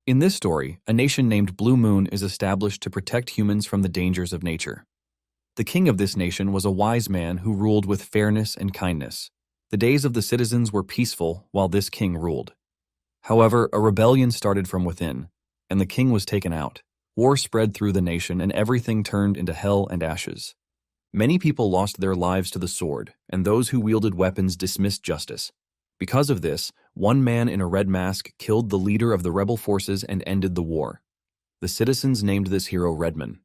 In this story, a nation named Blue Moon is established to protect humans from the dangers of nature. The king of this nation was a wise man who ruled with fairness and kindness. The days of the citizens were peaceful while this king ruled. However, a rebellion started from within, and the king was taken out. War spread through the nation, and everything turned into hell and ashes. Many people lost their lives to the sword, and those who wielded weapons dismissed justice. Because of this, one man in a red mask killed the leader of the rebel forces and ended the war. The citizens named this hero Redman.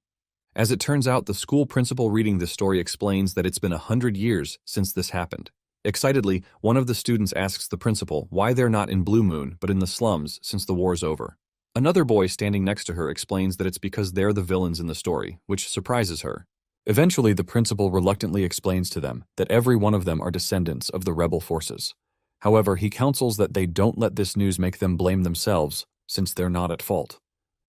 As it turns out, the school principal reading this story explains that it's been 100 years since this happened. Excitedly, one of the students asks the principal why they're not in Blue Moon but in the slums since the war's over. Another boy standing next to her explains that it's because they're the villains in the story, which surprises her. Eventually, the principal reluctantly explains to them that every one of them are descendants of the rebel forces. However, he counsels that they don't let this news make them blame themselves, since they're not at fault.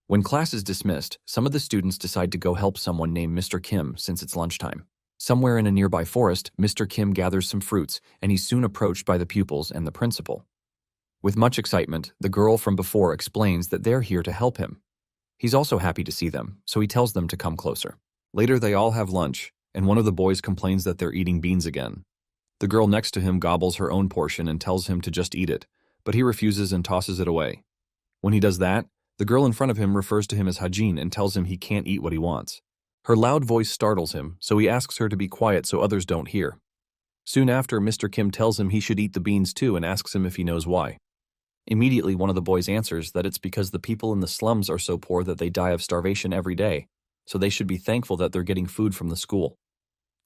When class is dismissed, some of the students decide to go help someone named Mr. Kim since it's lunchtime. Somewhere in a nearby forest, Mr. Kim gathers some fruits, and he's soon approached by the pupils and the principal. With much excitement, the girl from before explains that they're here to help him. He's also happy to see them, so he tells them to come closer. Later, they all have lunch, and one of the boys complains that they're eating beans again. The girl next to him gobbles her own portion and tells him to just eat it, but he refuses and tosses it away. When he does that, the girl in front of him refers to him as Hajin and tells him he can't eat what he wants. Her loud voice startles him, so he asks her to be quiet so others don't hear. Soon after, Mr. Kim tells him he should eat the beans too and asks him if he knows why. Immediately, one of the boys answers that it's because the people in the slums are so poor that they die of starvation every day, so they should be thankful that they're getting food from the school.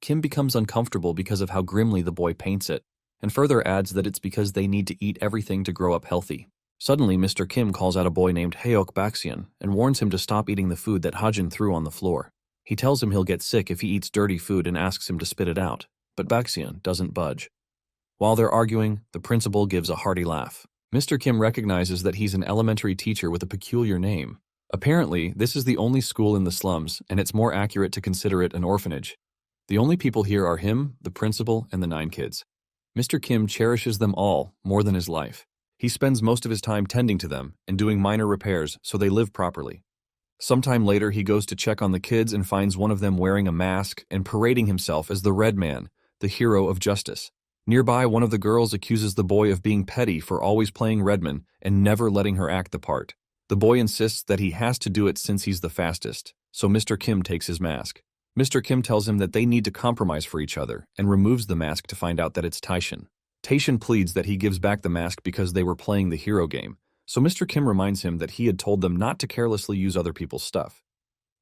Kim becomes uncomfortable because of how grimly the boy paints it, and further adds that it's because they need to eat everything to grow up healthy. Suddenly, Mr. Kim calls out a boy named Haeok Baxian and warns him to stop eating the food that Hajin threw on the floor. He tells him he'll get sick if he eats dirty food and asks him to spit it out, but Baxian doesn't budge. While they're arguing, the principal gives a hearty laugh. Mr. Kim recognizes that he's an elementary teacher with a peculiar name. Apparently, this is the only school in the slums, and it's more accurate to consider it an orphanage. The only people here are him, the principal, and the 9 kids. Mr. Kim cherishes them all more than his life. He spends most of his time tending to them and doing minor repairs so they live properly. Sometime later, he goes to check on the kids and finds one of them wearing a mask and parading himself as the Red Man, the hero of justice. Nearby, one of the girls accuses the boy of being petty for always playing Redman and never letting her act the part. The boy insists that he has to do it since he's the fastest, so Mr. Kim takes his mask. Mr. Kim tells him that they need to compromise for each other and removes the mask to find out that it's Taishin. Taishin pleads that he gives back the mask because they were playing the hero game, so Mr. Kim reminds him that he had told them not to carelessly use other people's stuff.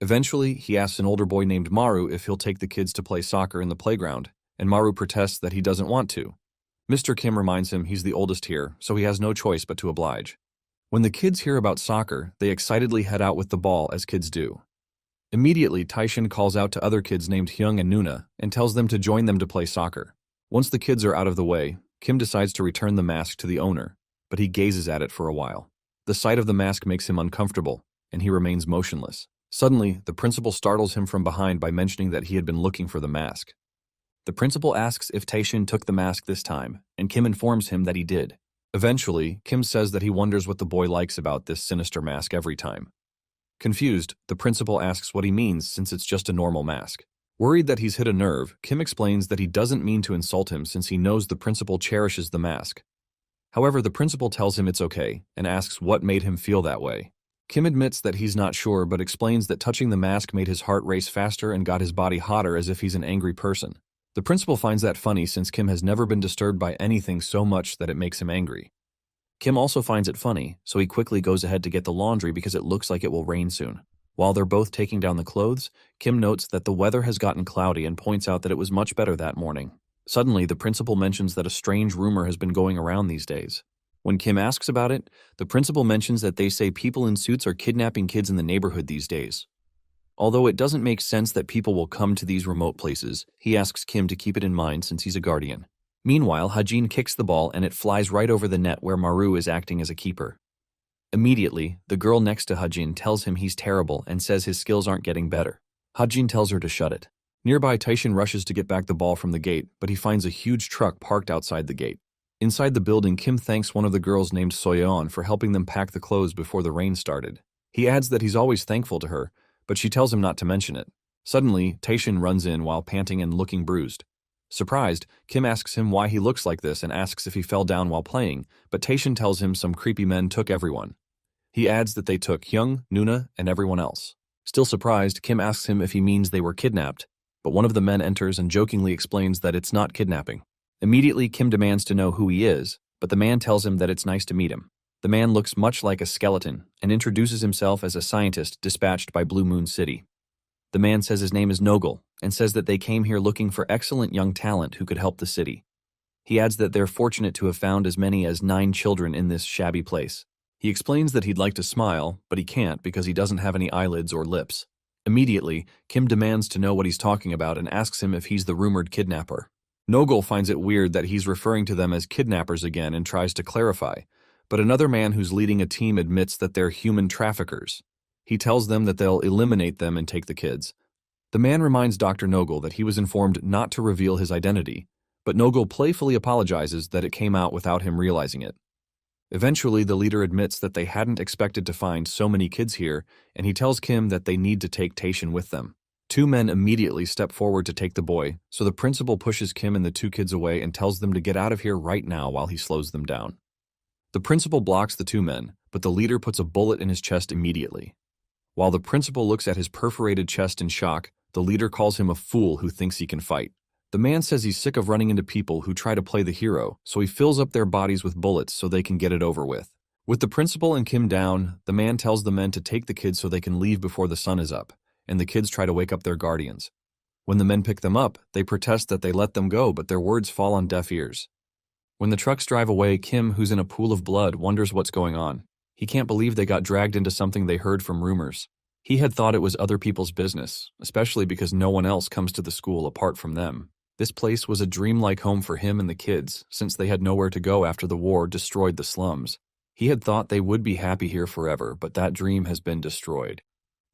Eventually, he asks an older boy named Maru if he'll take the kids to play soccer in the playground, and Maru protests that he doesn't want to. Mr. Kim reminds him he's the oldest here, so he has no choice but to oblige. When the kids hear about soccer, they excitedly head out with the ball as kids do. Immediately, Taishin calls out to other kids named Hyung and Nuna and tells them to join them to play soccer. Once the kids are out of the way, Kim decides to return the mask to the owner, but he gazes at it for a while. The sight of the mask makes him uncomfortable, and he remains motionless. Suddenly, the principal startles him from behind by mentioning that he had been looking for the mask. The principal asks if Taishin took the mask this time, and Kim informs him that he did. Eventually, Kim says that he wonders what the boy likes about this sinister mask every time. Confused, the principal asks what he means since it's just a normal mask. Worried that he's hit a nerve, Kim explains that he doesn't mean to insult him since he knows the principal cherishes the mask. However, the principal tells him it's okay and asks what made him feel that way. Kim admits that he's not sure but explains that touching the mask made his heart race faster and got his body hotter as if he's an angry person. The principal finds that funny since Kim has never been disturbed by anything so much that it makes him angry. Kim also finds it funny, so he quickly goes ahead to get the laundry because it looks like it will rain soon. While they're both taking down the clothes, Kim notes that the weather has gotten cloudy and points out that it was much better that morning. Suddenly, the principal mentions that a strange rumor has been going around these days. When Kim asks about it, the principal mentions that they say people in suits are kidnapping kids in the neighborhood these days. Although it doesn't make sense that people will come to these remote places, he asks Kim to keep it in mind since he's a guardian. Meanwhile, Hajin kicks the ball and it flies right over the net where Maru is acting as a keeper. Immediately, the girl next to Hajin tells him he's terrible and says his skills aren't getting better. Hajin tells her to shut it. Nearby, Taishin rushes to get back the ball from the gate, but he finds a huge truck parked outside the gate. Inside the building, Kim thanks one of the girls named Soyeon for helping them pack the clothes before the rain started. He adds that he's always thankful to her, but she tells him not to mention it. Suddenly, Taeshin runs in while panting and looking bruised. Surprised, Kim asks him why he looks like this and asks if he fell down while playing, but Taeshin tells him some creepy men took everyone. He adds that they took Hyung, Nuna, and everyone else. Still surprised, Kim asks him if he means they were kidnapped, but one of the men enters and jokingly explains that it's not kidnapping. Immediately, Kim demands to know who he is, but the man tells him that it's nice to meet him. The man looks much like a skeleton and introduces himself as a scientist dispatched by Blue Moon City. The man says his name is Nogel and says that they came here looking for excellent young talent who could help the city. He adds that they're fortunate to have found as many as 9 children in this shabby place. He explains that he'd like to smile, but he can't because he doesn't have any eyelids or lips. Immediately, Kim demands to know what he's talking about and asks him if he's the rumored kidnapper. Nogel finds it weird that he's referring to them as kidnappers again and tries to clarify, but another man who's leading a team admits that they're human traffickers. He tells them that they'll eliminate them and take the kids. The man reminds Dr. Nogel that he was informed not to reveal his identity, but Nogel playfully apologizes that it came out without him realizing it. Eventually, the leader admits that they hadn't expected to find so many kids here, and he tells Kim that they need to take Taeshin with them. 2 men immediately step forward to take the boy, so the principal pushes Kim and the 2 kids away and tells them to get out of here right now while he slows them down. The principal blocks the 2 men, but the leader puts a bullet in his chest immediately. While the principal looks at his perforated chest in shock, the leader calls him a fool who thinks he can fight. The man says he's sick of running into people who try to play the hero, so he fills up their bodies with bullets so they can get it over with. With the principal and Kim down, the man tells the men to take the kids so they can leave before the sun is up, and the kids try to wake up their guardians. When the men pick them up, they protest that they let them go, but their words fall on deaf ears. When the trucks drive away, Kim, who's in a pool of blood, wonders what's going on. He can't believe they got dragged into something they heard from rumors. He had thought it was other people's business, especially because no one else comes to the school apart from them. This place was a dreamlike home for him and the kids, since they had nowhere to go after the war destroyed the slums. He had thought they would be happy here forever, but that dream has been destroyed.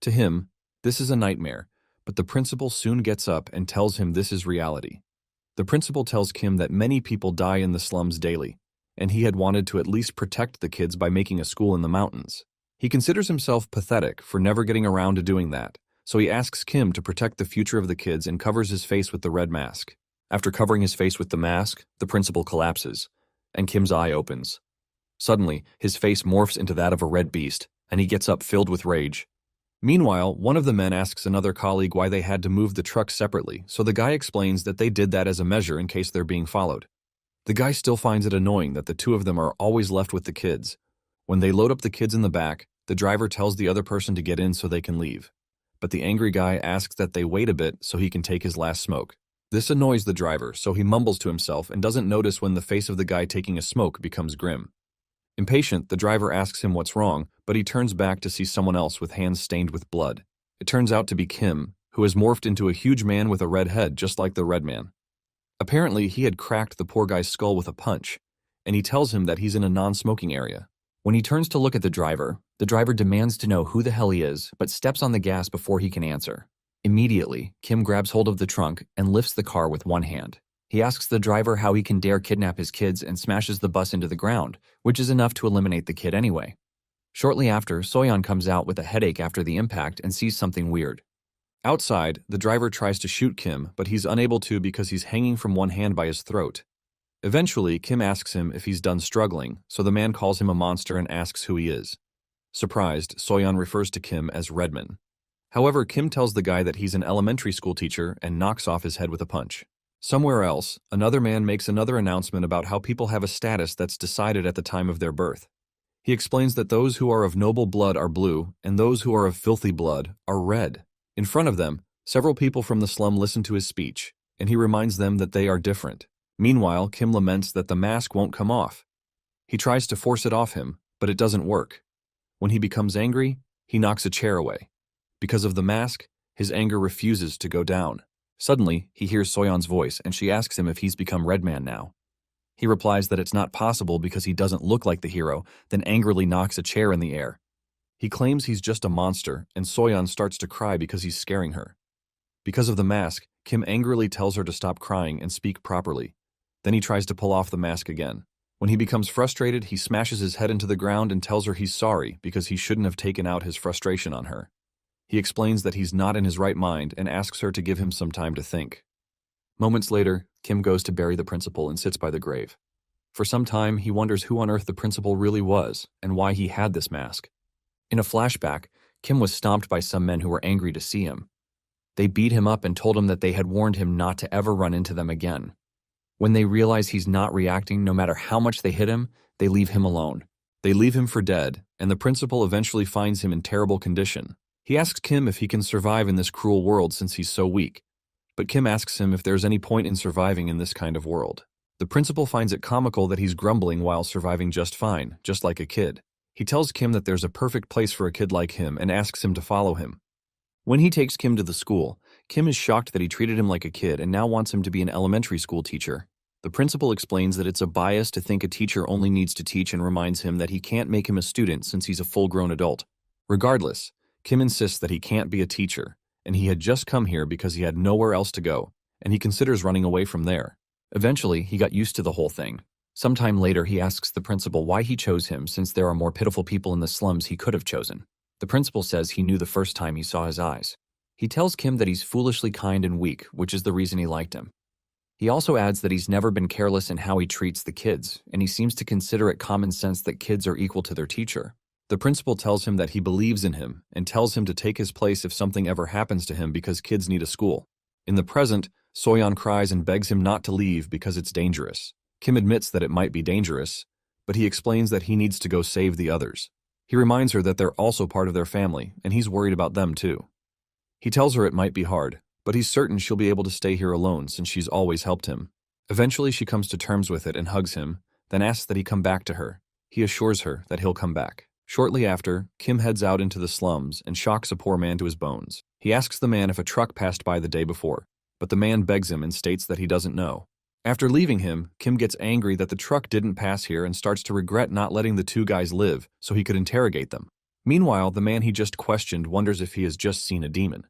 To him, this is a nightmare, but the principal soon gets up and tells him this is reality. The principal tells Kim that many people die in the slums daily, and he had wanted to at least protect the kids by making a school in the mountains. He considers himself pathetic for never getting around to doing that, so he asks Kim to protect the future of the kids and covers his face with the red mask. After covering his face with the mask, the principal collapses, and Kim's eye opens. Suddenly, his face morphs into that of a red beast, and he gets up filled with rage. Meanwhile, one of the men asks another colleague why they had to move the truck separately, so the guy explains that they did that as a measure in case they're being followed. The guy still finds it annoying that the 2 of them are always left with the kids. When they load up the kids in the back, the driver tells the other person to get in so they can leave. But the angry guy asks that they wait a bit so he can take his last smoke. This annoys the driver, so he mumbles to himself and doesn't notice when the face of the guy taking a smoke becomes grim. Impatient, the driver asks him what's wrong, but he turns back to see someone else with hands stained with blood. It turns out to be Kim, who has morphed into a huge man with a red head just like the red man. Apparently, he had cracked the poor guy's skull with a punch, and he tells him that he's in a non-smoking area. When he turns to look at the driver demands to know who the hell he is, but steps on the gas before he can answer. Immediately, Kim grabs hold of the trunk and lifts the car with one hand. He asks the driver how he can dare kidnap his kids and smashes the bus into the ground, which is enough to eliminate the kid anyway. Shortly after, Soyeon comes out with a headache after the impact and sees something weird. Outside, the driver tries to shoot Kim, but he's unable to because he's hanging from one hand by his throat. Eventually, Kim asks him if he's done struggling, so the man calls him a monster and asks who he is. Surprised, Soyeon refers to Kim as Redman. However, Kim tells the guy that he's an elementary school teacher and knocks off his head with a punch. Somewhere else, another man makes another announcement about how people have a status that's decided at the time of their birth. He explains that those who are of noble blood are blue, and those who are of filthy blood are red. In front of them, several people from the slum listen to his speech, and he reminds them that they are different. Meanwhile, Kim laments that the mask won't come off. He tries to force it off him, but it doesn't work. When he becomes angry, he knocks a chair away. Because of the mask, his anger refuses to go down. Suddenly, he hears Soyeon's voice, and she asks him if he's become Redman now. He replies that it's not possible because he doesn't look like the hero, then angrily knocks a chair in the air. He claims he's just a monster, and Soyeon starts to cry because he's scaring her. Because of the mask, Kim angrily tells her to stop crying and speak properly. Then he tries to pull off the mask again. When he becomes frustrated, he smashes his head into the ground and tells her he's sorry because he shouldn't have taken out his frustration on her. He explains that he's not in his right mind and asks her to give him some time to think. Moments later, Kim goes to bury the principal and sits by the grave. For some time, he wonders who on earth the principal really was and why he had this mask. In a flashback, Kim was stomped by some men who were angry to see him. They beat him up and told him that they had warned him not to ever run into them again. When they realize he's not reacting no matter how much they hit him, they leave him alone. They leave him for dead, and the principal eventually finds him in terrible condition. He asks Kim if he can survive in this cruel world since he's so weak. But Kim asks him if there's any point in surviving in this kind of world. The principal finds it comical that he's grumbling while surviving just fine, just like a kid. He tells Kim that there's a perfect place for a kid like him and asks him to follow him. When he takes Kim to the school, Kim is shocked that he treated him like a kid and now wants him to be an elementary school teacher. The principal explains that it's a bias to think a teacher only needs to teach and reminds him that he can't make him a student since he's a full-grown adult. Regardless, Kim insists that he can't be a teacher, and he had just come here because he had nowhere else to go, and he considers running away from there. Eventually, he got used to the whole thing. Sometime later, he asks the principal why he chose him since there are more pitiful people in the slums he could have chosen. The principal says he knew the first time he saw his eyes. He tells Kim that he's foolishly kind and weak, which is the reason he liked him. He also adds that he's never been careless in how he treats the kids, and he seems to consider it common sense that kids are equal to their teacher. The principal tells him that he believes in him and tells him to take his place if something ever happens to him because kids need a school. In the present, Soyeon cries and begs him not to leave because it's dangerous. Kim admits that it might be dangerous, but he explains that he needs to go save the others. He reminds her that they're also part of their family, and he's worried about them too. He tells her it might be hard, but he's certain she'll be able to stay here alone since she's always helped him. Eventually, she comes to terms with it and hugs him, then asks that he come back to her. He assures her that he'll come back. Shortly after, Kim heads out into the slums and shocks a poor man to his bones. He asks the man if a truck passed by the day before, but the man begs him and states that he doesn't know. After leaving him, Kim gets angry that the truck didn't pass here and starts to regret not letting the two guys live so he could interrogate them. Meanwhile, the man he just questioned wonders if he has just seen a demon.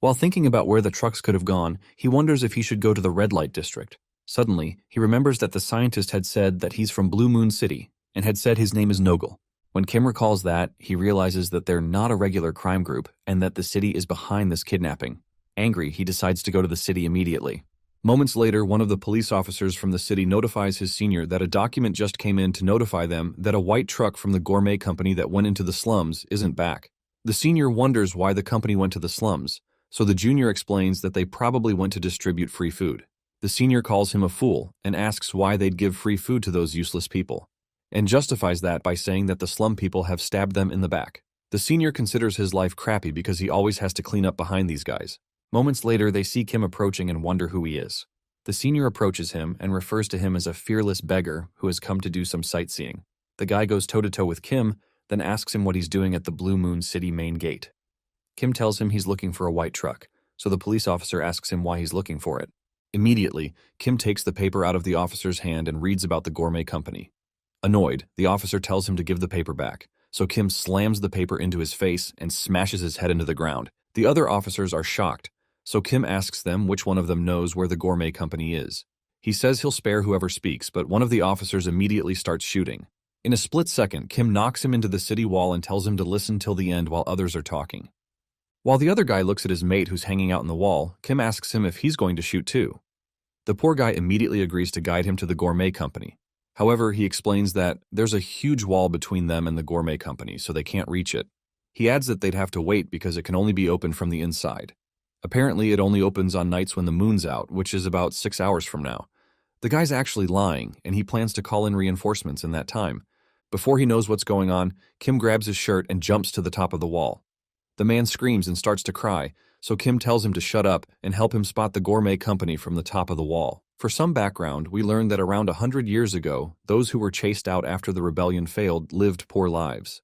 While thinking about where the trucks could have gone, he wonders if he should go to the red light district. Suddenly, he remembers that the scientist had said that he's from Blue Moon City and had said his name is Nogel. When Kim recalls that, he realizes that they're not a regular crime group and that the city is behind this kidnapping. Angry, he decides to go to the city immediately. Moments later, one of the police officers from the city notifies his senior that a document just came in to notify them that a white truck from the gourmet company that went into the slums isn't back. The senior wonders why the company went to the slums, so the junior explains that they probably went to distribute free food. The senior calls him a fool and asks why they'd give free food to those useless people, and justifies that by saying that the slum people have stabbed them in the back. The senior considers his life crappy because he always has to clean up behind these guys. Moments later, they see Kim approaching and wonder who he is. The senior approaches him and refers to him as a fearless beggar who has come to do some sightseeing. The guy goes toe-to-toe with Kim, then asks him what he's doing at the Blue Moon City main gate. Kim tells him he's looking for a white truck, so the police officer asks him why he's looking for it. Immediately, Kim takes the paper out of the officer's hand and reads about the gourmet company. Annoyed, the officer tells him to give the paper back, so Kim slams the paper into his face and smashes his head into the ground. The other officers are shocked, so Kim asks them which one of them knows where the gourmet company is. He says he'll spare whoever speaks, but one of the officers immediately starts shooting. In a split second, Kim knocks him into the city wall and tells him to listen till the end while others are talking. While the other guy looks at his mate who's hanging out in the wall, Kim asks him if he's going to shoot too. The poor guy immediately agrees to guide him to the gourmet company. However, he explains that there's a huge wall between them and the gourmet company, so they can't reach it. He adds that they'd have to wait because it can only be opened from the inside. Apparently, it only opens on nights when the moon's out, which is about 6 hours from now. The guy's actually lying, and he plans to call in reinforcements in that time. Before he knows what's going on, Kim grabs his shirt and jumps to the top of the wall. The man screams and starts to cry, so Kim tells him to shut up and help him spot the gourmet company from the top of the wall. For some background, we learn that around 100 years ago, those who were chased out after the rebellion failed lived poor lives.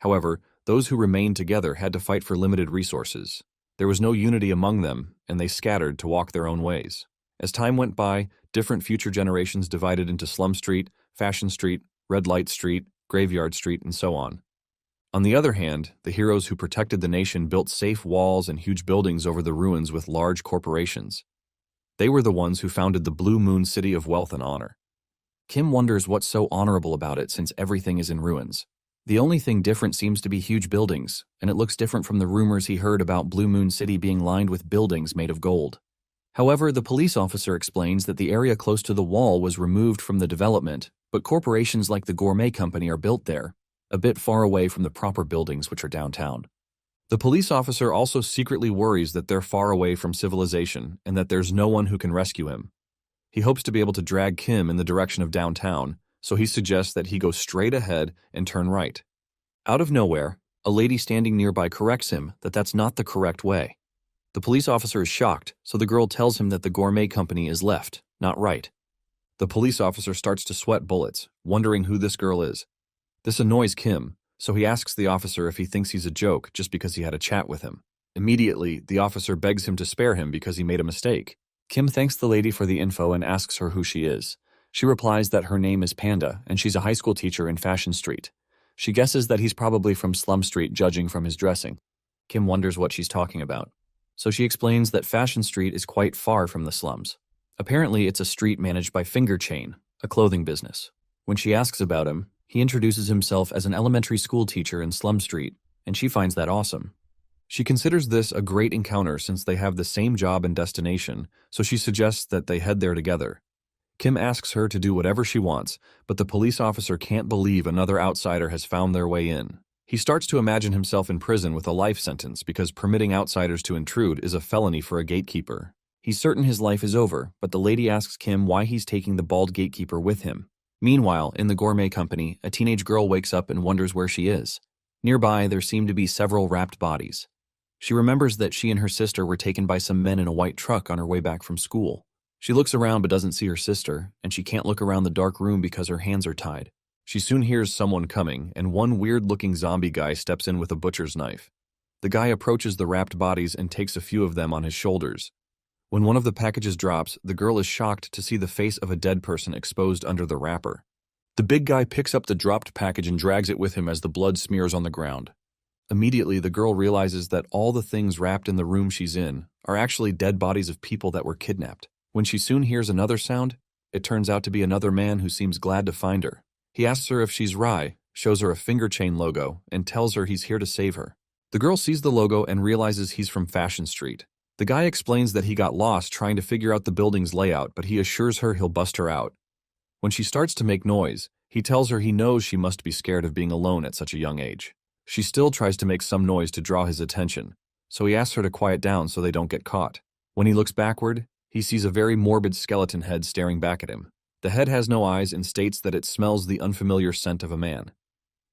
However, those who remained together had to fight for limited resources. There was no unity among them, and they scattered to walk their own ways. As time went by, different future generations divided into Slum Street, Fashion Street, Red Light Street, Graveyard Street, and so on. On the other hand, the heroes who protected the nation built safe walls and huge buildings over the ruins with large corporations. They were the ones who founded the Blue Moon City of Wealth and Honor. Kim wonders what's so honorable about it since everything is in ruins. The only thing different seems to be huge buildings, and it looks different from the rumors he heard about Blue Moon City being lined with buildings made of gold. However, the police officer explains that the area close to the wall was removed from the development, but corporations like the Gourmet Company are built there, a bit far away from the proper buildings which are downtown. The police officer also secretly worries that they're far away from civilization and that there's no one who can rescue him. He hopes to be able to drag Kim in the direction of downtown, so he suggests that he go straight ahead and turn right. Out of nowhere, a lady standing nearby corrects him that that's not the correct way. The police officer is shocked, so the girl tells him that the Gourmet Company is left, not right. The police officer starts to sweat bullets, wondering who this girl is. This annoys Kim, so he asks the officer if he thinks he's a joke just because he had a chat with him. Immediately, the officer begs him to spare him because he made a mistake. Kim thanks the lady for the info and asks her who she is. She replies that her name is Panda and she's a high school teacher in Fashion Street. She guesses that he's probably from Slum Street judging from his dressing. Kim wonders what she's talking about. So she explains that Fashion Street is quite far from the slums. Apparently, it's a street managed by Finger Chain, a clothing business. When she asks about him, he introduces himself as an elementary school teacher in Slum Street, and she finds that awesome. She considers this a great encounter since they have the same job and destination, so she suggests that they head there together. Kim asks her to do whatever she wants, but the police officer can't believe another outsider has found their way in. He starts to imagine himself in prison with a life sentence because permitting outsiders to intrude is a felony for a gatekeeper. He's certain his life is over, but the lady asks Kim why he's taking the bald gatekeeper with him. Meanwhile, in the Gourmet Company, a teenage girl wakes up and wonders where she is. Nearby, there seem to be several wrapped bodies. She remembers that she and her sister were taken by some men in a white truck on her way back from school. She looks around but doesn't see her sister, and she can't look around the dark room because her hands are tied. She soon hears someone coming, and one weird-looking zombie guy steps in with a butcher's knife. The guy approaches the wrapped bodies and takes a few of them on his shoulders. When one of the packages drops, the girl is shocked to see the face of a dead person exposed under the wrapper. The big guy picks up the dropped package and drags it with him as the blood smears on the ground. Immediately, the girl realizes that all the things wrapped in the room she's in are actually dead bodies of people that were kidnapped. When she soon hears another sound, it turns out to be another man who seems glad to find her. He asks her if she's Rai, shows her a finger chain logo, and tells her he's here to save her. The girl sees the logo and realizes he's from Fashion Street. The guy explains that he got lost trying to figure out the building's layout, but he assures her he'll bust her out. When she starts to make noise, he tells her he knows she must be scared of being alone at such a young age. She still tries to make some noise to draw his attention, so he asks her to quiet down so they don't get caught. When he looks backward, he sees a very morbid skeleton head staring back at him. The head has no eyes and states that it smells the unfamiliar scent of a man.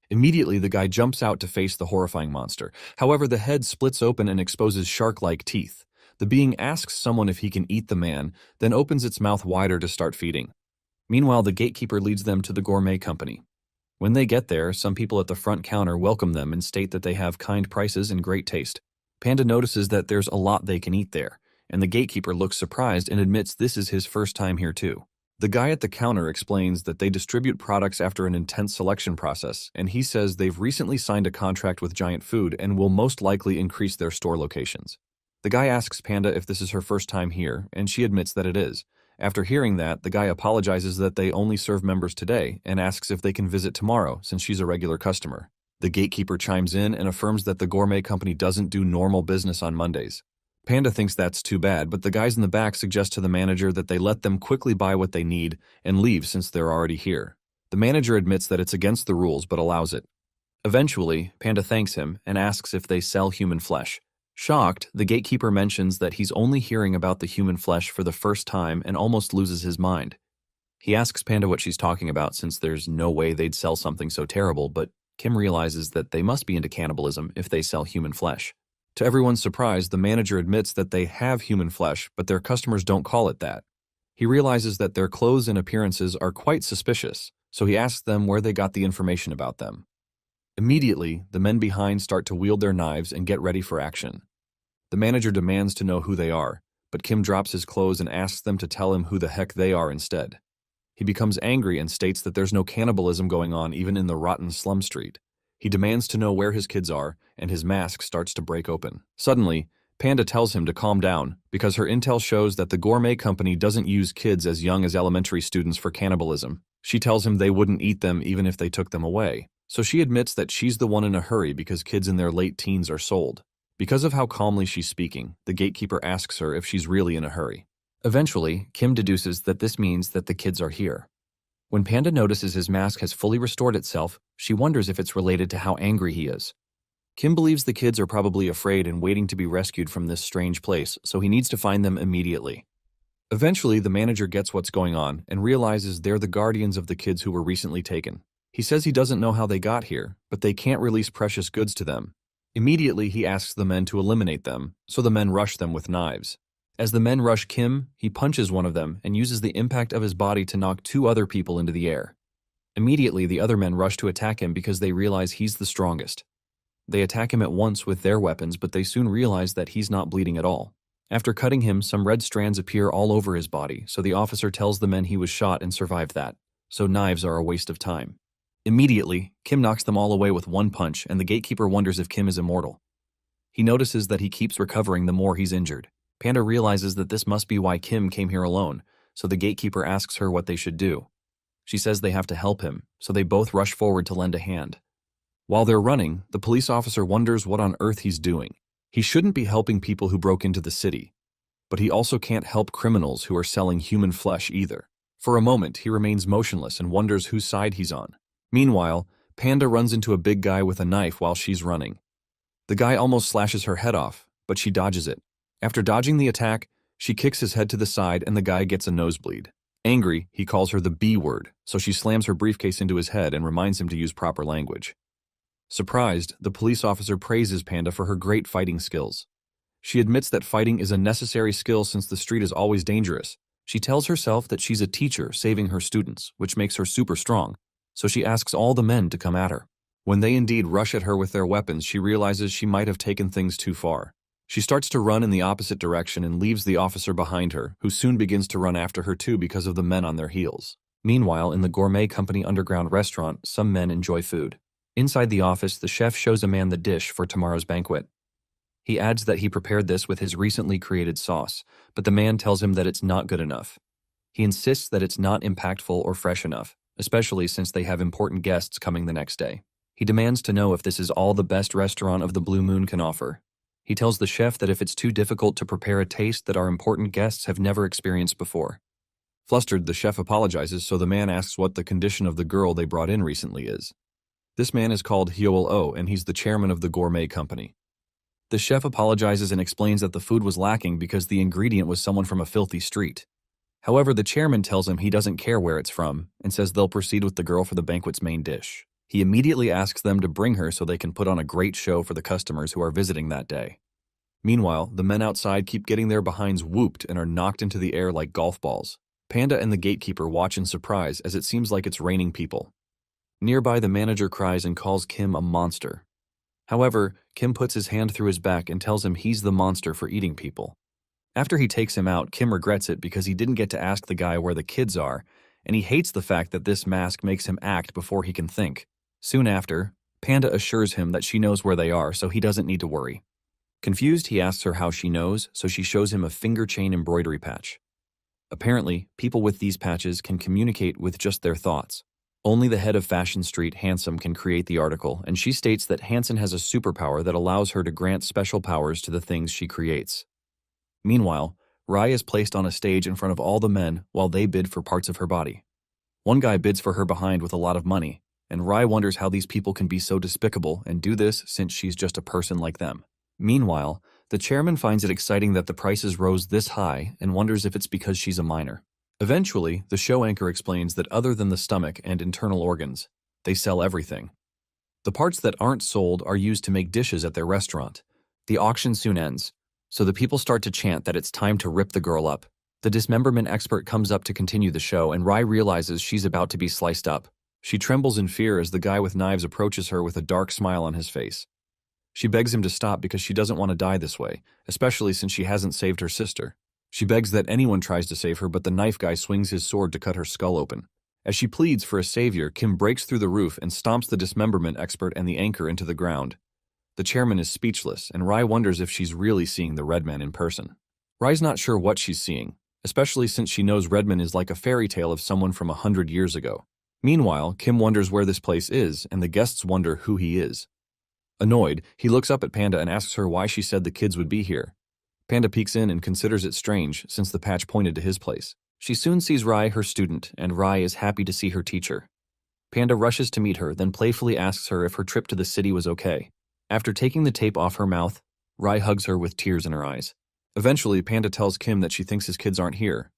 Immediately, the guy jumps out to face the horrifying monster. However, the head splits open and exposes shark-like teeth. The being asks someone if he can eat the man, then opens its mouth wider to start feeding. Meanwhile, the gatekeeper leads them to the Gourmet Company. When they get there, some people at the front counter welcome them and state that they have kind prices and great taste. Panda notices that there's a lot they can eat there, and the gatekeeper looks surprised and admits this is his first time here too. The guy at the counter explains that they distribute products after an intense selection process, and he says they've recently signed a contract with Giant Food and will most likely increase their store locations. The guy asks Panda if this is her first time here, and she admits that it is. After hearing that, the guy apologizes that they only serve members today and asks if they can visit tomorrow since she's a regular customer. The gatekeeper chimes in and affirms that the Gourmet Company doesn't do normal business on Mondays. Panda thinks that's too bad, but the guys in the back suggest to the manager that they let them quickly buy what they need and leave since they're already here. The manager admits that it's against the rules but allows it. Eventually, Panda thanks him and asks if they sell human flesh. Shocked, the gatekeeper mentions that he's only hearing about the human flesh for the first time and almost loses his mind. He asks Panda what she's talking about since there's no way they'd sell something so terrible, but Kim realizes that they must be into cannibalism if they sell human flesh. To everyone's surprise, the manager admits that they have human flesh, but their customers don't call it that. He realizes that their clothes and appearances are quite suspicious, so he asks them where they got the information about them. Immediately, the men behind start to wield their knives and get ready for action. The manager demands to know who they are, but Kim drops his clothes and asks them to tell him who the heck they are instead. He becomes angry and states that there's no cannibalism going on even in the rotten slum street. He demands to know where his kids are, and his mask starts to break open. Suddenly, Panda tells him to calm down because her intel shows that the Gourmet Company doesn't use kids as young as elementary students for cannibalism. She tells him they wouldn't eat them even if they took them away, so she admits that she's the one in a hurry because kids in their late teens are sold. Because of how calmly she's speaking, the gatekeeper asks her if she's really in a hurry. Eventually, Kim deduces that this means that the kids are here. When Panda notices his mask has fully restored itself, she wonders if it's related to how angry he is. Kim believes the kids are probably afraid and waiting to be rescued from this strange place, so he needs to find them immediately. Eventually, the manager gets what's going on and realizes they're the guardians of the kids who were recently taken. He says he doesn't know how they got here, but they can't release precious goods to them. Immediately, he asks the men to eliminate them, so the men rush them with knives. As the men rush Kim, he punches one of them and uses the impact of his body to knock two other people into the air. Immediately, the other men rush to attack him because they realize he's the strongest. They attack him at once with their weapons, but they soon realize that he's not bleeding at all. After cutting him, some red strands appear all over his body, so the officer tells the men he was shot and survived that, so knives are a waste of time. Immediately, Kim knocks them all away with one punch, and the gatekeeper wonders if Kim is immortal. He notices that he keeps recovering the more he's injured. Panda realizes that this must be why Kim came here alone, so the gatekeeper asks her what they should do. She says they have to help him, so they both rush forward to lend a hand. While they're running, the police officer wonders what on earth he's doing. He shouldn't be helping people who broke into the city, but he also can't help criminals who are selling human flesh either. For a moment, he remains motionless and wonders whose side he's on. Meanwhile, Panda runs into a big guy with a knife while she's running. The guy almost slashes her head off, but she dodges it. After dodging the attack, she kicks his head to the side and the guy gets a nosebleed. Angry, he calls her the B word, so she slams her briefcase into his head and reminds him to use proper language. Surprised, the police officer praises Panda for her great fighting skills. She admits that fighting is a necessary skill since the street is always dangerous. She tells herself that she's a teacher saving her students, which makes her super strong, so she asks all the men to come at her. When they indeed rush at her with their weapons, she realizes she might have taken things too far. She starts to run in the opposite direction and leaves the officer behind her, who soon begins to run after her too because of the men on their heels. Meanwhile, in the gourmet company underground restaurant, some men enjoy food. Inside the office, the chef shows a man the dish for tomorrow's banquet. He adds that he prepared this with his recently created sauce, but the man tells him that it's not good enough. He insists that it's not impactful or fresh enough, especially since they have important guests coming the next day. He demands to know if this is all the best restaurant of the Blue Moon can offer. He tells the chef that if it's too difficult to prepare a taste that our important guests have never experienced before. Flustered, the chef apologizes, so the man asks what the condition of the girl they brought in recently is. This man is called Hyoel Oh, and he's the chairman of the gourmet company. The chef apologizes and explains that the food was lacking because the ingredient was someone from a filthy street. However, the chairman tells him he doesn't care where it's from and says they'll proceed with the girl for the banquet's main dish. He immediately asks them to bring her so they can put on a great show for the customers who are visiting that day. Meanwhile, the men outside keep getting their behinds whooped and are knocked into the air like golf balls. Panda and the gatekeeper watch in surprise as it seems like it's raining people. Nearby, the manager cries and calls Kim a monster. However, Kim puts his hand through his back and tells him he's the monster for eating people. After he takes him out, Kim regrets it because he didn't get to ask the guy where the kids are, and he hates the fact that this mask makes him act before he can think. Soon after, Panda assures him that she knows where they are, so he doesn't need to worry. Confused, he asks her how she knows, so she shows him a finger chain embroidery patch. Apparently, people with these patches can communicate with just their thoughts. Only the head of Fashion Street, Handsome, can create the article, and she states that Hanson has a superpower that allows her to grant special powers to the things she creates. Meanwhile, Rai is placed on a stage in front of all the men while they bid for parts of her body. One guy bids for her behind with a lot of money, and Rai wonders how these people can be so despicable and do this since she's just a person like them. Meanwhile, the chairman finds it exciting that the prices rose this high and wonders if it's because she's a minor. Eventually, the show anchor explains that other than the stomach and internal organs, they sell everything. The parts that aren't sold are used to make dishes at their restaurant. The auction soon ends, so the people start to chant that it's time to rip the girl up. The dismemberment expert comes up to continue the show, and Rai realizes she's about to be sliced up. She trembles in fear as the guy with knives approaches her with a dark smile on his face. She begs him to stop because she doesn't want to die this way, especially since she hasn't saved her sister. She begs that anyone tries to save her, but the knife guy swings his sword to cut her skull open. As she pleads for a savior, Kim breaks through the roof and stomps the dismemberment expert and the anchor into the ground. The chairman is speechless, and Rai wonders if she's really seeing the Redman in person. Rai's not sure what she's seeing, especially since she knows Redman is like a fairy tale of someone from 100 years ago. Meanwhile, Kim wonders where this place is, and the guests wonder who he is. Annoyed, he looks up at Panda and asks her why she said the kids would be here. Panda peeks in and considers it strange since the patch pointed to his place. She soon sees Rai, her student, and Rai is happy to see her teacher. Panda rushes to meet her, then playfully asks her if her trip to the city was okay. After taking the tape off her mouth, Rai hugs her with tears in her eyes. Eventually, Panda tells Kim that she thinks his kids aren't here.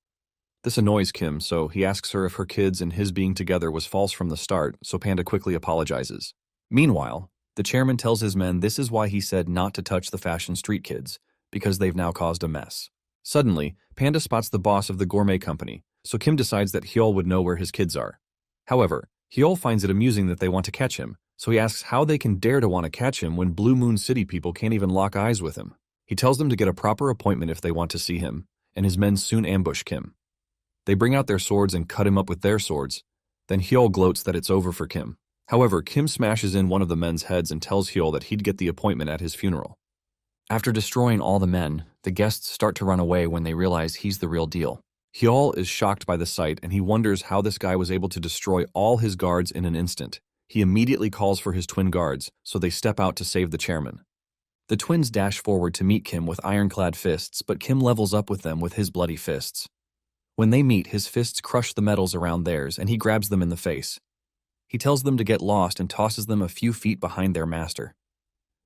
This annoys Kim, so he asks her if her kids and his being together was false from the start, so Panda quickly apologizes. Meanwhile, the chairman tells his men this is why he said not to touch the fashion street kids, because they've now caused a mess. Suddenly, Panda spots the boss of the gourmet company, so Kim decides that Hyol would know where his kids are. However, Hyol finds it amusing that they want to catch him, so he asks how they can dare to want to catch him when Blue Moon City people can't even lock eyes with him. He tells them to get a proper appointment if they want to see him, and his men soon ambush Kim. They bring out their swords and cut him up with their swords. Then Hyol gloats that it's over for Kim. However, Kim smashes in one of the men's heads and tells Hyol that he'd get the appointment at his funeral. After destroying all the men, the guests start to run away when they realize he's the real deal. Hyol is shocked by the sight and he wonders how this guy was able to destroy all his guards in an instant. He immediately calls for his twin guards, so they step out to save the chairman. The twins dash forward to meet Kim with ironclad fists, but Kim levels up with them with his bloody fists. When they meet, his fists crush the metals around theirs, and he grabs them in the face. He tells them to get lost and tosses them a few feet behind their master.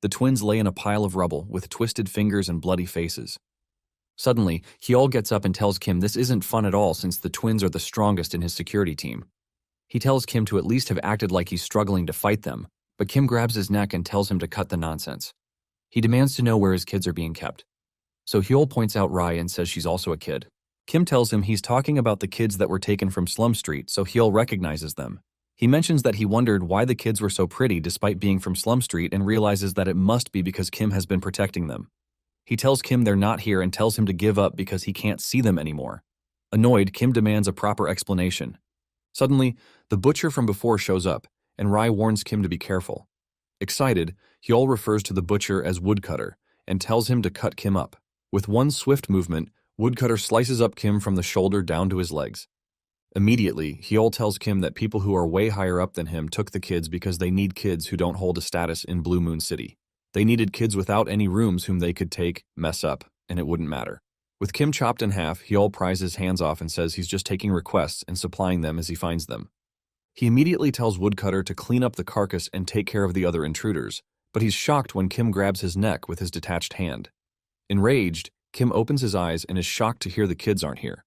The twins lay in a pile of rubble with twisted fingers and bloody faces. Suddenly, Hyol gets up and tells Kim this isn't fun at all since the twins are the strongest in his security team. He tells Kim to at least have acted like he's struggling to fight them, but Kim grabs his neck and tells him to cut the nonsense. He demands to know where his kids are being kept. So Hyol points out Rai and says she's also a kid. Kim tells him he's talking about the kids that were taken from Slum Street, so Hyol recognizes them. He mentions that he wondered why the kids were so pretty despite being from Slum Street and realizes that it must be because Kim has been protecting them. He tells Kim they're not here and tells him to give up because he can't see them anymore. Annoyed, Kim demands a proper explanation. Suddenly, the butcher from before shows up, and Rai warns Kim to be careful. Excited, Hyol refers to the butcher as Woodcutter and tells him to cut Kim up. With one swift movement, Woodcutter slices up Kim from the shoulder down to his legs. Immediately, Hyol tells Kim that people who are way higher up than him took the kids because they need kids who don't hold a status in Blue Moon City. They needed kids without any rooms whom they could take, mess up, and it wouldn't matter. With Kim chopped in half, Hyol pries his hands off and says he's just taking requests and supplying them as he finds them. He immediately tells Woodcutter to clean up the carcass and take care of the other intruders, but he's shocked when Kim grabs his neck with his detached hand. Enraged, Kim opens his eyes and is shocked to hear the kids aren't here.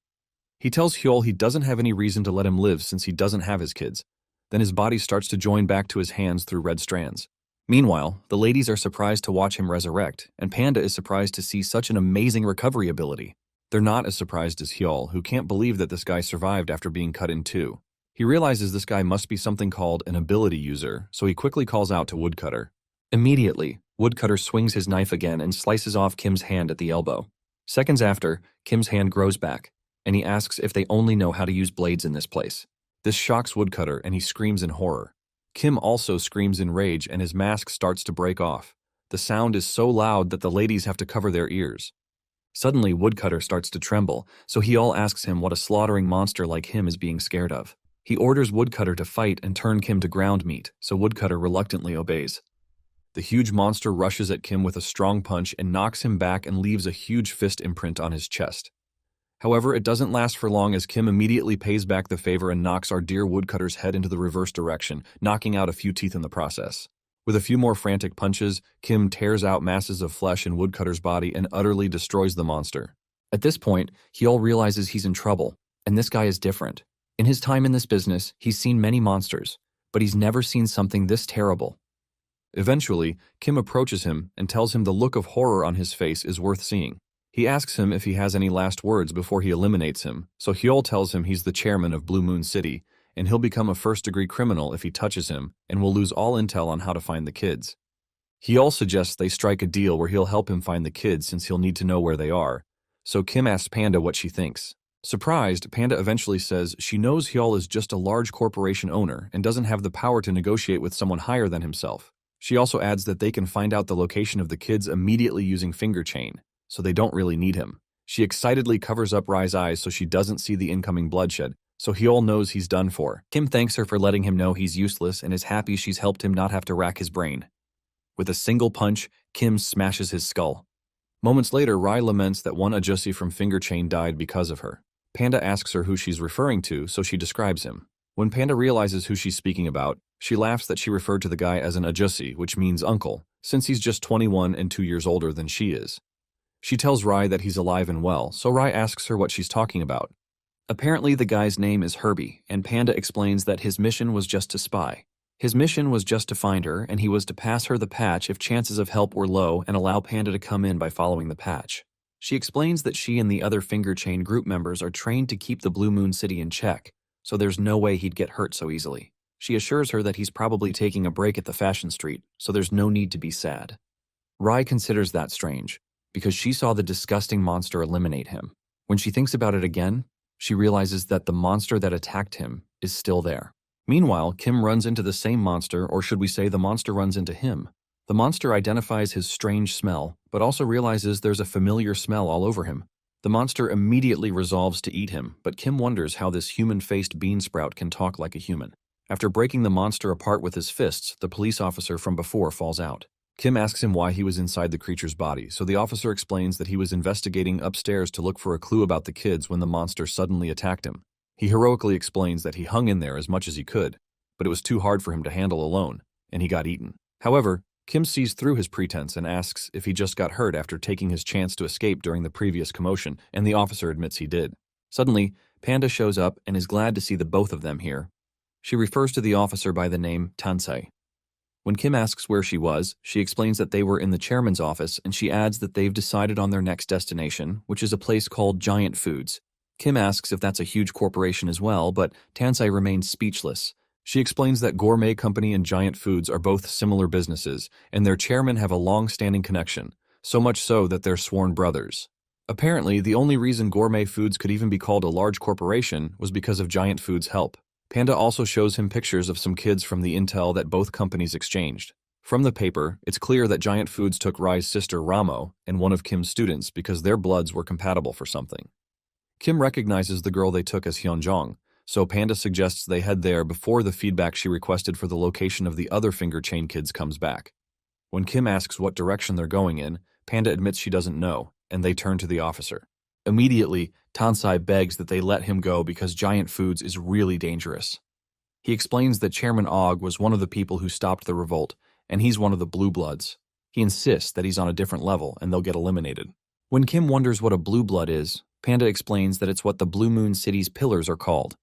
He tells Hyol he doesn't have any reason to let him live since he doesn't have his kids. Then his body starts to join back to his hands through red strands. Meanwhile, the ladies are surprised to watch him resurrect, and Panda is surprised to see such an amazing recovery ability. They're not as surprised as Hyol, who can't believe that this guy survived after being cut in two. He realizes this guy must be something called an ability user, so he quickly calls out to Woodcutter. Immediately, Woodcutter swings his knife again and slices off Kim's hand at the elbow. Seconds after, Kim's hand grows back, and he asks if they only know how to use blades in this place. This shocks Woodcutter, and he screams in horror. Kim also screams in rage, and his mask starts to break off. The sound is so loud that the ladies have to cover their ears. Suddenly, Woodcutter starts to tremble, so Hyol asks him what a slaughtering monster like him is being scared of. He orders Woodcutter to fight and turn Kim to ground meat, so Woodcutter reluctantly obeys. The huge monster rushes at Kim with a strong punch and knocks him back and leaves a huge fist imprint on his chest. However, it doesn't last for long as Kim immediately pays back the favor and knocks our dear Woodcutter's head into the reverse direction, knocking out a few teeth in the process. With a few more frantic punches, Kim tears out masses of flesh in Woodcutter's body and utterly destroys the monster. At this point, Hyol realizes he's in trouble, and this guy is different. In his time in this business, he's seen many monsters, but he's never seen something this terrible. Eventually, Kim approaches him and tells him the look of horror on his face is worth seeing. He asks him if he has any last words before he eliminates him, so Hyol tells him he's the chairman of Blue Moon City, and he'll become a first-degree criminal if he touches him, and will lose all intel on how to find the kids. Hyol suggests they strike a deal where he'll help him find the kids since he'll need to know where they are, so Kim asks Panda what she thinks. Surprised, Panda eventually says she knows Hyol is just a large corporation owner and doesn't have the power to negotiate with someone higher than himself. She also adds that they can find out the location of the kids immediately using finger chain, so they don't really need him. She excitedly covers up Rai's eyes so she doesn't see the incoming bloodshed, so he all knows he's done for. Kim thanks her for letting him know he's useless and is happy she's helped him not have to rack his brain. With a single punch, Kim smashes his skull. Moments later, Rai laments that one Ajusi from Finger Chain died because of her. Panda asks her who she's referring to, so she describes him. When Panda realizes who she's speaking about, she laughs that she referred to the guy as an Ajusi, which means uncle, since he's just 21 and 2 years older than she is. She tells Rai that he's alive and well, so Rai asks her what she's talking about. Apparently the guy's name is Herbie, and Panda explains that his mission was just to spy. His mission was just to find her, and he was to pass her the patch if chances of help were low and allow Panda to come in by following the patch. She explains that she and the other Finger Chain group members are trained to keep the Blue Moon City in check, so there's no way he'd get hurt so easily. She assures her that he's probably taking a break at the fashion street, so there's no need to be sad. Rai considers that strange, because she saw the disgusting monster eliminate him. When she thinks about it again, she realizes that the monster that attacked him is still there. Meanwhile, Kim runs into the same monster, or should we say the monster runs into him. The monster identifies his strange smell, but also realizes there's a familiar smell all over him. The monster immediately resolves to eat him, but Kim wonders how this human-faced bean sprout can talk like a human. After breaking the monster apart with his fists, the police officer from before falls out. Kim asks him why he was inside the creature's body, so the officer explains that he was investigating upstairs to look for a clue about the kids when the monster suddenly attacked him. He heroically explains that he hung in there as much as he could, but it was too hard for him to handle alone, and he got eaten. However, Kim sees through his pretense and asks if he just got hurt after taking his chance to escape during the previous commotion, and the officer admits he did. Suddenly, Panda shows up and is glad to see the both of them here. She refers to the officer by the name Tansei. When Kim asks where she was, she explains that they were in the chairman's office, and she adds that they've decided on their next destination, which is a place called Giant Foods. Kim asks if that's a huge corporation as well, but Tansei remains speechless. She explains that Gourmet Company and Giant Foods are both similar businesses, and their chairmen have a long-standing connection, so much so that they're sworn brothers. Apparently, the only reason Gourmet Foods could even be called a large corporation was because of Giant Foods' help. Panda also shows him pictures of some kids from the intel that both companies exchanged. From the paper, it's clear that Giant Foods took Rai's sister Ramo and one of Kim's students because their bloods were compatible for something. Kim recognizes the girl they took as Hyunjong, so Panda suggests they head there before the feedback she requested for the location of the other Finger Chain kids comes back. When Kim asks what direction they're going in, Panda admits she doesn't know, and they turn to the officer. Immediately, Tansei begs that they let him go because Giant Foods is really dangerous. He explains that Chairman Og was one of the people who stopped the revolt, and he's one of the Blue Bloods. He insists that he's on a different level and they'll get eliminated. When Kim wonders what a Blue Blood is, Panda explains that it's what the Blue Moon City's pillars are called.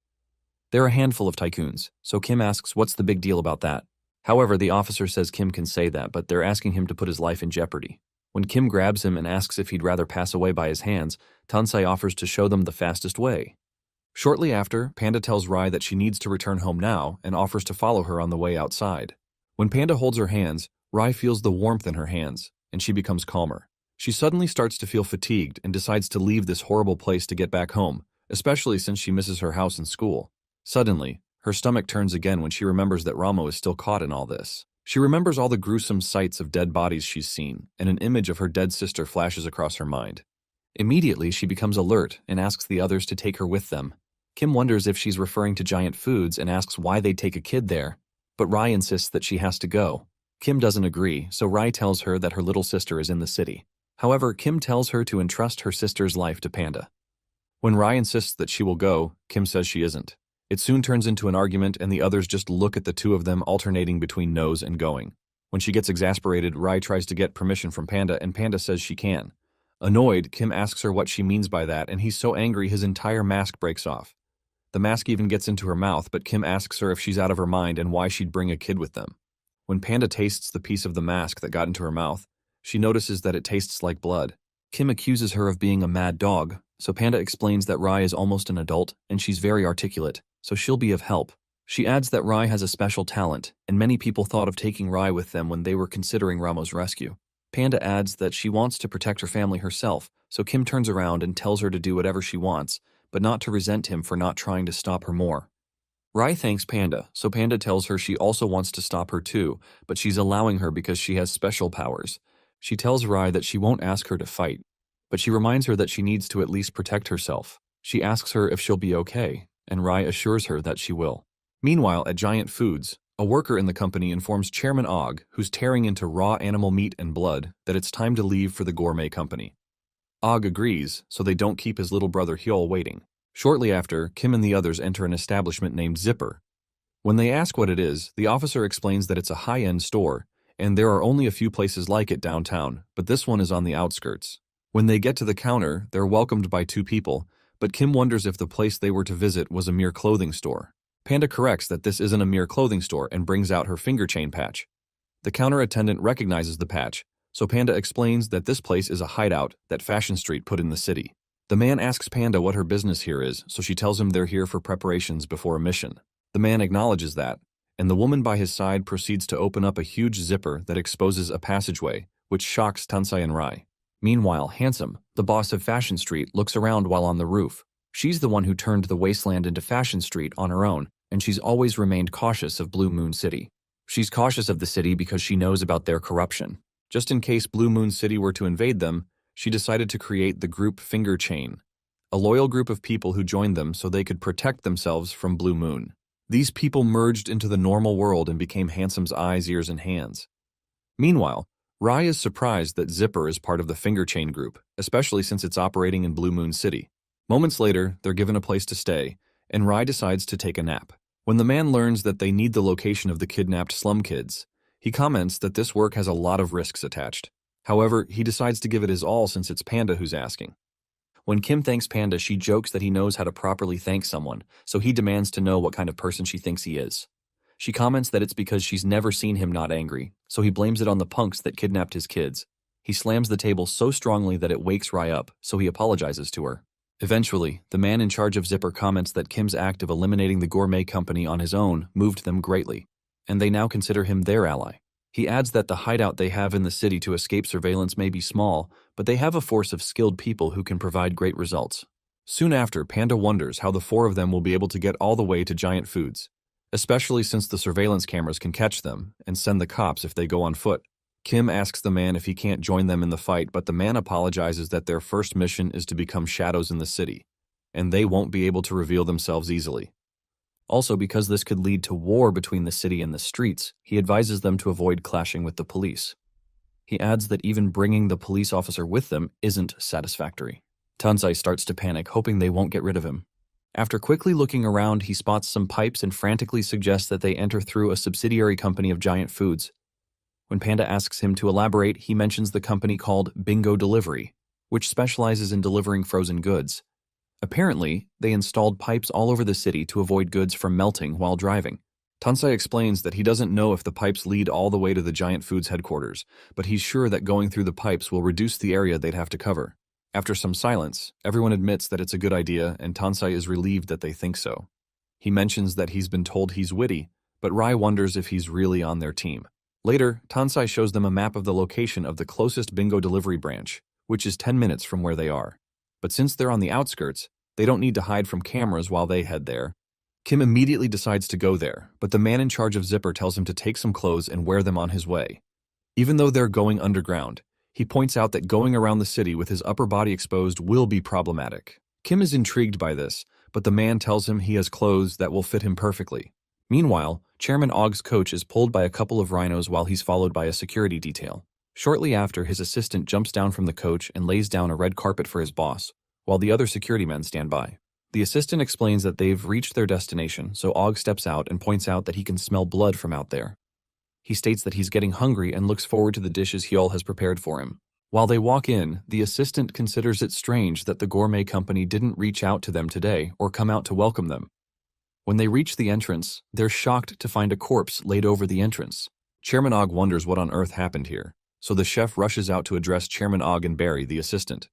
They're a handful of tycoons, so Kim asks what's the big deal about that. However, the officer says Kim can say that, but they're asking him to put his life in jeopardy. When Kim grabs him and asks if he'd rather pass away by his hands, Tansei offers to show them the fastest way. Shortly after, Panda tells Rai that she needs to return home now and offers to follow her on the way outside. When Panda holds her hands, Rai feels the warmth in her hands, and she becomes calmer. She suddenly starts to feel fatigued and decides to leave this horrible place to get back home, especially since she misses her house and school. Suddenly, her stomach turns again when she remembers that Ramo is still caught in all this. She remembers all the gruesome sights of dead bodies she's seen, and an image of her dead sister flashes across her mind. Immediately, she becomes alert and asks the others to take her with them. Kim wonders if she's referring to Giant Foods and asks why they'd take a kid there, but Rai insists that she has to go. Kim doesn't agree, so Rai tells her that her little sister is in the city. However, Kim tells her to entrust her sister's life to Panda. When Rai insists that she will go, Kim says she isn't. It soon turns into an argument, and the others just look at the two of them alternating between no's and going. When she gets exasperated, Rai tries to get permission from Panda, and Panda says she can. Annoyed, Kim asks her what she means by that, and he's so angry his entire mask breaks off. The mask even gets into her mouth, but Kim asks her if she's out of her mind and why she'd bring a kid with them. When Panda tastes the piece of the mask that got into her mouth, she notices that it tastes like blood. Kim accuses her of being a mad dog, so Panda explains that Rai is almost an adult and she's very articulate, so she'll be of help. She adds that Rai has a special talent, and many people thought of taking Rai with them when they were considering Ramo's rescue. Panda adds that she wants to protect her family herself, so Kim turns around and tells her to do whatever she wants, but not to resent him for not trying to stop her more. Rai thanks Panda, so Panda tells her she also wants to stop her too, but she's allowing her because she has special powers. She tells Rai that she won't ask her to fight, but she reminds her that she needs to at least protect herself. She asks her if she'll be okay, and Rai assures her that she will. Meanwhile, at Giant Foods, a worker in the company informs Chairman Og, who's tearing into raw animal meat and blood, that it's time to leave for the gourmet company. Og agrees, so they don't keep his little brother Hyol waiting. Shortly after, Kim and the others enter an establishment named Zipper. When they ask what it is, the officer explains that it's a high-end store, and there are only a few places like it downtown, but this one is on the outskirts. When they get to the counter, they're welcomed by two people, but Kim wonders if the place they were to visit was a mere clothing store. Panda corrects that this isn't a mere clothing store and brings out her finger chain patch. The counter attendant recognizes the patch, so Panda explains that this place is a hideout that Fashion Street put in the city. The man asks Panda what her business here is, so she tells him they're here for preparations before a mission. The man acknowledges that, and the woman by his side proceeds to open up a huge zipper that exposes a passageway, which shocks Tansai and Rai. Meanwhile, Handsome, the boss of Fashion Street, looks around while on the roof. She's the one who turned the wasteland into Fashion Street on her own, and she's always remained cautious of Blue Moon City. She's cautious of the city because she knows about their corruption. Just in case Blue Moon City were to invade them, she decided to create the group Finger Chain, a loyal group of people who joined them so they could protect themselves from Blue Moon. These people merged into the normal world and became Handsome's eyes, ears, and hands. Meanwhile, Rai is surprised that Zipper is part of the Finger Chain group, especially since it's operating in Blue Moon City. Moments later, they're given a place to stay, and Rai decides to take a nap. When the man learns that they need the location of the kidnapped slum kids, he comments that this work has a lot of risks attached. However, he decides to give it his all since it's Panda who's asking. When Kim thanks Panda, she jokes that he knows how to properly thank someone, so he demands to know what kind of person she thinks he is. She comments that it's because she's never seen him not angry, so he blames it on the punks that kidnapped his kids. He slams the table so strongly that it wakes Rai up, so he apologizes to her. Eventually, the man in charge of Zipper comments that Kim's act of eliminating the gourmet company on his own moved them greatly, and they now consider him their ally. He adds that the hideout they have in the city to escape surveillance may be small, but they have a force of skilled people who can provide great results. Soon after, Panda wonders how the four of them will be able to get all the way to Giant Foods, especially since the surveillance cameras can catch them and send the cops if they go on foot. Kim asks the man if he can't join them in the fight, but the man apologizes that their first mission is to become shadows in the city, and they won't be able to reveal themselves easily. Also, because this could lead to war between the city and the streets, he advises them to avoid clashing with the police. He adds that even bringing the police officer with them isn't satisfactory. Tansai starts to panic, hoping they won't get rid of him. After quickly looking around, he spots some pipes and frantically suggests that they enter through a subsidiary company of Giant Foods. When Panda asks him to elaborate, he mentions the company called Bingo Delivery, which specializes in delivering frozen goods. Apparently, they installed pipes all over the city to avoid goods from melting while driving. Tansai explains that he doesn't know if the pipes lead all the way to the Giant Foods headquarters, but he's sure that going through the pipes will reduce the area they'd have to cover. After some silence, everyone admits that it's a good idea, and Tansai is relieved that they think so. He mentions that he's been told he's witty, but Rai wonders if he's really on their team. Later, Tansai shows them a map of the location of the closest Bingo Delivery branch, which is 10 minutes from where they are. But since they're on the outskirts, they don't need to hide from cameras while they head there. Kim immediately decides to go there, but the man in charge of Zipper tells him to take some clothes and wear them on his way. Even though they're going underground, he points out that going around the city with his upper body exposed will be problematic. Kim is intrigued by this, but the man tells him he has clothes that will fit him perfectly. Meanwhile, Chairman Og's coach is pulled by a couple of rhinos while he's followed by a security detail. Shortly after, his assistant jumps down from the coach and lays down a red carpet for his boss, while the other security men stand by. The assistant explains that they've reached their destination, so Og steps out and points out that he can smell blood from out there. He states that he's getting hungry and looks forward to the dishes Hyol has prepared for him. While they walk in, the assistant considers it strange that the gourmet company didn't reach out to them today or come out to welcome them. When they reach the entrance, they're shocked to find a corpse laid over the entrance. Chairman Og wonders what on earth happened here, so the chef rushes out to address Chairman Og and Barry, the assistant.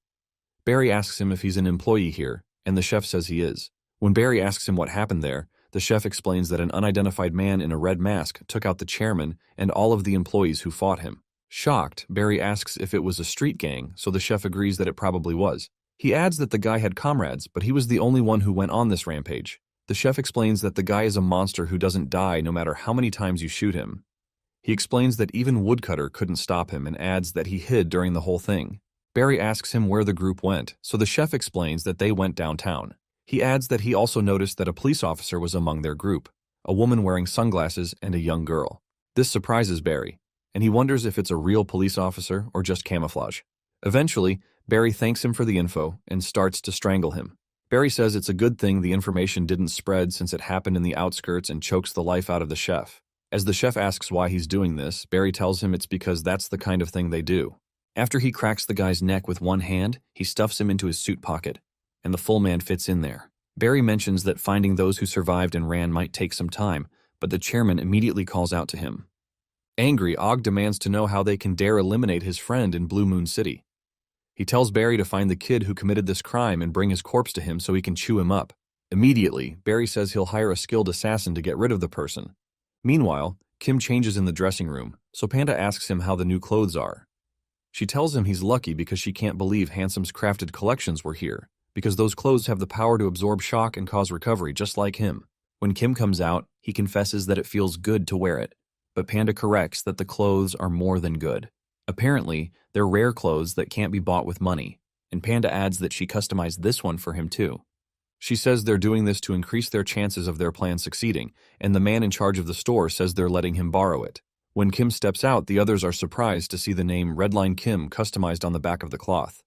Barry asks him if he's an employee here, and the chef says he is. When Barry asks him what happened there, the chef explains that an unidentified man in a red mask took out the chairman and all of the employees who fought him. Shocked, Barry asks if it was a street gang, so the chef agrees that it probably was. He adds that the guy had comrades, but he was the only one who went on this rampage. The chef explains that the guy is a monster who doesn't die no matter how many times you shoot him. He explains that even Woodcutter couldn't stop him and adds that he hid during the whole thing. Barry asks him where the group went, so the chef explains that they went downtown. He adds that he also noticed that a police officer was among their group, a woman wearing sunglasses and a young girl. This surprises Barry, and he wonders if it's a real police officer or just camouflage. Eventually, Barry thanks him for the info and starts to strangle him. Barry says it's a good thing the information didn't spread since it happened in the outskirts and chokes the life out of the chef. As the chef asks why he's doing this, Barry tells him it's because that's the kind of thing they do. After he cracks the guy's neck with one hand, he stuffs him into his suit pocket, and the full man fits in there. Barry mentions that finding those who survived and ran might take some time, but the chairman immediately calls out to him. Angry, Og demands to know how they can dare eliminate his friend in Blue Moon City. He tells Barry to find the kid who committed this crime and bring his corpse to him so he can chew him up. Immediately, Barry says he'll hire a skilled assassin to get rid of the person. Meanwhile, Kim changes in the dressing room, so Panda asks him how the new clothes are. She tells him he's lucky because she can't believe Handsome's crafted collections were here, because those clothes have the power to absorb shock and cause recovery just like him. When Kim comes out, he confesses that it feels good to wear it, but Panda corrects that the clothes are more than good. Apparently, they're rare clothes that can't be bought with money, and Panda adds that she customized this one for him too. She says they're doing this to increase their chances of their plan succeeding, and the man in charge of the store says they're letting him borrow it. When Kim steps out, the others are surprised to see the name Redline Kim customized on the back of the cloth.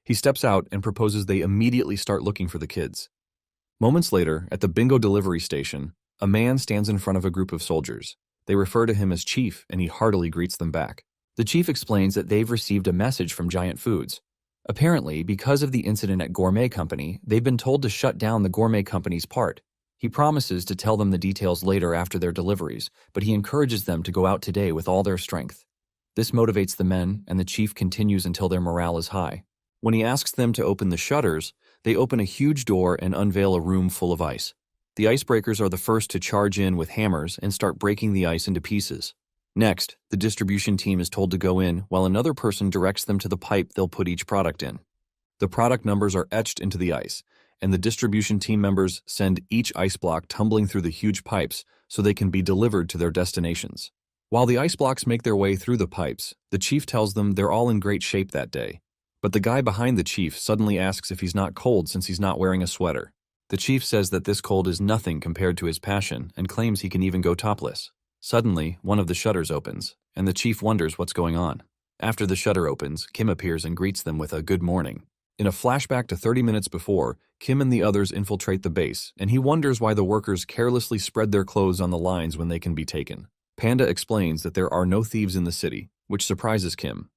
He steps out and proposes they immediately start looking for the kids. Moments later, at the bingo delivery station, a man stands in front of a group of soldiers. They refer to him as Chief, and he heartily greets them back. The chief explains that they've received a message from Giant Foods. Apparently, because of the incident at Gourmet Company, they've been told to shut down the Gourmet Company's part. He promises to tell them the details later after their deliveries, but he encourages them to go out today with all their strength. This motivates the men, and the chief continues until their morale is high. When he asks them to open the shutters, they open a huge door and unveil a room full of ice. The icebreakers are the first to charge in with hammers and start breaking the ice into pieces. Next, the distribution team is told to go in, while another person directs them to the pipe they'll put each product in. The product numbers are etched into the ice, and the distribution team members send each ice block tumbling through the huge pipes so they can be delivered to their destinations. While the ice blocks make their way through the pipes, the chief tells them they're all in great shape that day. But the guy behind the chief suddenly asks if he's not cold since he's not wearing a sweater. The chief says that this cold is nothing compared to his passion and claims he can even go topless. Suddenly, one of the shutters opens, and the chief wonders what's going on. After the shutter opens, Kim appears and greets them with a good morning. In a flashback to 30 minutes before, Kim and the others infiltrate the base, and he wonders why the workers carelessly spread their clothes on the lines when they can be taken. Panda explains that there are no thieves in the city, which surprises Kim.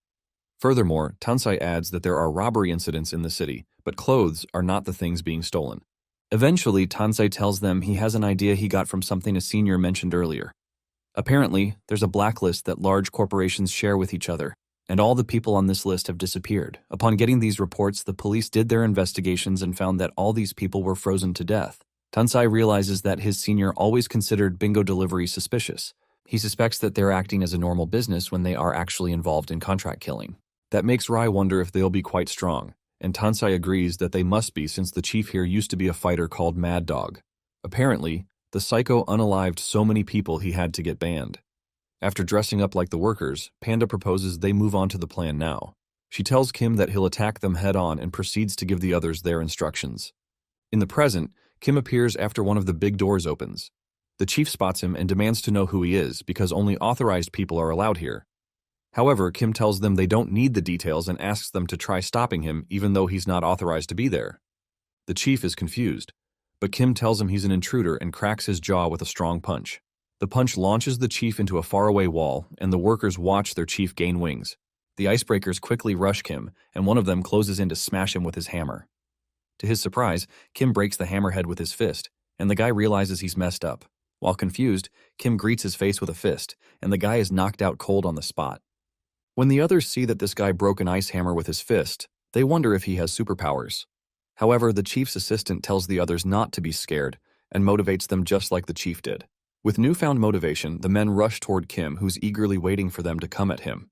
Furthermore, Tansai adds that there are robbery incidents in the city, but clothes are not the things being stolen. Eventually, Tansai tells them he has an idea he got from something a senior mentioned earlier. Apparently, there's a blacklist that large corporations share with each other, and all the people on this list have disappeared. Upon getting these reports, the police did their investigations and found that all these people were frozen to death. Tansai realizes that his senior always considered bingo delivery suspicious. He suspects that they're acting as a normal business when they are actually involved in contract killing. That makes Rai wonder if they'll be quite strong, and Tansai agrees that they must be since the chief here used to be a fighter called Mad Dog. Apparently, the psycho unalived so many people he had to get banned. After dressing up like the workers, Panda proposes they move on to the plan now. She tells Kim that he'll attack them head-on and proceeds to give the others their instructions. In the present, Kim appears after one of the big doors opens. The chief spots him and demands to know who he is because only authorized people are allowed here. However, Kim tells them they don't need the details and asks them to try stopping him even though he's not authorized to be there. The chief is confused, but Kim tells him he's an intruder and cracks his jaw with a strong punch. The punch launches the chief into a faraway wall, and the workers watch their chief gain wings. The icebreakers quickly rush Kim, and one of them closes in to smash him with his hammer. To his surprise, Kim breaks the hammerhead with his fist, and the guy realizes he's messed up. While confused, Kim greets his face with a fist, and the guy is knocked out cold on the spot. When the others see that this guy broke an ice hammer with his fist, they wonder if he has superpowers. However, the chief's assistant tells the others not to be scared and motivates them just like the chief did. With newfound motivation, the men rush toward Kim, who's eagerly waiting for them to come at him.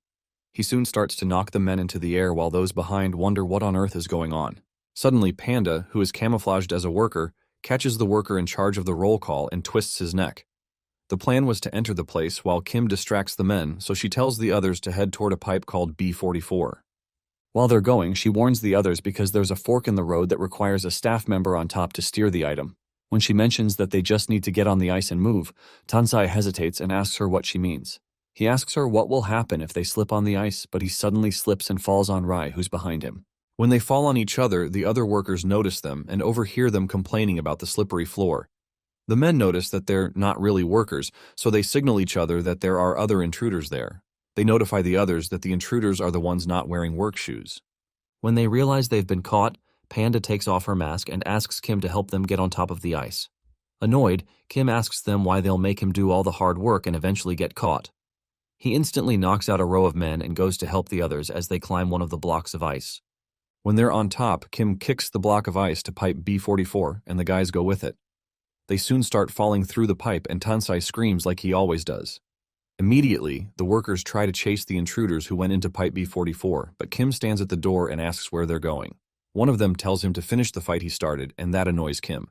He soon starts to knock the men into the air while those behind wonder what on earth is going on. Suddenly, Panda, who is camouflaged as a worker, catches the worker in charge of the roll call and twists his neck. The plan was to enter the place while Kim distracts the men, so she tells the others to head toward a pipe called B44. While they're going, she warns the others because there's a fork in the road that requires a staff member on top to steer the item. When she mentions that they just need to get on the ice and move, Tansai hesitates and asks her what she means. He asks her what will happen if they slip on the ice, but he suddenly slips and falls on Rai, who's behind him. When they fall on each other, the other workers notice them and overhear them complaining about the slippery floor. The men notice that they're not really workers, so they signal each other that there are other intruders there. They notify the others that the intruders are the ones not wearing work shoes. When they realize they've been caught, Panda takes off her mask and asks Kim to help them get on top of the ice. Annoyed, Kim asks them why they'll make him do all the hard work and eventually get caught. He instantly knocks out a row of men and goes to help the others as they climb one of the blocks of ice. When they're on top, Kim kicks the block of ice to pipe B44 and the guys go with it. They soon start falling through the pipe and Tansai screams like he always does. Immediately, the workers try to chase the intruders who went into pipe B44, but Kim stands at the door and asks where they're going. One of them tells him to finish the fight he started, and that annoys Kim.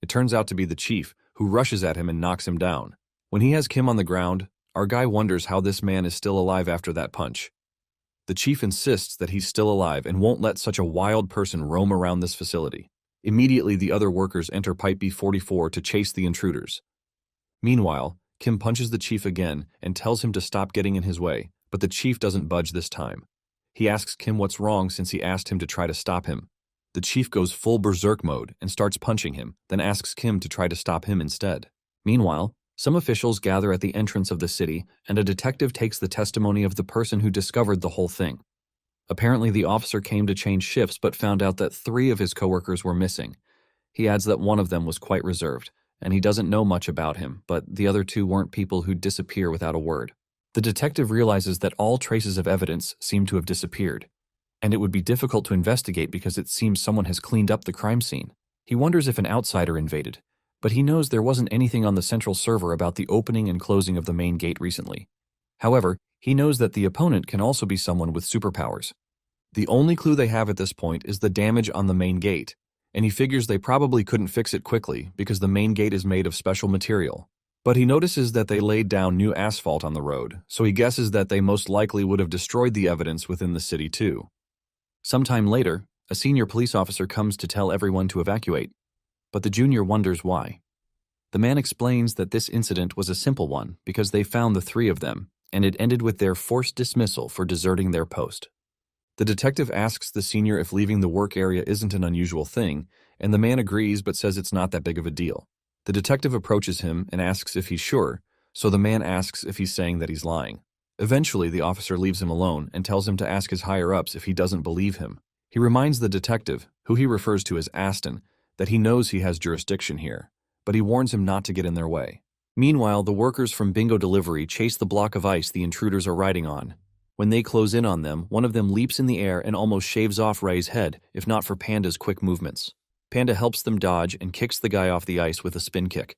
It turns out to be the chief, who rushes at him and knocks him down. When he has Kim on the ground, our guy wonders how this man is still alive after that punch. The chief insists that he's still alive and won't let such a wild person roam around this facility. Immediately, the other workers enter pipe B44 to chase the intruders. Meanwhile, Kim punches the chief again and tells him to stop getting in his way, but the chief doesn't budge this time. He asks Kim what's wrong since he asked him to try to stop him. The chief goes full berserk mode and starts punching him, then asks Kim to try to stop him instead. Meanwhile, some officials gather at the entrance of the city, and a detective takes the testimony of the person who discovered the whole thing. Apparently, the officer came to change shifts but found out that 3 of his coworkers were missing. He adds that one of them was quite reserved, and he doesn't know much about him, but the other 2 weren't people who'd disappear without a word. The detective realizes that all traces of evidence seem to have disappeared, and it would be difficult to investigate because it seems someone has cleaned up the crime scene. He wonders if an outsider invaded, but he knows there wasn't anything on the central server about the opening and closing of the main gate recently. However, he knows that the opponent can also be someone with superpowers. The only clue they have at this point is the damage on the main gate, and he figures they probably couldn't fix it quickly because the main gate is made of special material. But he notices that they laid down new asphalt on the road, so he guesses that they most likely would have destroyed the evidence within the city too. Sometime later, a senior police officer comes to tell everyone to evacuate, but the junior wonders why. The man explains that this incident was a simple one because they found the 3 of them, and it ended with their forced dismissal for deserting their post. The detective asks the senior if leaving the work area isn't an unusual thing, and the man agrees but says it's not that big of a deal. The detective approaches him and asks if he's sure, so the man asks if he's saying that he's lying. Eventually, the officer leaves him alone and tells him to ask his higher-ups if he doesn't believe him. He reminds the detective, who he refers to as Aston, that he knows he has jurisdiction here, but he warns him not to get in their way. Meanwhile, the workers from Bingo Delivery chase the block of ice the intruders are riding on. When they close in on them, one of them leaps in the air and almost shaves off Ray's head, if not for Panda's quick movements. Panda helps them dodge and kicks the guy off the ice with a spin kick.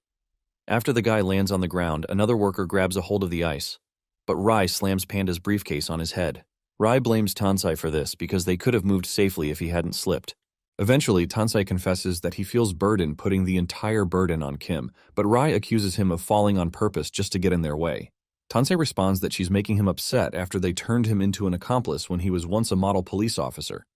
After the guy lands on the ground, another worker grabs a hold of the ice, but Rai slams Panda's briefcase on his head. Rai blames Tansai for this because they could have moved safely if he hadn't slipped. Eventually, Tansai confesses that he feels burdened putting the entire burden on Kim, but Rai accuses him of falling on purpose just to get in their way. Tansai responds that she's making him upset after they turned him into an accomplice when he was once a model police officer.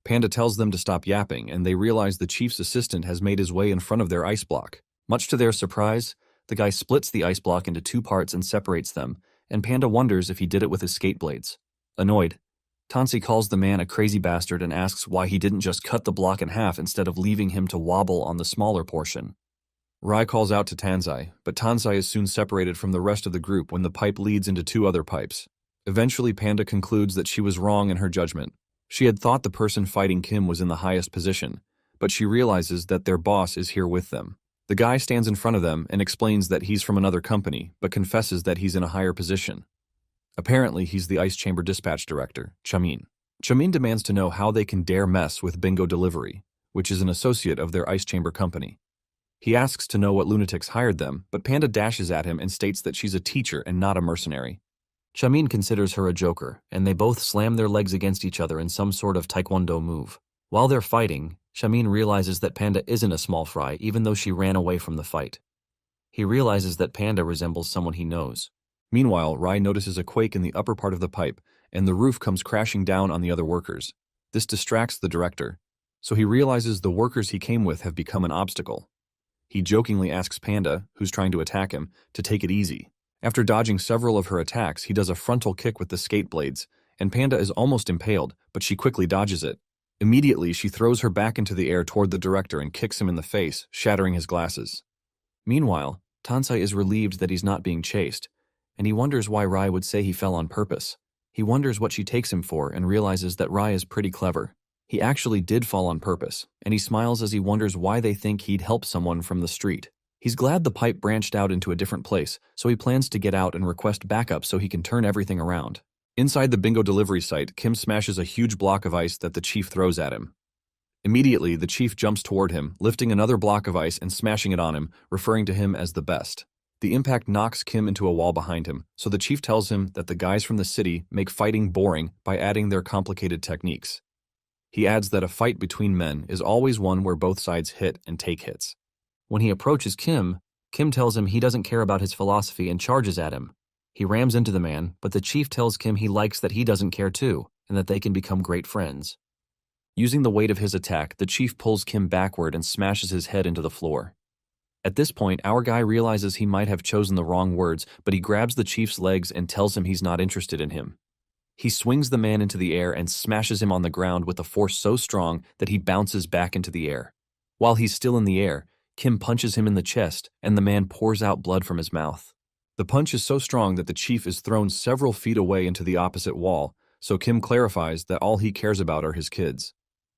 Panda tells them to stop yapping, and they realize the chief's assistant has made his way in front of their ice block. Much to their surprise, the guy splits the ice block into 2 parts and separates them, and Panda wonders if he did it with his skate blades. Annoyed, Tansai calls the man a crazy bastard and asks why he didn't just cut the block in half instead of leaving him to wobble on the smaller portion. Rai calls out to Tansai, but Tansai is soon separated from the rest of the group when the pipe leads into 2 other pipes. Eventually, Panda concludes that she was wrong in her judgment. She had thought the person fighting Kim was in the highest position, but she realizes that their boss is here with them. The guy stands in front of them and explains that he's from another company, but confesses that he's in a higher position. Apparently, he's the Ice Chamber Dispatch Director, Chamin. Chamin demands to know how they can dare mess with Bingo Delivery, which is an associate of their Ice Chamber company. He asks to know what lunatics hired them, but Panda dashes at him and states that she's a teacher and not a mercenary. Chamin considers her a joker, and they both slam their legs against each other in some sort of taekwondo move. While they're fighting, Chamin realizes that Panda isn't a small fry even though she ran away from the fight. He realizes that Panda resembles someone he knows. Meanwhile, Rai notices a quake in the upper part of the pipe and the roof comes crashing down on the other workers. This distracts the director, so he realizes the workers he came with have become an obstacle. He jokingly asks Panda, who's trying to attack him, to take it easy. After dodging several of her attacks, he does a frontal kick with the skate blades, and Panda is almost impaled, but she quickly dodges it. Immediately, she throws her back into the air toward the director and kicks him in the face, shattering his glasses. Meanwhile, Tansai is relieved that he's not being chased, and he wonders why Rai would say he fell on purpose. He wonders what she takes him for and realizes that Rai is pretty clever. He actually did fall on purpose, and he smiles as he wonders why they think he'd help someone from the street. He's glad the pipe branched out into a different place, so he plans to get out and request backup so he can turn everything around. Inside the bingo delivery site, Kim smashes a huge block of ice that the chief throws at him. Immediately, the chief jumps toward him, lifting another block of ice and smashing it on him, referring to him as the best. The impact knocks Kim into a wall behind him, so the chief tells him that the guys from the city make fighting boring by adding their complicated techniques. He adds that a fight between men is always one where both sides hit and take hits. When he approaches Kim, Kim tells him he doesn't care about his philosophy and charges at him. He rams into the man, but the chief tells Kim he likes that he doesn't care too, and that they can become great friends. Using the weight of his attack, the chief pulls Kim backward and smashes his head into the floor. At this point, our guy realizes he might have chosen the wrong words, but he grabs the chief's legs and tells him he's not interested in him. He swings the man into the air and smashes him on the ground with a force so strong that he bounces back into the air. While he's still in the air, Kim punches him in the chest, and the man pours out blood from his mouth. The punch is so strong that the chief is thrown several feet away into the opposite wall, so Kim clarifies that all he cares about are his kids.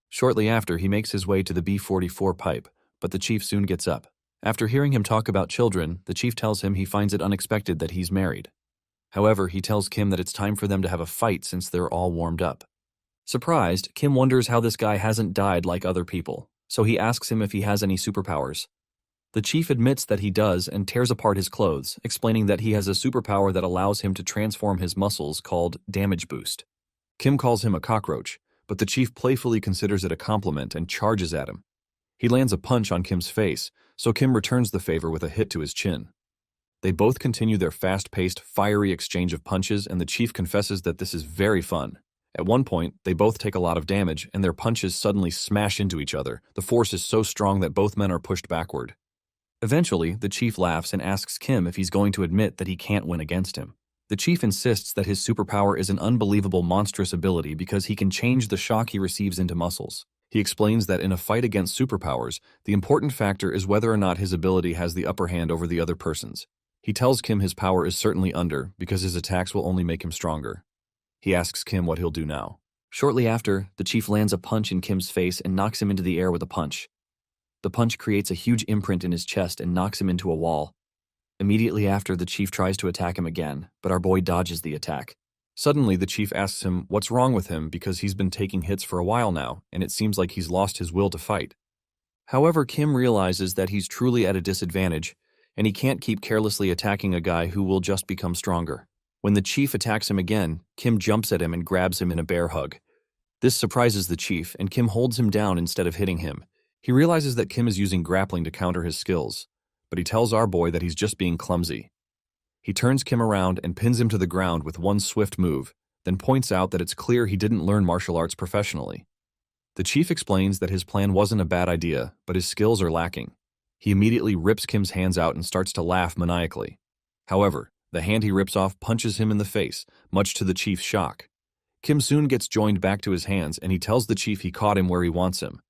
Shortly after, he makes his way to the B-44 pipe, but the chief soon gets up. After hearing him talk about children, the chief tells him he finds it unexpected that he's married. However, he tells Kim that it's time for them to have a fight since they're all warmed up. Surprised, Kim wonders how this guy hasn't died like other people, so he asks him if he has any superpowers. The chief admits that he does and tears apart his clothes, explaining that he has a superpower that allows him to transform his muscles called damage boost. Kim calls him a cockroach, but the chief playfully considers it a compliment and charges at him. He lands a punch on Kim's face, so Kim returns the favor with a hit to his chin. They both continue their fast-paced, fiery exchange of punches, and the chief confesses that this is very fun. At one point, they both take a lot of damage, and their punches suddenly smash into each other. The force is so strong that both men are pushed backward. Eventually, the chief laughs and asks Kim if he's going to admit that he can't win against him. The chief insists that his superpower is an unbelievable monstrous ability because he can change the shock he receives into muscles. He explains that in a fight against superpowers, the important factor is whether or not his ability has the upper hand over the other person's. He tells Kim his power is certainly under because his attacks will only make him stronger. He asks Kim what he'll do now. Shortly after, the chief lands a punch in Kim's face and knocks him into the air with a punch. The punch creates a huge imprint in his chest and knocks him into a wall. Immediately after, the chief tries to attack him again, but our boy dodges the attack. Suddenly, the chief asks him what's wrong with him because he's been taking hits for a while now, and it seems like he's lost his will to fight. However, Kim realizes that he's truly at a disadvantage, and he can't keep carelessly attacking a guy who will just become stronger. When the chief attacks him again, Kim jumps at him and grabs him in a bear hug. This surprises the chief, and Kim holds him down instead of hitting him. He realizes that Kim is using grappling to counter his skills, but he tells our boy that he's just being clumsy. He turns Kim around and pins him to the ground with one swift move, then points out that it's clear he didn't learn martial arts professionally. The chief explains that his plan wasn't a bad idea, but his skills are lacking. He immediately rips Kim's hands out and starts to laugh maniacally. However, the hand he rips off punches him in the face, much to the chief's shock. Kim soon gets joined back to his hands, and he tells the chief he caught him where he wants him.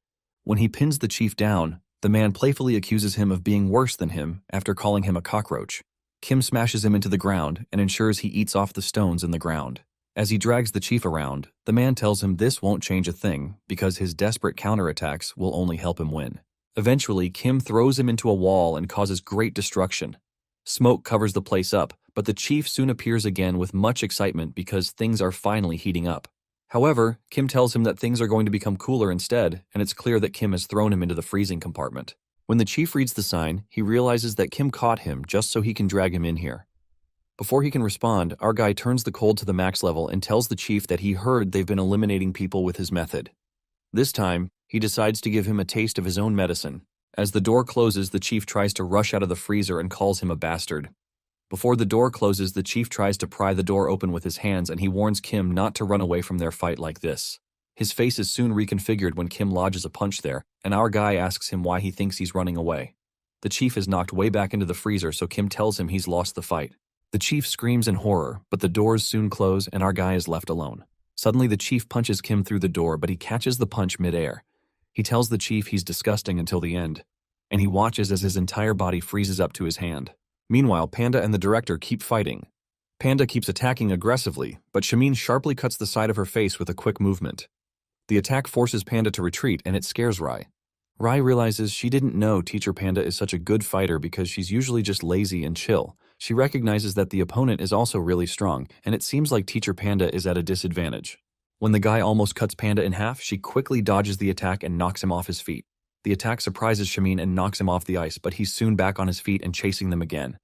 When he pins the chief down, the man playfully accuses him of being worse than him after calling him a cockroach. Kim smashes him into the ground and ensures he eats off the stones in the ground. As he drags the chief around, the man tells him this won't change a thing because his desperate counterattacks will only help him win. Eventually, Kim throws him into a wall and causes great destruction. Smoke covers the place up, but the chief soon appears again with much excitement because things are finally heating up. However, Kim tells him that things are going to become cooler instead, and it's clear that Kim has thrown him into the freezing compartment. When the chief reads the sign, he realizes that Kim caught him just so he can drag him in here. Before he can respond, our guy turns the cold to the max level and tells the chief that he heard they've been eliminating people with his method. This time, he decides to give him a taste of his own medicine. As the door closes, the chief tries to rush out of the freezer and calls him a bastard. Before the door closes, the chief tries to pry the door open with his hands and he warns Kim not to run away from their fight like this. His face is soon reconfigured when Kim lodges a punch there, and our guy asks him why he thinks he's running away. The chief is knocked way back into the freezer, so Kim tells him he's lost the fight. The chief screams in horror, but the doors soon close and our guy is left alone. Suddenly the chief punches Kim through the door, but he catches the punch mid-air. He tells the chief he's disgusting until the end, and he watches as his entire body freezes up to his hand. Meanwhile, Panda and the director keep fighting. Panda keeps attacking aggressively, but Shamin sharply cuts the side of her face with a quick movement. The attack forces Panda to retreat, and it scares Rai. Rai realizes she didn't know Teacher Panda is such a good fighter because she's usually just lazy and chill. She recognizes that the opponent is also really strong, and it seems like Teacher Panda is at a disadvantage. When the guy almost cuts Panda in half, she quickly dodges the attack and knocks him off his feet. The attack surprises Shamin and knocks him off the ice, but he's soon back on his feet and chasing them again.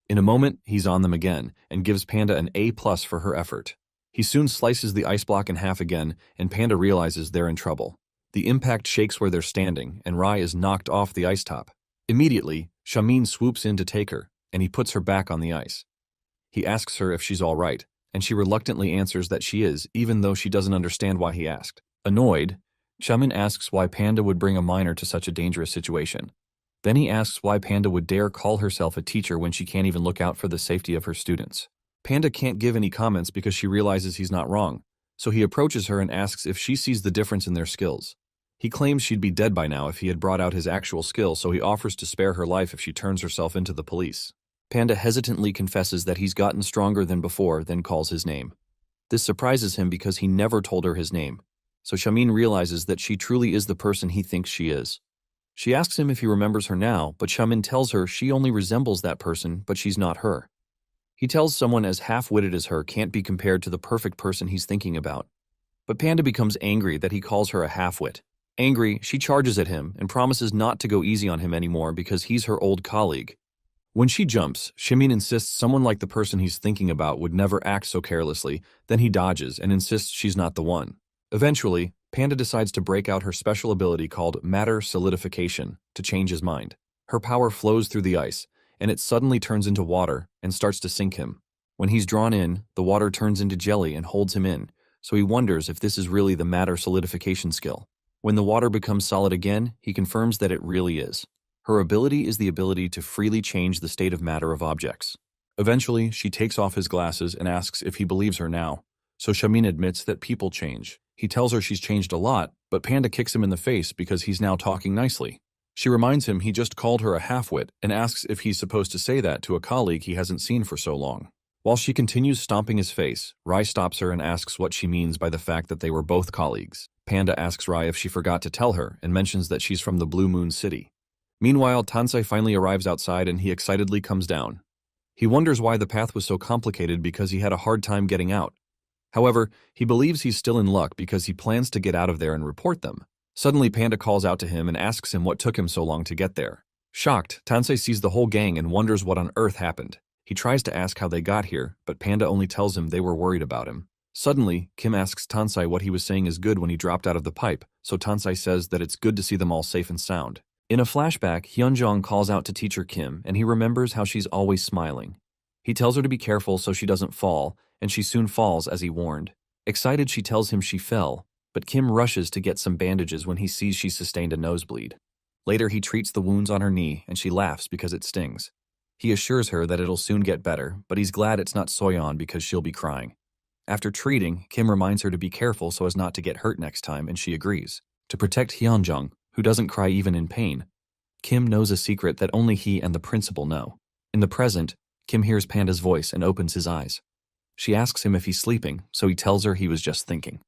In a moment, he's on them again, and gives Panda an A+ for her effort. He soon slices the ice block in half again, and Panda realizes they're in trouble. The impact shakes where they're standing, and Rai is knocked off the ice top. Immediately, Shamin swoops in to take her, and he puts her back on the ice. He asks her if she's all right, and she reluctantly answers that she is, even though she doesn't understand why he asked. Annoyed, Shamin asks why Panda would bring a minor to such a dangerous situation. Then he asks why Panda would dare call herself a teacher when she can't even look out for the safety of her students. Panda can't give any comments because she realizes he's not wrong, so he approaches her and asks if she sees the difference in their skills. He claims she'd be dead by now if he had brought out his actual skill, so he offers to spare her life if she turns herself into the police. Panda hesitantly confesses that he's gotten stronger than before, then calls his name. This surprises him because he never told her his name, so Shamin realizes that she truly is the person he thinks she is. She asks him if he remembers her now, but Shamin tells her she only resembles that person, but she's not her. He tells someone as half-witted as her can't be compared to the perfect person he's thinking about. But Panda becomes angry that he calls her a half-wit. Angry, she charges at him and promises not to go easy on him anymore because he's her old colleague. When she jumps, Shamin insists someone like the person he's thinking about would never act so carelessly, then he dodges and insists she's not the one. Eventually, Panda decides to break out her special ability called matter solidification to change his mind. Her power flows through the ice, and it suddenly turns into water and starts to sink him. When he's drawn in, the water turns into jelly and holds him in, so he wonders if this is really the matter solidification skill. When the water becomes solid again, he confirms that it really is. Her ability is the ability to freely change the state of matter of objects. Eventually, she takes off his glasses and asks if he believes her now, so Shamin admits that people change. He tells her she's changed a lot, but Panda kicks him in the face because he's now talking nicely. She reminds him he just called her a half-wit and asks if he's supposed to say that to a colleague he hasn't seen for so long. While she continues stomping his face, Rai stops her and asks what she means by the fact that they were both colleagues. Panda asks Rai if she forgot to tell her and mentions that she's from the Blue Moon City. Meanwhile, Tansei finally arrives outside and he excitedly comes down. He wonders why the path was so complicated because he had a hard time getting out. However, he believes he's still in luck because he plans to get out of there and report them. Suddenly, Panda calls out to him and asks him what took him so long to get there. Shocked, Tansei sees the whole gang and wonders what on earth happened. He tries to ask how they got here, but Panda only tells him they were worried about him. Suddenly, Kim asks Tansei what he was saying is good when he dropped out of the pipe, so Tansei says that it's good to see them all safe and sound. In a flashback, Hyunjong calls out to Teacher Kim, and he remembers how she's always smiling. He tells her to be careful so she doesn't fall, and she soon falls as he warned. Excited, she tells him she fell, but Kim rushes to get some bandages when he sees she sustained a nosebleed. Later, he treats the wounds on her knee, and she laughs because it stings. He assures her that it'll soon get better, but he's glad it's not Soyeon because she'll be crying. After treating, Kim reminds her to be careful so as not to get hurt next time, and she agrees. To protect Hyunjong, who doesn't cry even in pain, Kim knows a secret that only he and the principal know. In the present, Kim hears Panda's voice and opens his eyes. She asks him if he's sleeping, so he tells her he was just thinking.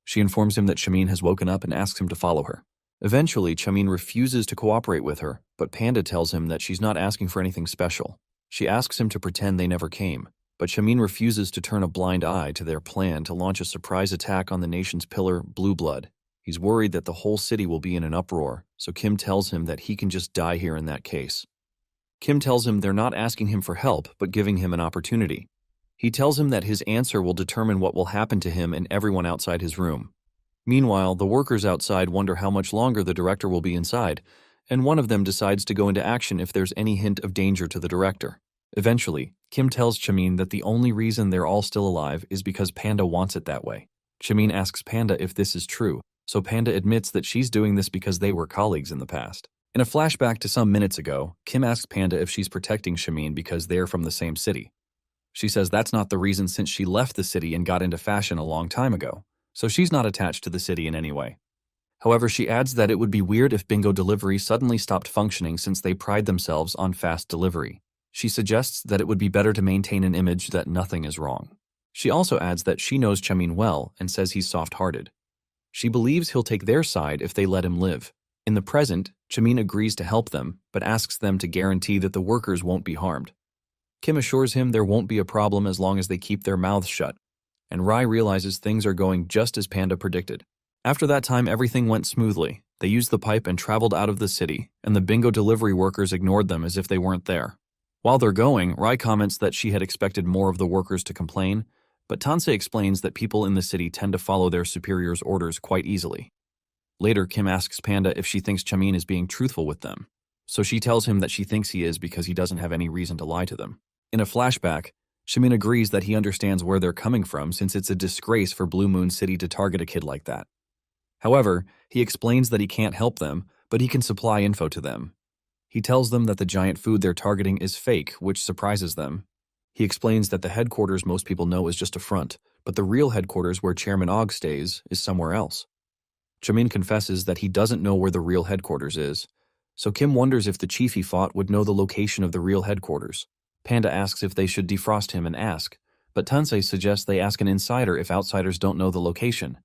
She informs him that Shamin has woken up and asks him to follow her. Eventually, Shamin refuses to cooperate with her, but Panda tells him that she's not asking for anything special. She asks him to pretend they never came, but Shamin refuses to turn a blind eye to their plan to launch a surprise attack on the nation's pillar, Blue Blood. He's worried that the whole city will be in an uproar, so Kim tells him that he can just die here in that case. Kim tells him they're not asking him for help, but giving him an opportunity. He tells him that his answer will determine what will happen to him and everyone outside his room. Meanwhile, the workers outside wonder how much longer the director will be inside, and one of them decides to go into action if there's any hint of danger to the director. Eventually, Kim tells Chamin that the only reason they're all still alive is because Panda wants it that way. Chamin asks Panda if this is true, so Panda admits that she's doing this because they were colleagues in the past. In a flashback to some minutes ago, Kim asks Panda if she's protecting Chamin because they're from the same city. She says that's not the reason since she left the city and got into fashion a long time ago, so she's not attached to the city in any way. However, she adds that it would be weird if Bingo Delivery suddenly stopped functioning since they pride themselves on fast delivery. She suggests that it would be better to maintain an image that nothing is wrong. She also adds that she knows Chamin well and says he's soft-hearted. She believes he'll take their side if they let him live. In the present, Chamin agrees to help them, but asks them to guarantee that the workers won't be harmed. Kim assures him there won't be a problem as long as they keep their mouths shut, and Rai realizes things are going just as Panda predicted. After that time, everything went smoothly. They used the pipe and traveled out of the city, and the Bingo Delivery workers ignored them as if they weren't there. While they're going, Rai comments that she had expected more of the workers to complain, but Tansei explains that people in the city tend to follow their superiors' orders quite easily. Later, Kim asks Panda if she thinks Chamin is being truthful with them, so she tells him that she thinks he is because he doesn't have any reason to lie to them. In a flashback, Chamin agrees that he understands where they're coming from since it's a disgrace for Blue Moon City to target a kid like that. However, he explains that he can't help them, but he can supply info to them. He tells them that the giant food they're targeting is fake, which surprises them. He explains that the headquarters most people know is just a front, but the real headquarters where Chairman Og stays is somewhere else. Chamin confesses that he doesn't know where the real headquarters is, so Kim wonders if the chief he fought would know the location of the real headquarters. Panda asks if they should defrost him and ask, but Tansei suggests they ask an insider if outsiders don't know the location.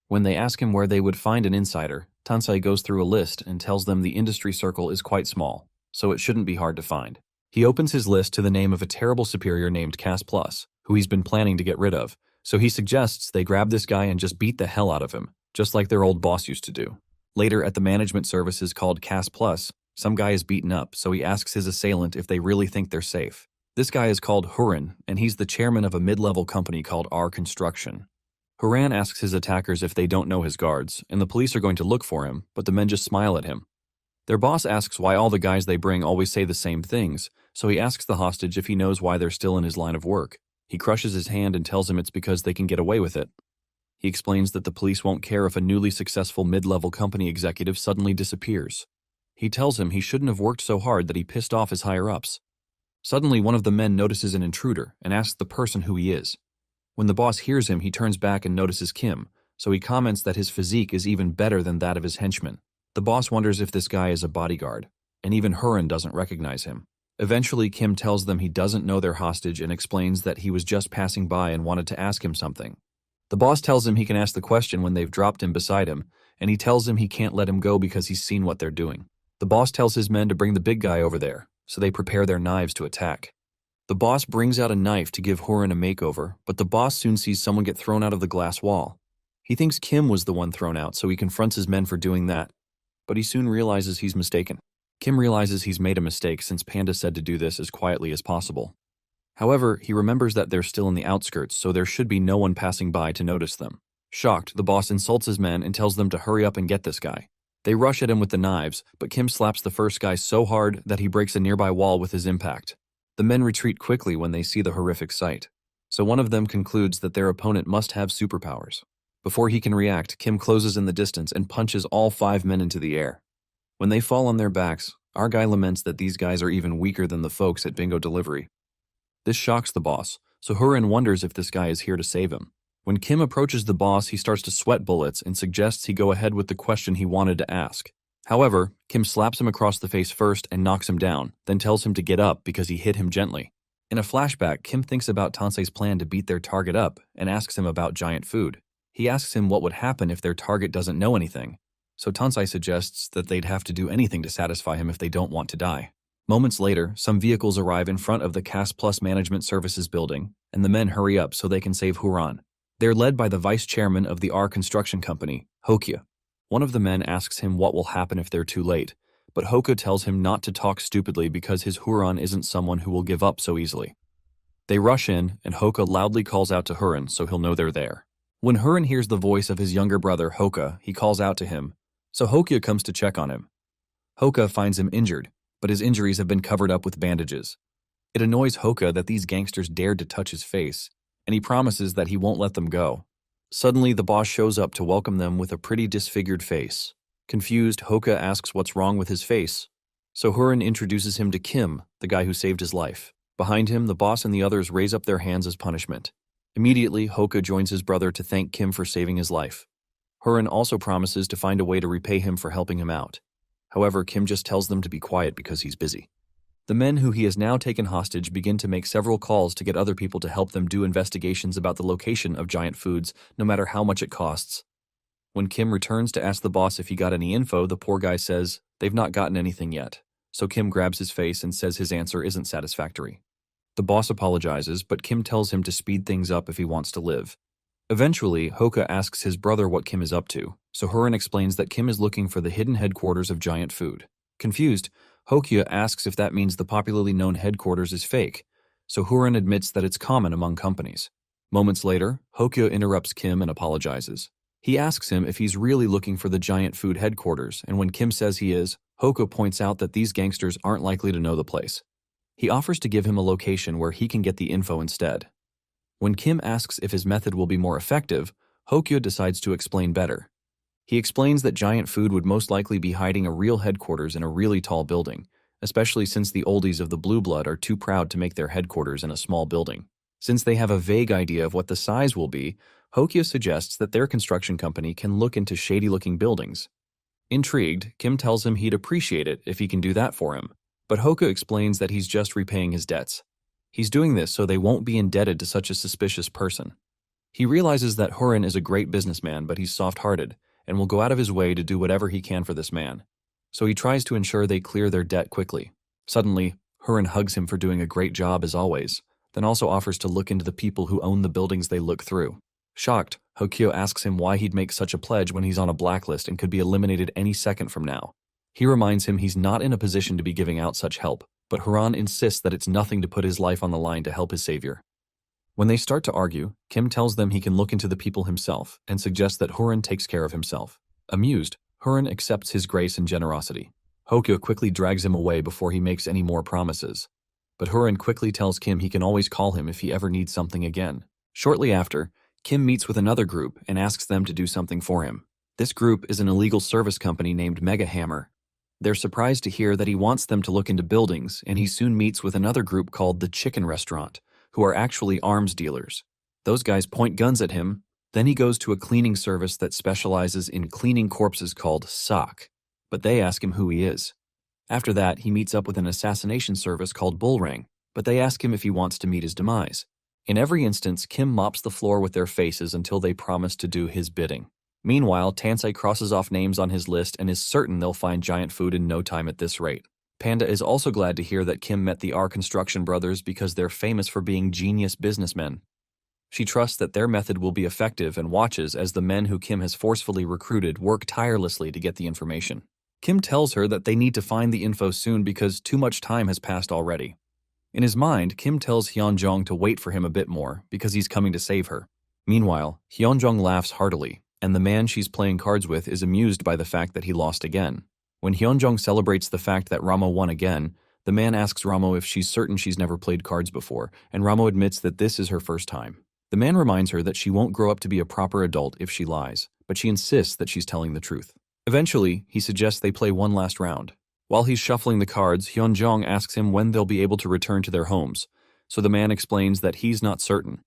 When they ask him where they would find an insider, Tansei goes through a list and tells them the industry circle is quite small, so it shouldn't be hard to find. He opens his list to the name of a terrible superior named Cass Plus, who he's been planning to get rid of, so he suggests they grab this guy and just beat the hell out of him, just like their old boss used to do. Later, at the management services called Cass Plus, some guy is beaten up, so he asks his assailant if they really think they're safe. This guy is called Hurin, and he's the chairman of a mid-level company called R Construction. Huran asks his attackers if they don't know his guards, and the police are going to look for him, but the men just smile at him. Their boss asks why all the guys they bring always say the same things, so he asks the hostage if he knows why they're still in his line of work. He crushes his hand and tells him it's because they can get away with it. He explains that the police won't care if a newly successful mid-level company executive suddenly disappears. He tells him he shouldn't have worked so hard that he pissed off his higher-ups. Suddenly, one of the men notices an intruder and asks the person who he is. When the boss hears him, he turns back and notices Kim, so he comments that his physique is even better than that of his henchmen. The boss wonders if this guy is a bodyguard, and even Hurin doesn't recognize him. Eventually, Kim tells them he doesn't know their hostage and explains that he was just passing by and wanted to ask him something. The boss tells him he can ask the question when they've dropped him beside him, and he tells him he can't let him go because he's seen what they're doing. The boss tells his men to bring the big guy over there, so they prepare their knives to attack. The boss brings out a knife to give Hurin a makeover, but the boss soon sees someone get thrown out of the glass wall. He thinks Kim was the one thrown out, so he confronts his men for doing that, but he soon realizes he's mistaken. Kim realizes he's made a mistake since Panda said to do this as quietly as possible. However, he remembers that they're still in the outskirts, so there should be no one passing by to notice them. Shocked, the boss insults his men and tells them to hurry up and get this guy. They rush at him with the knives, but Kim slaps the first guy so hard that he breaks a nearby wall with his impact. The men retreat quickly when they see the horrific sight, so one of them concludes that their opponent must have superpowers. Before he can react, Kim closes in the distance and punches all 5 men into the air. When they fall on their backs, our guy laments that these guys are even weaker than the folks at Bingo Delivery. This shocks the boss, so Hurin wonders if this guy is here to save him. When Kim approaches the boss, he starts to sweat bullets and suggests he go ahead with the question he wanted to ask. However, Kim slaps him across the face first and knocks him down, then tells him to get up because he hit him gently. In a flashback, Kim thinks about Tansei's plan to beat their target up and asks him about giant food. He asks him what would happen if their target doesn't know anything, so Tansei suggests that they'd have to do anything to satisfy him if they don't want to die. Moments later, some vehicles arrive in front of the Cass Plus Management Services building, and the men hurry up so they can save Huran. They're led by the vice chairman of the R Construction Company, Hokya. One of the men asks him what will happen if they're too late, but Hoka tells him not to talk stupidly because his Huron isn't someone who will give up so easily. They rush in, and Hoka loudly calls out to Huron so he'll know they're there. When Huron hears the voice of his younger brother, Hoka, he calls out to him, so Hokya comes to check on him. Hoka finds him injured, but his injuries have been covered up with bandages. It annoys Hoka that these gangsters dared to touch his face, and he promises that he won't let them go. Suddenly, the boss shows up to welcome them with a pretty disfigured face. Confused, Hoka asks what's wrong with his face. So Hurin introduces him to Kim, the guy who saved his life. Behind him, the boss and the others raise up their hands as punishment. Immediately, Hoka joins his brother to thank Kim for saving his life. Hurin also promises to find a way to repay him for helping him out. However, Kim just tells them to be quiet because he's busy. The men who he has now taken hostage begin to make several calls to get other people to help them do investigations about the location of giant foods, no matter how much it costs. When Kim returns to ask the boss if he got any info, the poor guy says they've not gotten anything yet. So Kim grabs his face and says his answer isn't satisfactory. The boss apologizes, but Kim tells him to speed things up if he wants to live. Eventually, Hoka asks his brother what Kim is up to, so Hurin explains that Kim is looking for the hidden headquarters of giant food. Confused, Hokia asks if that means the popularly known headquarters is fake, so Hurin admits that it's common among companies. Moments later, Hokia interrupts Kim and apologizes. He asks him if he's really looking for the giant food headquarters, and when Kim says he is, Hoka points out that these gangsters aren't likely to know the place. He offers to give him a location where he can get the info instead. When Kim asks if his method will be more effective, Hokia decides to explain better. He explains that giant food would most likely be hiding a real headquarters in a really tall building, especially since the oldies of the Blue Blood are too proud to make their headquarters in a small building. Since they have a vague idea of what the size will be, Hokia suggests that their construction company can look into shady-looking buildings. Intrigued, Kim tells him he'd appreciate it if he can do that for him, but Hoka explains that he's just repaying his debts. He's doing this so they won't be indebted to such a suspicious person. He realizes that Hurin is a great businessman, but he's soft-hearted, and will go out of his way to do whatever he can for this man. So he tries to ensure they clear their debt quickly. Suddenly, Hurin hugs him for doing a great job as always, then also offers to look into the people who own the buildings they look through. Shocked, Hokyo asks him why he'd make such a pledge when he's on a blacklist and could be eliminated any second from now. He reminds him he's not in a position to be giving out such help, but Huron insists that it's nothing to put his life on the line to help his savior. When they start to argue, Kim tells them he can look into the people himself and suggests that Huron takes care of himself. Amused, Huron accepts his grace and generosity. Hokyo quickly drags him away before he makes any more promises. But Huron quickly tells Kim he can always call him if he ever needs something again. Shortly after, Kim meets with another group and asks them to do something for him. This group is an illegal service company named Mega Hammer. They're surprised to hear that he wants them to look into buildings, and he soon meets with another group called the Chicken Restaurant, who are actually arms dealers. Those guys point guns at him. Then he goes to a cleaning service that specializes in cleaning corpses called SOC, but they ask him who he is. After that, he meets up with an assassination service called Bullring, but they ask him if he wants to meet his demise. In every instance, Kim mops the floor with their faces until they promise to do his bidding. Meanwhile, Tansei crosses off names on his list and is certain they'll find giant food in no time at this rate. Panda is also glad to hear that Kim met the R Construction brothers because they're famous for being genius businessmen. She trusts that their method will be effective and watches as the men who Kim has forcefully recruited work tirelessly to get the information. Kim tells her that they need to find the info soon because too much time has passed already. In his mind, Kim tells Hyunjong to wait for him a bit more because he's coming to save her. Meanwhile, Hyunjong laughs heartily, and the man she's playing cards with is amused by the fact that he lost again. When Hyunjong celebrates the fact that Ramo won again, the man asks Ramo if she's certain she's never played cards before, and Ramo admits that this is her first time. The man reminds her that she won't grow up to be a proper adult if she lies, but she insists that she's telling the truth. Eventually, he suggests they play one last round. While he's shuffling the cards, Hyunjong asks him when they'll be able to return to their homes, so the man explains that he's not certain.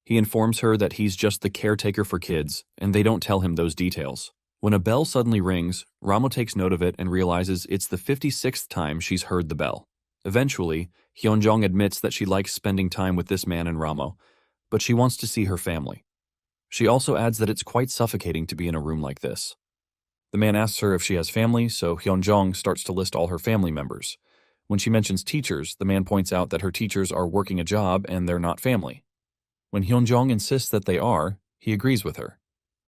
He informs her that he's just the caretaker for kids, and they don't tell him those details. When a bell suddenly rings, Ramo takes note of it and realizes it's the 56th time she's heard the bell. Eventually, Hyunjong admits that she likes spending time with this man and Ramo, but she wants to see her family. She also adds that it's quite suffocating to be in a room like this. The man asks her if she has family, so Hyunjong starts to list all her family members. When she mentions teachers, the man points out that her teachers are working a job and they're not family. When Hyunjong insists that they are, he agrees with her.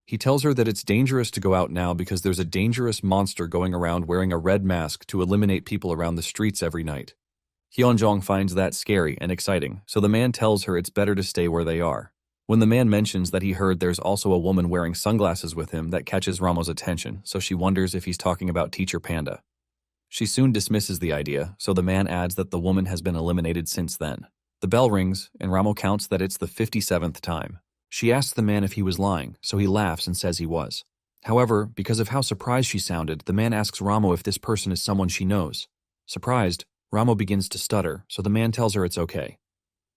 He tells her that it's dangerous to go out now because there's a dangerous monster going around wearing a red mask to eliminate people around the streets every night. Hyunjong finds that scary and exciting, so the man tells her it's better to stay where they are. When the man mentions that he heard there's also a woman wearing sunglasses with him, that catches Ramo's attention, so she wonders if he's talking about Teacher Panda. She soon dismisses the idea, so the man adds that the woman has been eliminated since then. The bell rings, and Ramo counts that it's the 57th time. She asks the man if he was lying, so he laughs and says he was. However, because of how surprised she sounded, the man asks Ramo if this person is someone she knows. Surprised, Ramo begins to stutter, so the man tells her it's okay.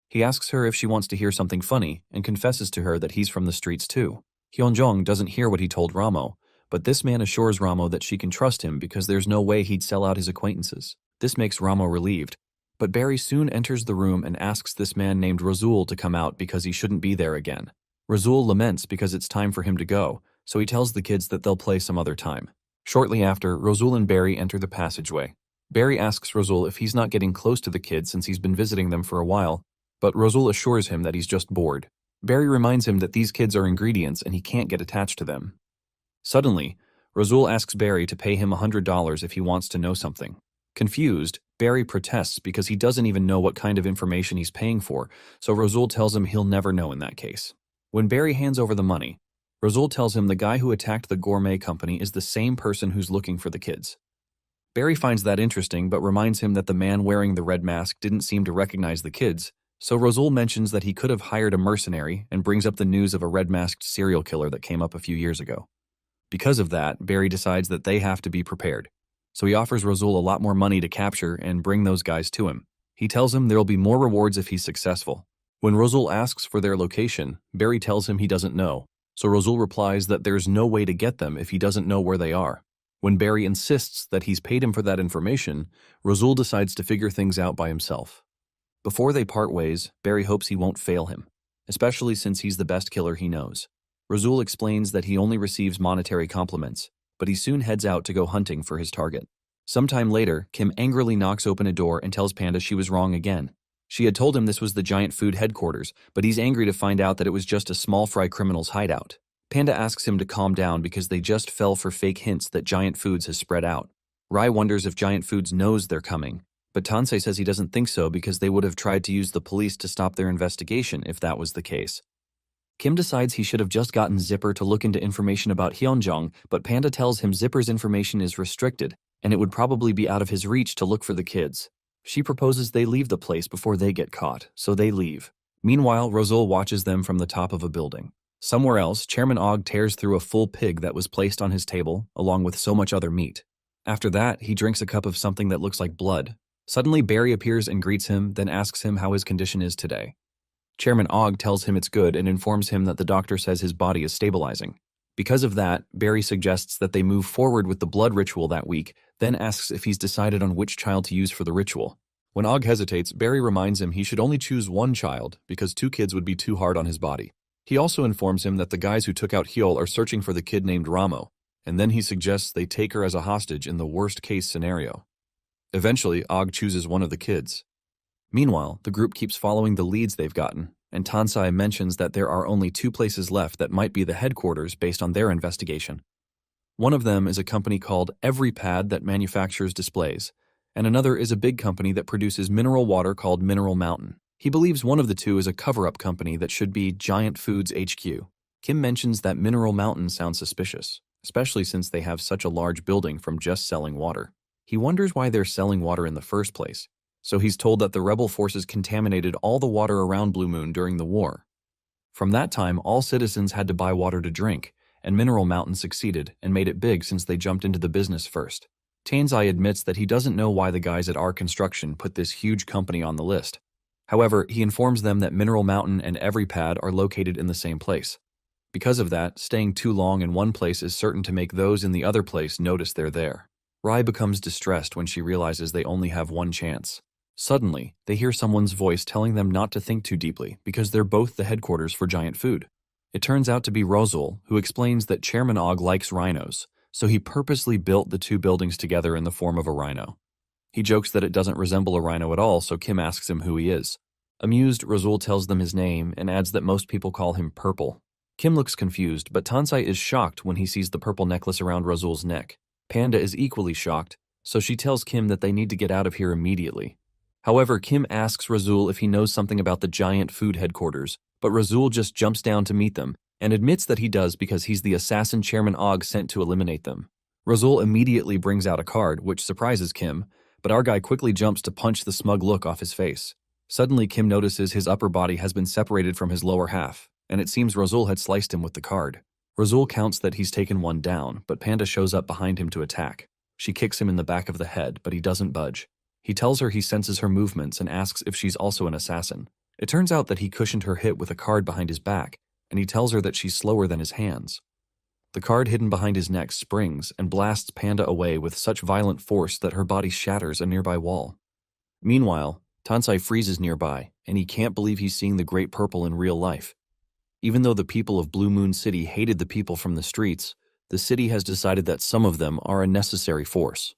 He asks her if she wants to hear something funny and confesses to her that he's from the streets too. Hyunjong doesn't hear what he told Ramo, but this man assures Ramo that she can trust him because there's no way he'd sell out his acquaintances. This makes Ramo relieved, but Barry soon enters the room and asks this man named Razul to come out because he shouldn't be there again. Razul laments because it's time for him to go, so he tells the kids that they'll play some other time. Shortly after, Razul and Barry enter the passageway. Barry asks Razul if he's not getting close to the kids since he's been visiting them for a while, but Razul assures him that he's just bored. Barry reminds him that these kids are ingredients and he can't get attached to them. Suddenly, Razul asks Barry to pay him $100 if he wants to know something. Confused, Barry protests because he doesn't even know what kind of information he's paying for, so Razul tells him he'll never know in that case. When Barry hands over the money, Razul tells him the guy who attacked the gourmet company is the same person who's looking for the kids. Barry finds that interesting but reminds him that the man wearing the red mask didn't seem to recognize the kids, so Razul mentions that he could have hired a mercenary and brings up the news of a red-masked serial killer that came up a few years ago. Because of that, Barry decides that they have to be prepared, so he offers Razul a lot more money to capture and bring those guys to him. He tells him there'll be more rewards if he's successful. When Razul asks for their location, Barry tells him he doesn't know, so Razul replies that there's no way to get them if he doesn't know where they are. When Barry insists that he's paid him for that information, Razul decides to figure things out by himself. Before they part ways, Barry hopes he won't fail him, especially since he's the best killer he knows. Razul explains that he only receives monetary compliments, but he soon heads out to go hunting for his target. Sometime later, Kim angrily knocks open a door and tells Panda she was wrong again. She had told him this was the Giant Food headquarters, but he's angry to find out that it was just a small fry criminal's hideout. Panda asks him to calm down because they just fell for fake hints that Giant Foods has spread out. Rai wonders if Giant Foods knows they're coming, but Tansei says he doesn't think so because they would have tried to use the police to stop their investigation if that was the case. Kim decides he should have just gotten Zipper to look into information about Hyunjong, but Panda tells him Zipper's information is restricted, and it would probably be out of his reach to look for the kids. She proposes they leave the place before they get caught, so they leave. Meanwhile, Razul watches them from the top of a building. Somewhere else, Chairman Og tears through a full pig that was placed on his table, along with so much other meat. After that, he drinks a cup of something that looks like blood. Suddenly, Barry appears and greets him, then asks him how his condition is today. Chairman Og tells him it's good and informs him that the doctor says his body is stabilizing. Because of that, Barry suggests that they move forward with the blood ritual that week, then asks if he's decided on which child to use for the ritual. When Og hesitates, Barry reminds him he should only choose one child because 2 kids would be too hard on his body. He also informs him that the guys who took out Hyul are searching for the kid named Ramo, and then he suggests they take her as a hostage in the worst-case scenario. Eventually, Og chooses one of the kids. Meanwhile, the group keeps following the leads they've gotten, and Tansei mentions that there are only 2 places left that might be the headquarters based on their investigation. One of them is a company called EveryPad that manufactures displays, and another is a big company that produces mineral water called Mineral Mountain. He believes one of the 2 is a cover-up company that should be Giant Foods HQ. Kim mentions that Mineral Mountain sounds suspicious, especially since they have such a large building from just selling water. He wonders why they're selling water in the first place, so he's told that the rebel forces contaminated all the water around Blue Moon during the war. From that time, all citizens had to buy water to drink, and Mineral Mountain succeeded and made it big since they jumped into the business first. Tansei admits that he doesn't know why the guys at R Construction put this huge company on the list. However, he informs them that Mineral Mountain and EveryPad are located in the same place. Because of that, staying too long in one place is certain to make those in the other place notice they're there. Rai becomes distressed when she realizes they only have one chance. Suddenly, they hear someone's voice telling them not to think too deeply because they're both the headquarters for Giant Food. It turns out to be Razul, who explains that Chairman Og likes rhinos, so he purposely built the 2 buildings together in the form of a rhino. He jokes that it doesn't resemble a rhino at all, so Kim asks him who he is. Amused, Razul tells them his name and adds that most people call him Purple. Kim looks confused, but Tansei is shocked when he sees the purple necklace around Razul's neck. Panda is equally shocked, so she tells Kim that they need to get out of here immediately. However, Kim asks Razul if he knows something about the Giant Food headquarters, but Razul just jumps down to meet them and admits that he does because he's the assassin Chairman Og sent to eliminate them. Razul immediately brings out a card, which surprises Kim, but our guy quickly jumps to punch the smug look off his face. Suddenly, Kim notices his upper body has been separated from his lower half, and it seems Razul had sliced him with the card. Razul counts that he's taken one down, but Panda shows up behind him to attack. She kicks him in the back of the head, but he doesn't budge. He tells her he senses her movements and asks if she's also an assassin. It turns out that he cushioned her hit with a card behind his back, and he tells her that she's slower than his hands. The card hidden behind his neck springs and blasts Panda away with such violent force that her body shatters a nearby wall. Meanwhile, Tansai freezes nearby, and he can't believe he's seeing the Great Purple in real life. Even though the people of Blue Moon City hated the people from the streets, the city has decided that some of them are a necessary force.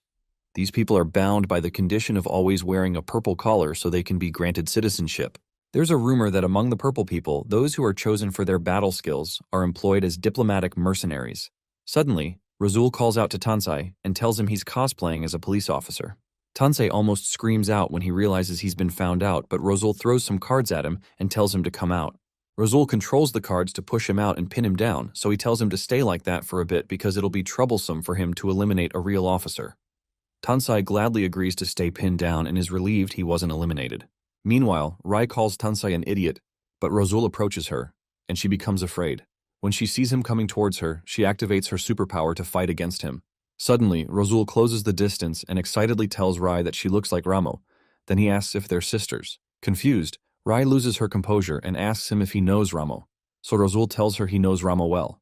These people are bound by the condition of always wearing a purple collar so they can be granted citizenship. There's a rumor that among the purple people, those who are chosen for their battle skills are employed as diplomatic mercenaries. Suddenly, Razul calls out to Tansai and tells him he's cosplaying as a police officer. Tansai almost screams out when he realizes he's been found out, but Razul throws some cards at him and tells him to come out. Razul controls the cards to push him out and pin him down, so he tells him to stay like that for a bit because it'll be troublesome for him to eliminate a real officer. Tansai gladly agrees to stay pinned down and is relieved he wasn't eliminated. Meanwhile, Rai calls Tansai an idiot, but Razul approaches her, and she becomes afraid. When she sees him coming towards her, she activates her superpower to fight against him. Suddenly, Razul closes the distance and excitedly tells Rai that she looks like Ramo. Then he asks if they're sisters. Confused, Rai loses her composure and asks him if he knows Ramo, so Razul tells her he knows Ramo well.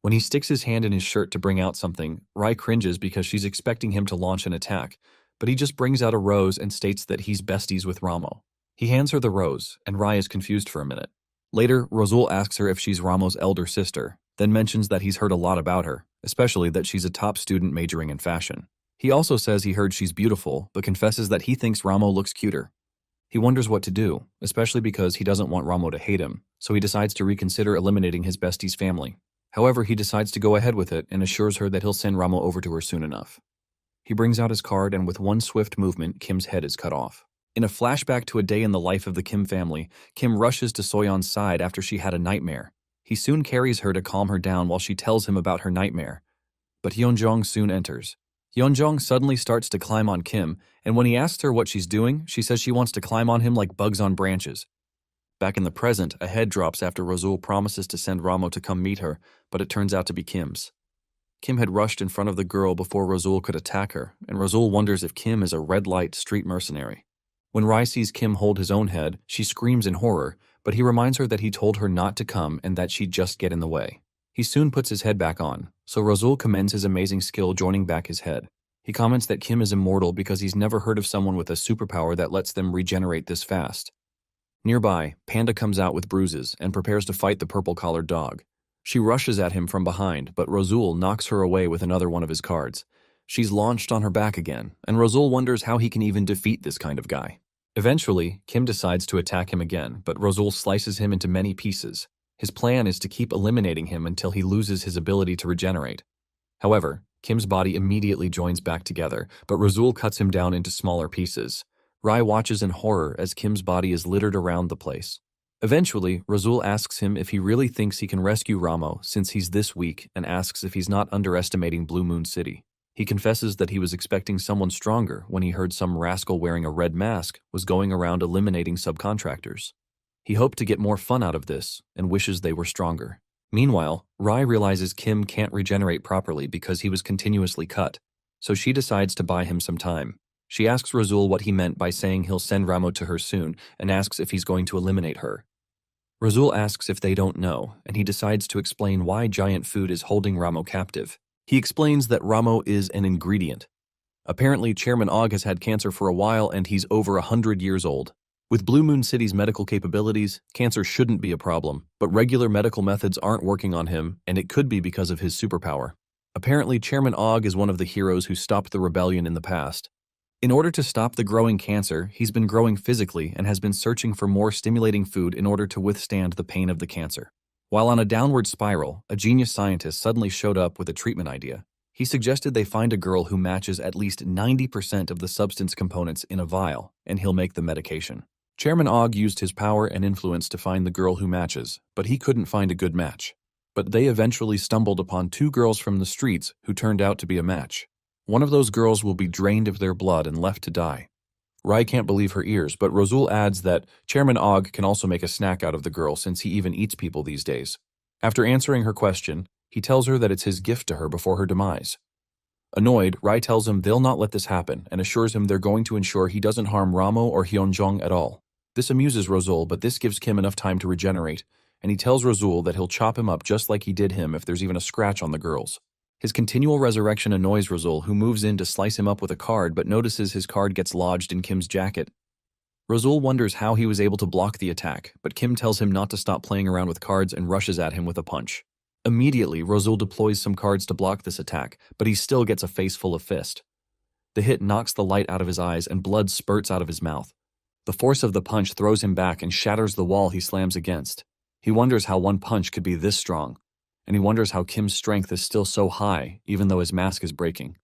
When he sticks his hand in his shirt to bring out something, Rai cringes because she's expecting him to launch an attack, but he just brings out a rose and states that he's besties with Ramo. He hands her the rose, and Rai is confused for a minute. Later, Razul asks her if she's Ramo's elder sister, then mentions that he's heard a lot about her, especially that she's a top student majoring in fashion. He also says he heard she's beautiful, but confesses that he thinks Ramo looks cuter. He wonders what to do, especially because he doesn't want Ramo to hate him, so he decides to reconsider eliminating his bestie's family. However, he decides to go ahead with it and assures her that he'll send Ramo over to her soon enough. He brings out his card, and with one swift movement, Kim's head is cut off. In a flashback to a day in the life of the Kim family, Kim rushes to Soyeon's side after she had a nightmare. He soon carries her to calm her down while she tells him about her nightmare. But Hyunjong soon enters. Hyunjong suddenly starts to climb on Kim, and when he asks her what she's doing, she says she wants to climb on him like bugs on branches. Back in the present, a head drops after Razul promises to send Ramo to come meet her, but it turns out to be Kim's. Kim had rushed in front of the girl before Razul could attack her, and Razul wonders if Kim is a red-light street mercenary. When Rai sees Kim hold his own head, she screams in horror, but he reminds her that he told her not to come and that she'd just get in the way. He soon puts his head back on, so Razul commends his amazing skill joining back his head. He comments that Kim is immortal because he's never heard of someone with a superpower that lets them regenerate this fast. Nearby, Panda comes out with bruises and prepares to fight the purple-collared dog. She rushes at him from behind, but Razul knocks her away with another one of his cards. She's launched on her back again, and Razul wonders how he can even defeat this kind of guy. Eventually, Kim decides to attack him again, but Razul slices him into many pieces. His plan is to keep eliminating him until he loses his ability to regenerate. However, Kim's body immediately joins back together, but Razul cuts him down into smaller pieces. Rai watches in horror as Kim's body is littered around the place. Eventually, Razul asks him if he really thinks he can rescue Ramo since he's this weak and asks if he's not underestimating Blue Moon City. He confesses that he was expecting someone stronger when he heard some rascal wearing a red mask was going around eliminating subcontractors. He hoped to get more fun out of this and wishes they were stronger. Meanwhile, Rai realizes Kim can't regenerate properly because he was continuously cut, so she decides to buy him some time. She asks Razul what he meant by saying he'll send Ramo to her soon and asks if he's going to eliminate her. Razul asks if they don't know, and he decides to explain why giant food is holding Ramo captive. He explains that Ramo is an ingredient. Apparently, Chairman Og has had cancer for a while and he's over 100 years old. With Blue Moon City's medical capabilities, cancer shouldn't be a problem, but regular medical methods aren't working on him, and it could be because of his superpower. Apparently, Chairman Og is one of the heroes who stopped the rebellion in the past. In order to stop the growing cancer, he's been growing physically and has been searching for more stimulating food in order to withstand the pain of the cancer. While on a downward spiral, a genius scientist suddenly showed up with a treatment idea. He suggested they find a girl who matches at least 90% of the substance components in a vial, and he'll make the medication. Chairman Og used his power and influence to find the girl who matches, but he couldn't find a good match. But they eventually stumbled upon two girls from the streets who turned out to be a match. One of those girls will be drained of their blood and left to die. Rai can't believe her ears, but Rosul adds that Chairman Og can also make a snack out of the girl since he even eats people these days. After answering her question, he tells her that it's his gift to her before her demise. Annoyed, Rai tells him they'll not let this happen and assures him they're going to ensure he doesn't harm Ramo or Hyunjong at all. This amuses Rosul, but this gives Kim enough time to regenerate, and he tells Rosul that he'll chop him up just like he did him if there's even a scratch on the girls. His continual resurrection annoys Rosul, who moves in to slice him up with a card but notices his card gets lodged in Kim's jacket. Rosul wonders how he was able to block the attack, but Kim tells him not to stop playing around with cards and rushes at him with a punch. Immediately, Rosul deploys some cards to block this attack, but he still gets a face full of fist. The hit knocks the light out of his eyes and blood spurts out of his mouth. The force of the punch throws him back and shatters the wall he slams against. He wonders how one punch could be this strong, and he wonders how Kim's strength is still so high, even though his mask is breaking.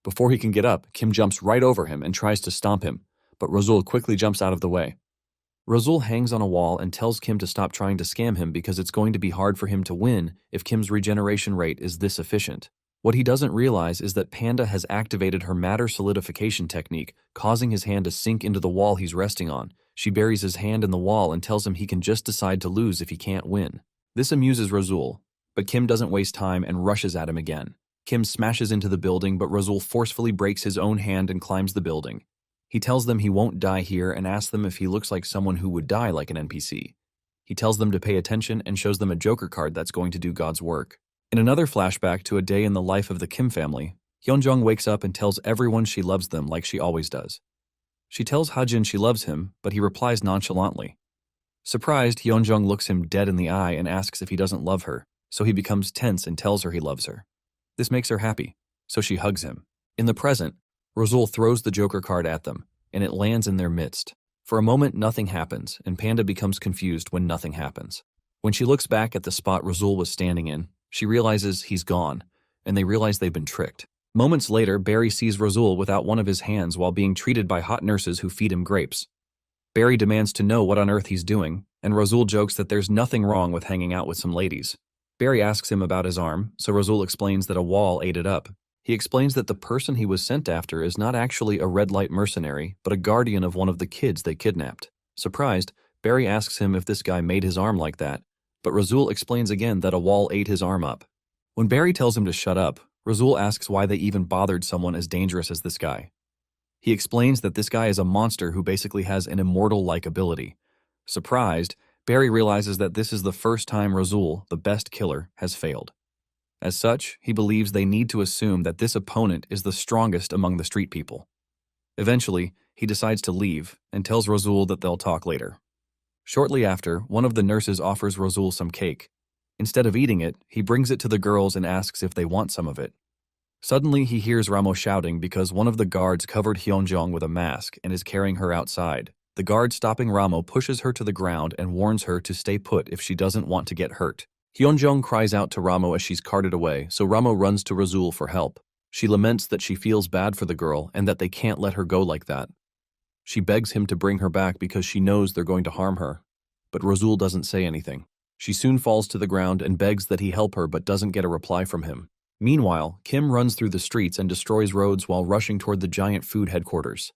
Before he can get up, Kim jumps right over him and tries to stomp him, but Rosul quickly jumps out of the way. Rosul hangs on a wall and tells Kim to stop trying to scam him because it's going to be hard for him to win if Kim's regeneration rate is this efficient. What he doesn't realize is that Panda has activated her matter solidification technique, causing his hand to sink into the wall he's resting on. She buries his hand in the wall and tells him he can just decide to lose if he can't win. This amuses Rosul, but Kim doesn't waste time and rushes at him again. Kim smashes into the building, but Rosul forcefully breaks his own hand and climbs the building. He tells them he won't die here and asks them if he looks like someone who would die like an NPC. He tells them to pay attention and shows them a Joker card that's going to do God's work. In another flashback to a day in the life of the Kim family, Hyunjong wakes up and tells everyone she loves them like she always does. She tells Hajin she loves him, but he replies nonchalantly. Surprised, Hyunjong looks him dead in the eye and asks if he doesn't love her, so he becomes tense and tells her he loves her. This makes her happy, so she hugs him. In the present, Rosul throws the Joker card at them, and it lands in their midst. For a moment, nothing happens, and Panda becomes confused when nothing happens. When she looks back at the spot Rosul was standing in, she realizes he's gone, and they realize they've been tricked. Moments later, Barry sees Rosul without one of his hands while being treated by hot nurses who feed him grapes. Barry demands to know what on earth he's doing, and Rosul jokes that there's nothing wrong with hanging out with some ladies. Barry asks him about his arm, so Rosul explains that a wall ate it up. He explains that the person he was sent after is not actually a red light mercenary, but a guardian of one of the kids they kidnapped. Surprised, Barry asks him if this guy made his arm like that, but Rosul explains again that a wall ate his arm up. When Barry tells him to shut up, Rosul asks why they even bothered someone as dangerous as this guy. He explains that this guy is a monster who basically has an immortal-like ability. Surprised, Barry realizes that this is the first time Rosul, the best killer, has failed. As such, he believes they need to assume that this opponent is the strongest among the street people. Eventually, he decides to leave and tells Rosul that they'll talk later. Shortly after, one of the nurses offers Rosul some cake. Instead of eating it, he brings it to the girls and asks if they want some of it. Suddenly, he hears Ramo shouting because one of the guards covered Hyunjong with a mask and is carrying her outside. The guard stopping Ramo pushes her to the ground and warns her to stay put if she doesn't want to get hurt. Hyunjong cries out to Ramo as she's carted away, so Ramo runs to Rosul for help. She laments that she feels bad for the girl and that they can't let her go like that. She begs him to bring her back because she knows they're going to harm her. But Rosul doesn't say anything. She soon falls to the ground and begs that he help her but doesn't get a reply from him. Meanwhile, Kim runs through the streets and destroys roads while rushing toward the giant food headquarters.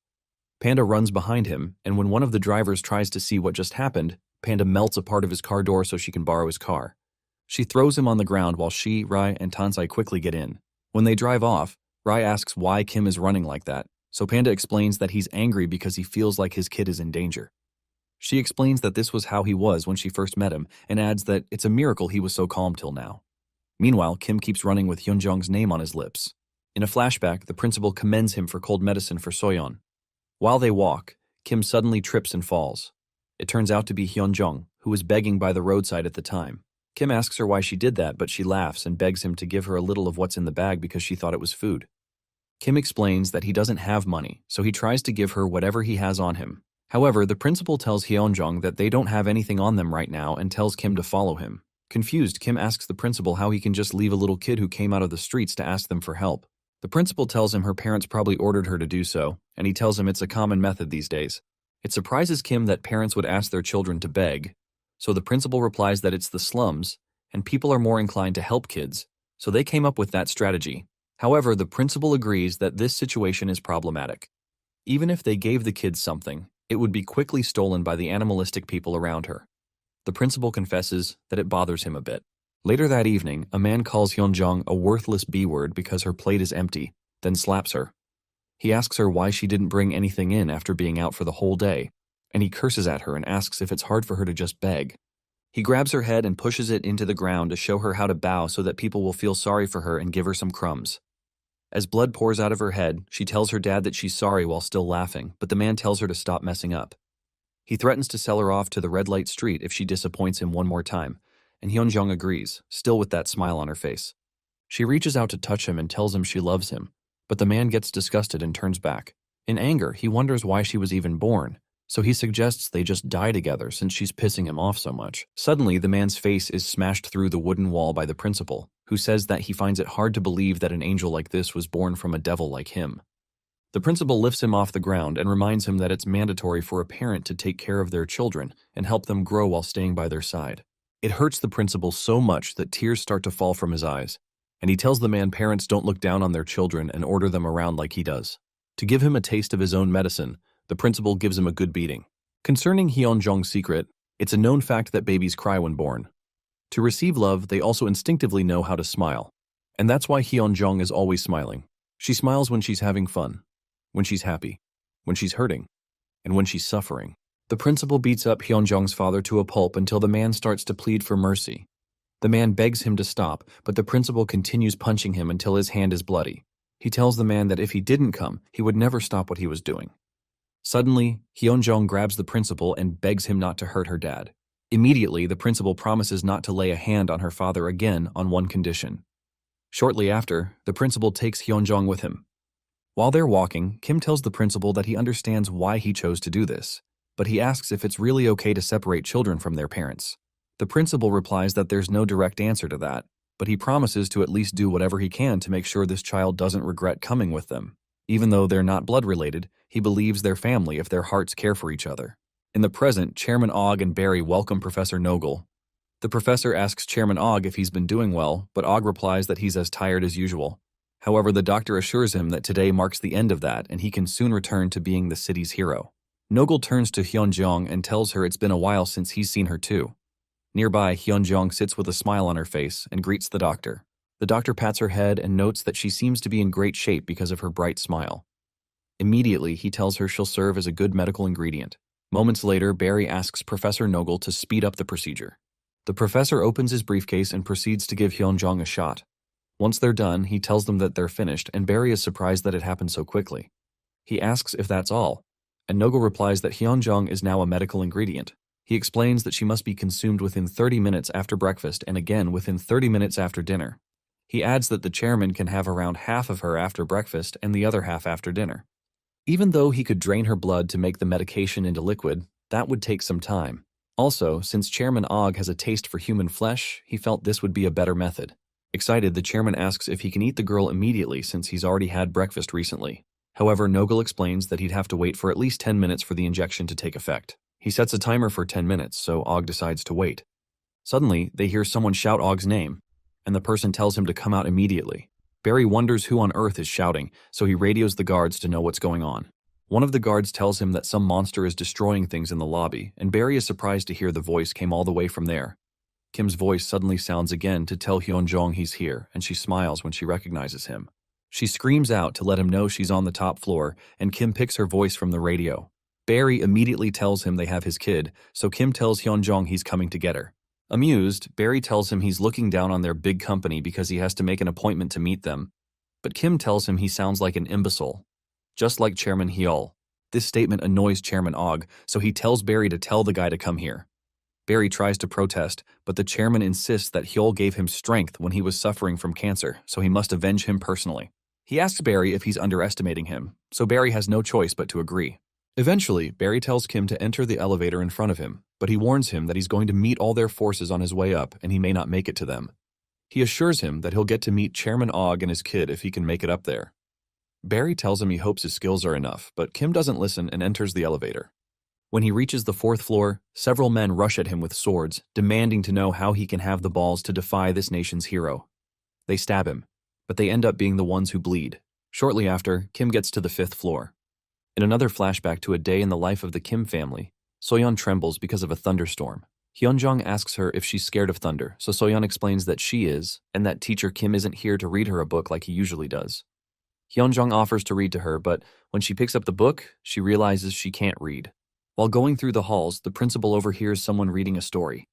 Panda runs behind him, and when one of the drivers tries to see what just happened, Panda melts a part of his car door so she can borrow his car. She throws him on the ground while she, Rai, and Tansai quickly get in. When they drive off, Rai asks why Kim is running like that, so Panda explains that he's angry because he feels like his kid is in danger. She explains that this was how he was when she first met him, and adds that it's a miracle he was so calm till now. Meanwhile, Kim keeps running with Hyunjong's name on his lips. In a flashback, the principal commends him for cold medicine for Soyeon. While they walk, Kim suddenly trips and falls. It turns out to be Hyunjong, who was begging by the roadside at the time. Kim asks her why she did that, but she laughs and begs him to give her a little of what's in the bag because she thought it was food. Kim explains that he doesn't have money, so he tries to give her whatever he has on him. However, the principal tells Hyunjong that they don't have anything on them right now and tells Kim to follow him. Confused, Kim asks the principal how he can just leave a little kid who came out of the streets to ask them for help. The principal tells him her parents probably ordered her to do so, and he tells him it's a common method these days. It surprises Kim that parents would ask their children to beg, so the principal replies that it's the slums, and people are more inclined to help kids, so they came up with that strategy. However, the principal agrees that this situation is problematic. Even if they gave the kids something, it would be quickly stolen by the animalistic people around her. The principal confesses that it bothers him a bit. Later that evening, a man calls Hyunjong a worthless B-word because her plate is empty, then slaps her. He asks her why she didn't bring anything in after being out for the whole day, and he curses at her and asks if it's hard for her to just beg. He grabs her head and pushes it into the ground to show her how to bow so that people will feel sorry for her and give her some crumbs. As blood pours out of her head, she tells her dad that she's sorry while still laughing, but the man tells her to stop messing up. He threatens to sell her off to the red light street if she disappoints him one more time, and Hyunjong agrees, still with that smile on her face. She reaches out to touch him and tells him she loves him, but the man gets disgusted and turns back. In anger, he wonders why she was even born, so he suggests they just die together since she's pissing him off so much. Suddenly, the man's face is smashed through the wooden wall by the principal, who says that he finds it hard to believe that an angel like this was born from a devil like him. The principal lifts him off the ground and reminds him that it's mandatory for a parent to take care of their children and help them grow while staying by their side. It hurts the principal so much that tears start to fall from his eyes, and he tells the man parents don't look down on their children and order them around like he does. To give him a taste of his own medicine, the principal gives him a good beating. Concerning Hyunjong's secret, it's a known fact that babies cry when born. To receive love, they also instinctively know how to smile, and that's why Hyunjong is always smiling. She smiles when she's having fun, when she's happy, when she's hurting, and when she's suffering. The principal beats up Hyunjong's father to a pulp until the man starts to plead for mercy. The man begs him to stop, but the principal continues punching him until his hand is bloody. He tells the man that if he didn't come, he would never stop what he was doing. Suddenly, Hyunjong grabs the principal and begs him not to hurt her dad. Immediately, the principal promises not to lay a hand on her father again on one condition. Shortly after, the principal takes Hyunjong with him. While they're walking, Kim tells the principal that he understands why he chose to do this, but he asks if it's really okay to separate children from their parents. The principal replies that there's no direct answer to that, but he promises to at least do whatever he can to make sure this child doesn't regret coming with them. Even though they're not blood-related, he believes they're family if their hearts care for each other. In the present, Chairman Og and Barry welcome Professor Nogel. The professor asks Chairman Og if he's been doing well, but Og replies that he's as tired as usual. However, the doctor assures him that today marks the end of that and he can soon return to being the city's hero. Nogel turns to Hyunjong and tells her it's been a while since he's seen her too. Nearby, Hyunjong sits with a smile on her face and greets the doctor. The doctor pats her head and notes that she seems to be in great shape because of her bright smile. Immediately, he tells her she'll serve as a good medical ingredient. Moments later, Barry asks Professor Nogel to speed up the procedure. The professor opens his briefcase and proceeds to give Hyunjong a shot. Once they're done, he tells them that they're finished, and Barry is surprised that it happened so quickly. He asks if that's all, and Nogel replies that Hyunjong is now a medical ingredient. He explains that she must be consumed within 30 minutes after breakfast and again within 30 minutes after dinner. He adds that the chairman can have around half of her after breakfast and the other half after dinner. Even though he could drain her blood to make the medication into liquid, that would take some time. Also, since Chairman Og has a taste for human flesh, he felt this would be a better method. Excited, the chairman asks if he can eat the girl immediately since he's already had breakfast recently. However, Nogel explains that he'd have to wait for at least 10 minutes for the injection to take effect. He sets a timer for 10 minutes, so Og decides to wait. Suddenly, they hear someone shout Og's name, and the person tells him to come out immediately. Barry wonders who on earth is shouting, so he radios the guards to know what's going on. One of the guards tells him that some monster is destroying things in the lobby, and Barry is surprised to hear the voice came all the way from there. Kim's voice suddenly sounds again to tell Hyunjong he's here, and she smiles when she recognizes him. She screams out to let him know she's on the top floor, and Kim picks her voice from the radio. Barry immediately tells him they have his kid, so Kim tells Hyunjong he's coming to get her. Amused, Barry tells him he's looking down on their big company because he has to make an appointment to meet them, but Kim tells him he sounds like an imbecile, just like Chairman Hyul. This statement annoys Chairman Og, so he tells Barry to tell the guy to come here. Barry tries to protest, but the chairman insists that Hyul gave him strength when he was suffering from cancer, so he must avenge him personally. He asks Barry if he's underestimating him, so Barry has no choice but to agree. Eventually, Barry tells Kim to enter the elevator in front of him, but he warns him that he's going to meet all their forces on his way up and he may not make it to them. He assures him that he'll get to meet Chairman Og and his kid if he can make it up there. Barry tells him he hopes his skills are enough, but Kim doesn't listen and enters the elevator. When he reaches the fourth floor, several men rush at him with swords, demanding to know how he can have the balls to defy this nation's hero. They stab him, but they end up being the ones who bleed. Shortly after, Kim gets to the fifth floor. In another flashback to a day in the life of the Kim family, Soyeon trembles because of a thunderstorm. Hyunjong asks her if she's scared of thunder, so Soyeon explains that she is, and that teacher Kim isn't here to read her a book like he usually does. Hyunjong offers to read to her, but when she picks up the book, she realizes she can't read. While going through the halls, the principal overhears someone reading a story.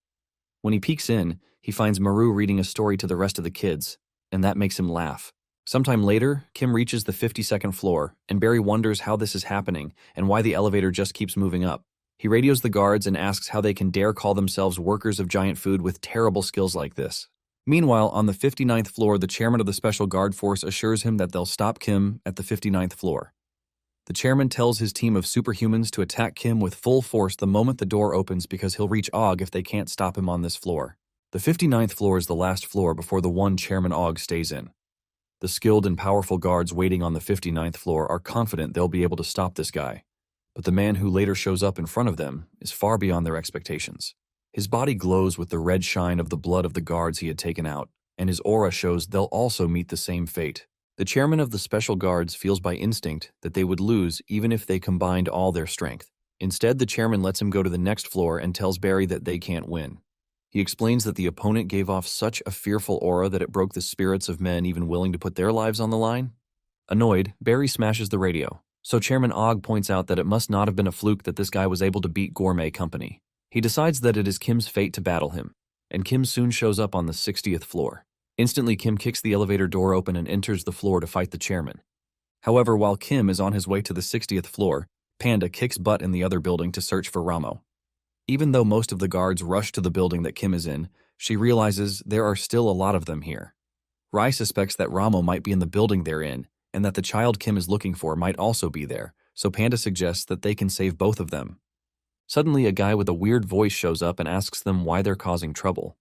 When he peeks in, he finds Maru reading a story to the rest of the kids, and that makes him laugh. Sometime later, Kim reaches the 52nd floor, and Barry wonders how this is happening and why the elevator just keeps moving up. He radios the guards and asks how they can dare call themselves workers of giant food with terrible skills like this. Meanwhile, on the 59th floor, the chairman of the Special Guard Force assures him that they'll stop Kim at the 59th floor. The chairman tells his team of superhumans to attack Kim with full force the moment the door opens because he'll reach Og if they can't stop him on this floor. The 59th floor is the last floor before the one Chairman Og stays in. The skilled and powerful guards waiting on the 59th floor are confident they'll be able to stop this guy. But the man who later shows up in front of them is far beyond their expectations. His body glows with the red shine of the blood of the guards he had taken out, and his aura shows they'll also meet the same fate. The chairman of the Special Guards feels by instinct that they would lose even if they combined all their strength. Instead, the chairman lets him go to the next floor and tells Barry that they can't win. He explains that the opponent gave off such a fearful aura that it broke the spirits of men even willing to put their lives on the line. Annoyed, Barry smashes the radio, so Chairman Og points out that it must not have been a fluke that this guy was able to beat Gourmet Company. He decides that it is Kim's fate to battle him, and Kim soon shows up on the 60th floor. Instantly, Kim kicks the elevator door open and enters the floor to fight the chairman. However, while Kim is on his way to the 60th floor, Panda kicks butt in the other building to search for Ramo. Even though most of the guards rush to the building that Kim is in, she realizes there are still a lot of them here. Rai suspects that Ramo might be in the building they're in, and that the child Kim is looking for might also be there, so Panda suggests that they can save both of them. Suddenly, a guy with a weird voice shows up and asks them why they're causing trouble.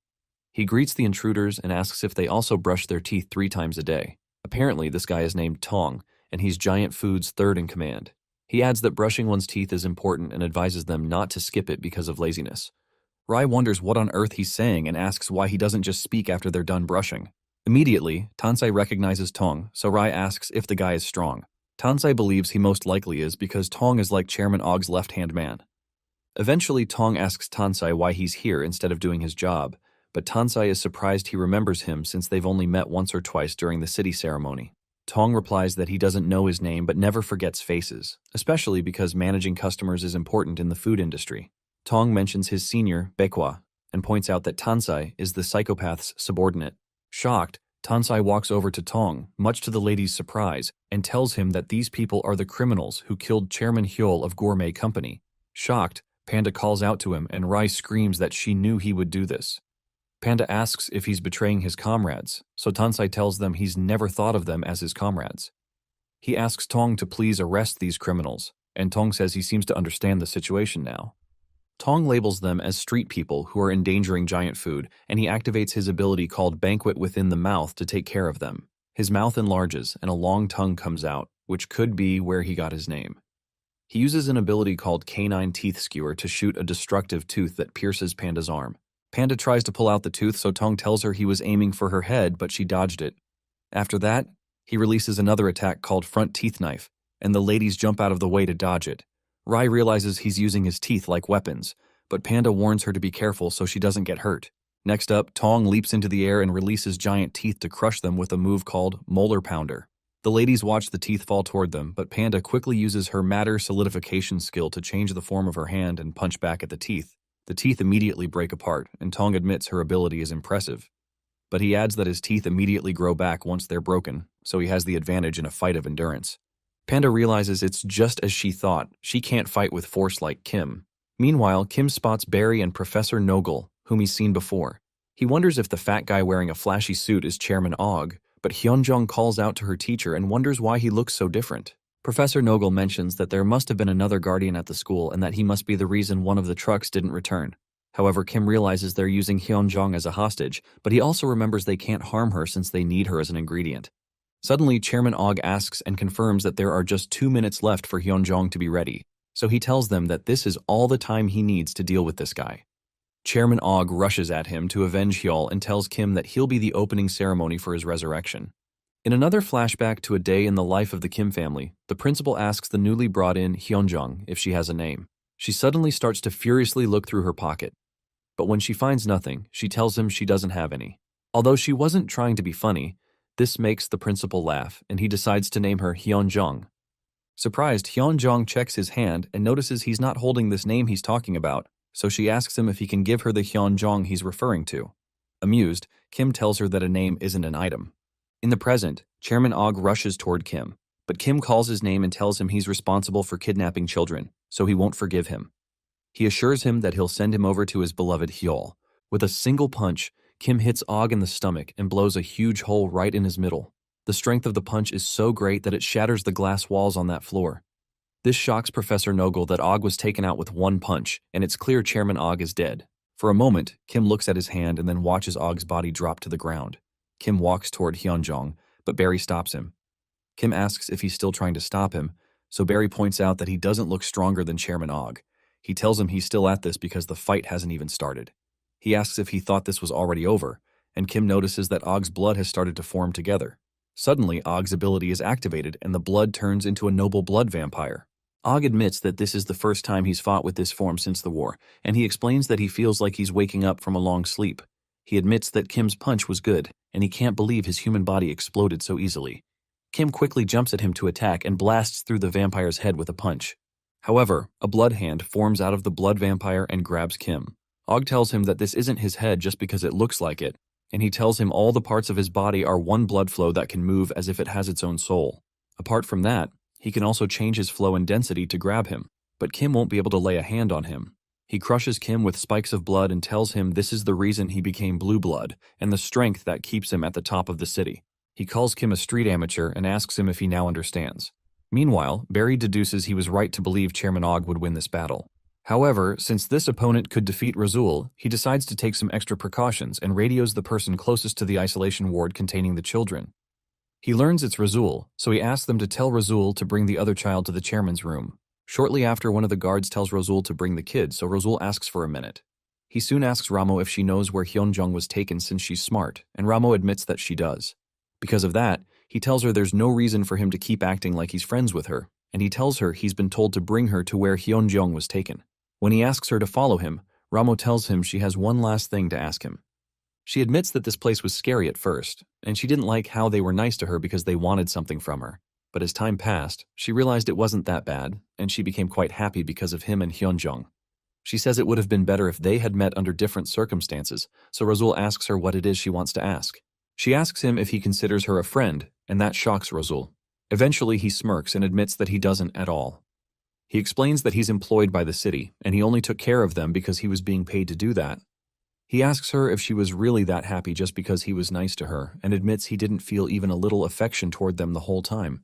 He greets the intruders and asks if they also brush their teeth 3 times a day. Apparently, this guy is named Tong, and he's Giant Food's third in command. He adds that brushing one's teeth is important and advises them not to skip it because of laziness. Rai wonders what on earth he's saying and asks why he doesn't just speak after they're done brushing. Immediately, Tansai recognizes Tong, so Rai asks if the guy is strong. Tansai believes he most likely is because Tong is like Chairman Og's left-hand man. Eventually, Tong asks Tansai why he's here instead of doing his job, but Tansai is surprised he remembers him since they've only met once or twice during the city ceremony. Tong replies that he doesn't know his name but never forgets faces, especially because managing customers is important in the food industry. Tong mentions his senior, Baekwa, and points out that Tansai is the psychopath's subordinate. Shocked, Tansai walks over to Tong, much to the lady's surprise, and tells him that these people are the criminals who killed Chairman Hyul of Gourmet Company. Shocked, Panda calls out to him and Rai screams that she knew he would do this. Panda asks if he's betraying his comrades, so Tansai tells them he's never thought of them as his comrades. He asks Tong to please arrest these criminals, and Tong says he seems to understand the situation now. Tong labels them as street people who are endangering Giant Food, and he activates his ability called Banquet Within the Mouth to take care of them. His mouth enlarges and a long tongue comes out, which could be where he got his name. He uses an ability called Canine Teeth Skewer to shoot a destructive tooth that pierces Panda's arm. Panda tries to pull out the tooth, so Tong tells her he was aiming for her head, but she dodged it. After that, he releases another attack called Front Teeth Knife, and the ladies jump out of the way to dodge it. Rai realizes he's using his teeth like weapons, but Panda warns her to be careful so she doesn't get hurt. Next up, Tong leaps into the air and releases giant teeth to crush them with a move called Molar Pounder. The ladies watch the teeth fall toward them, but Panda quickly uses her matter solidification skill to change the form of her hand and punch back at the teeth. The teeth immediately break apart, and Tong admits her ability is impressive. But he adds that his teeth immediately grow back once they're broken, so he has the advantage in a fight of endurance. Panda realizes it's just as she thought, she can't fight with force like Kim. Meanwhile, Kim spots Barry and Professor Nogel, whom he's seen before. He wonders if the fat guy wearing a flashy suit is Chairman Og, but Hyunjong calls out to her teacher and wonders why he looks so different. Professor Nogel mentions that there must have been another guardian at the school and that he must be the reason one of the trucks didn't return. However, Kim realizes they're using Hyunjong as a hostage, but he also remembers they can't harm her since they need her as an ingredient. Suddenly, Chairman Og asks and confirms that there are just 2 minutes left for Hyunjong to be ready. So he tells them that this is all the time he needs to deal with this guy. Chairman Og rushes at him to avenge Hyol and tells Kim that he'll be the opening ceremony for his resurrection. In another flashback to a day in the life of the Kim family, the principal asks the newly brought in Hyunjung if she has a name. She suddenly starts to furiously look through her pocket. But when she finds nothing, she tells him she doesn't have any. Although she wasn't trying to be funny, this makes the principal laugh, and he decides to name her Hyunjung. Surprised, Hyunjung checks his hand and notices he's not holding this name he's talking about, so she asks him if he can give her the Hyunjung he's referring to. Amused, Kim tells her that a name isn't an item. In the present, Chairman Og rushes toward Kim, but Kim calls his name and tells him he's responsible for kidnapping children, so he won't forgive him. He assures him that he'll send him over to his beloved Hyol. With a single punch, Kim hits Og in the stomach and blows a huge hole right in his middle. The strength of the punch is so great that it shatters the glass walls on that floor. This shocks Professor Nogel that Og was taken out with one punch, and it's clear Chairman Og is dead. For a moment, Kim looks at his hand and then watches Og's body drop to the ground. Kim walks toward Hyunjong, but Barry stops him. Kim asks if he's still trying to stop him, so Barry points out that he doesn't look stronger than Chairman Og. He tells him he's still at this because the fight hasn't even started. He asks if he thought this was already over, and Kim notices that Og's blood has started to form together. Suddenly, Og's ability is activated and the blood turns into a noble blood vampire. Og admits that this is the first time he's fought with this form since the war, and he explains that he feels like he's waking up from a long sleep. He admits that Kim's punch was good, and he can't believe his human body exploded so easily. Kim quickly jumps at him to attack and blasts through the vampire's head with a punch. However, a blood hand forms out of the blood vampire and grabs Kim. Og tells him that this isn't his head just because it looks like it, and he tells him all the parts of his body are one blood flow that can move as if it has its own soul. Apart from that, he can also change his flow and density to grab him, but Kim won't be able to lay a hand on him. He crushes Kim with spikes of blood and tells him this is the reason he became blue blood and the strength that keeps him at the top of the city. He calls Kim a street amateur and asks him if he now understands. Meanwhile, Barry deduces he was right to believe Chairman Og would win this battle. However, since this opponent could defeat Razul, he decides to take some extra precautions and radios the person closest to the isolation ward containing the children. He learns it's Razul, so he asks them to tell Razul to bring the other child to the chairman's room. Shortly after, one of the guards tells Razul to bring the kid, so Razul asks for a minute. He soon asks Ramo if she knows where Hyunjung was taken since she's smart, and Ramo admits that she does. Because of that, he tells her there's no reason for him to keep acting like he's friends with her, and he tells her he's been told to bring her to where Hyunjung was taken. When he asks her to follow him, Ramo tells him she has one last thing to ask him. She admits that this place was scary at first, and she didn't like how they were nice to her because they wanted something from her. But as time passed, she realized it wasn't that bad, and she became quite happy because of him and Hyunjung. She says it would have been better if they had met under different circumstances, so Razul asks her what it is she wants to ask. She asks him if he considers her a friend, and that shocks Razul. Eventually, he smirks and admits that he doesn't at all. He explains that he's employed by the city, and he only took care of them because he was being paid to do that. He asks her if she was really that happy just because he was nice to her, and admits he didn't feel even a little affection toward them the whole time.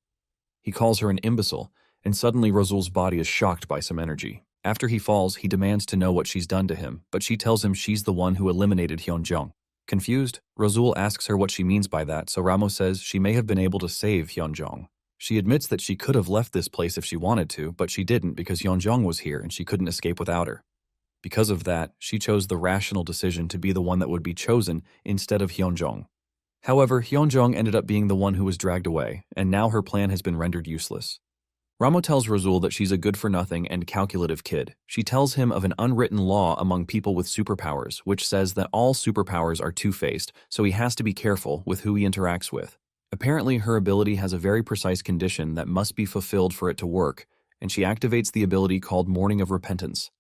He calls her an imbecile, and suddenly Razul's body is shocked by some energy. After he falls, he demands to know what she's done to him, but she tells him she's the one who eliminated Hyunjung. Confused, Razul asks her what she means by that, so Ramo says she may have been able to save Hyunjung. She admits that she could have left this place if she wanted to, but she didn't because Hyunjung was here and she couldn't escape without her. Because of that, she chose the rational decision to be the one that would be chosen instead of Hyunjung. However, Hyunjung ended up being the one who was dragged away, and now her plan has been rendered useless. Ramo tells Razul that she's a good-for-nothing and calculative kid. She tells him of an unwritten law among people with superpowers, which says that all superpowers are two-faced, so he has to be careful with who he interacts with. Apparently, her ability has a very precise condition that must be fulfilled for it to work, and she activates the ability called Morning of Repentance.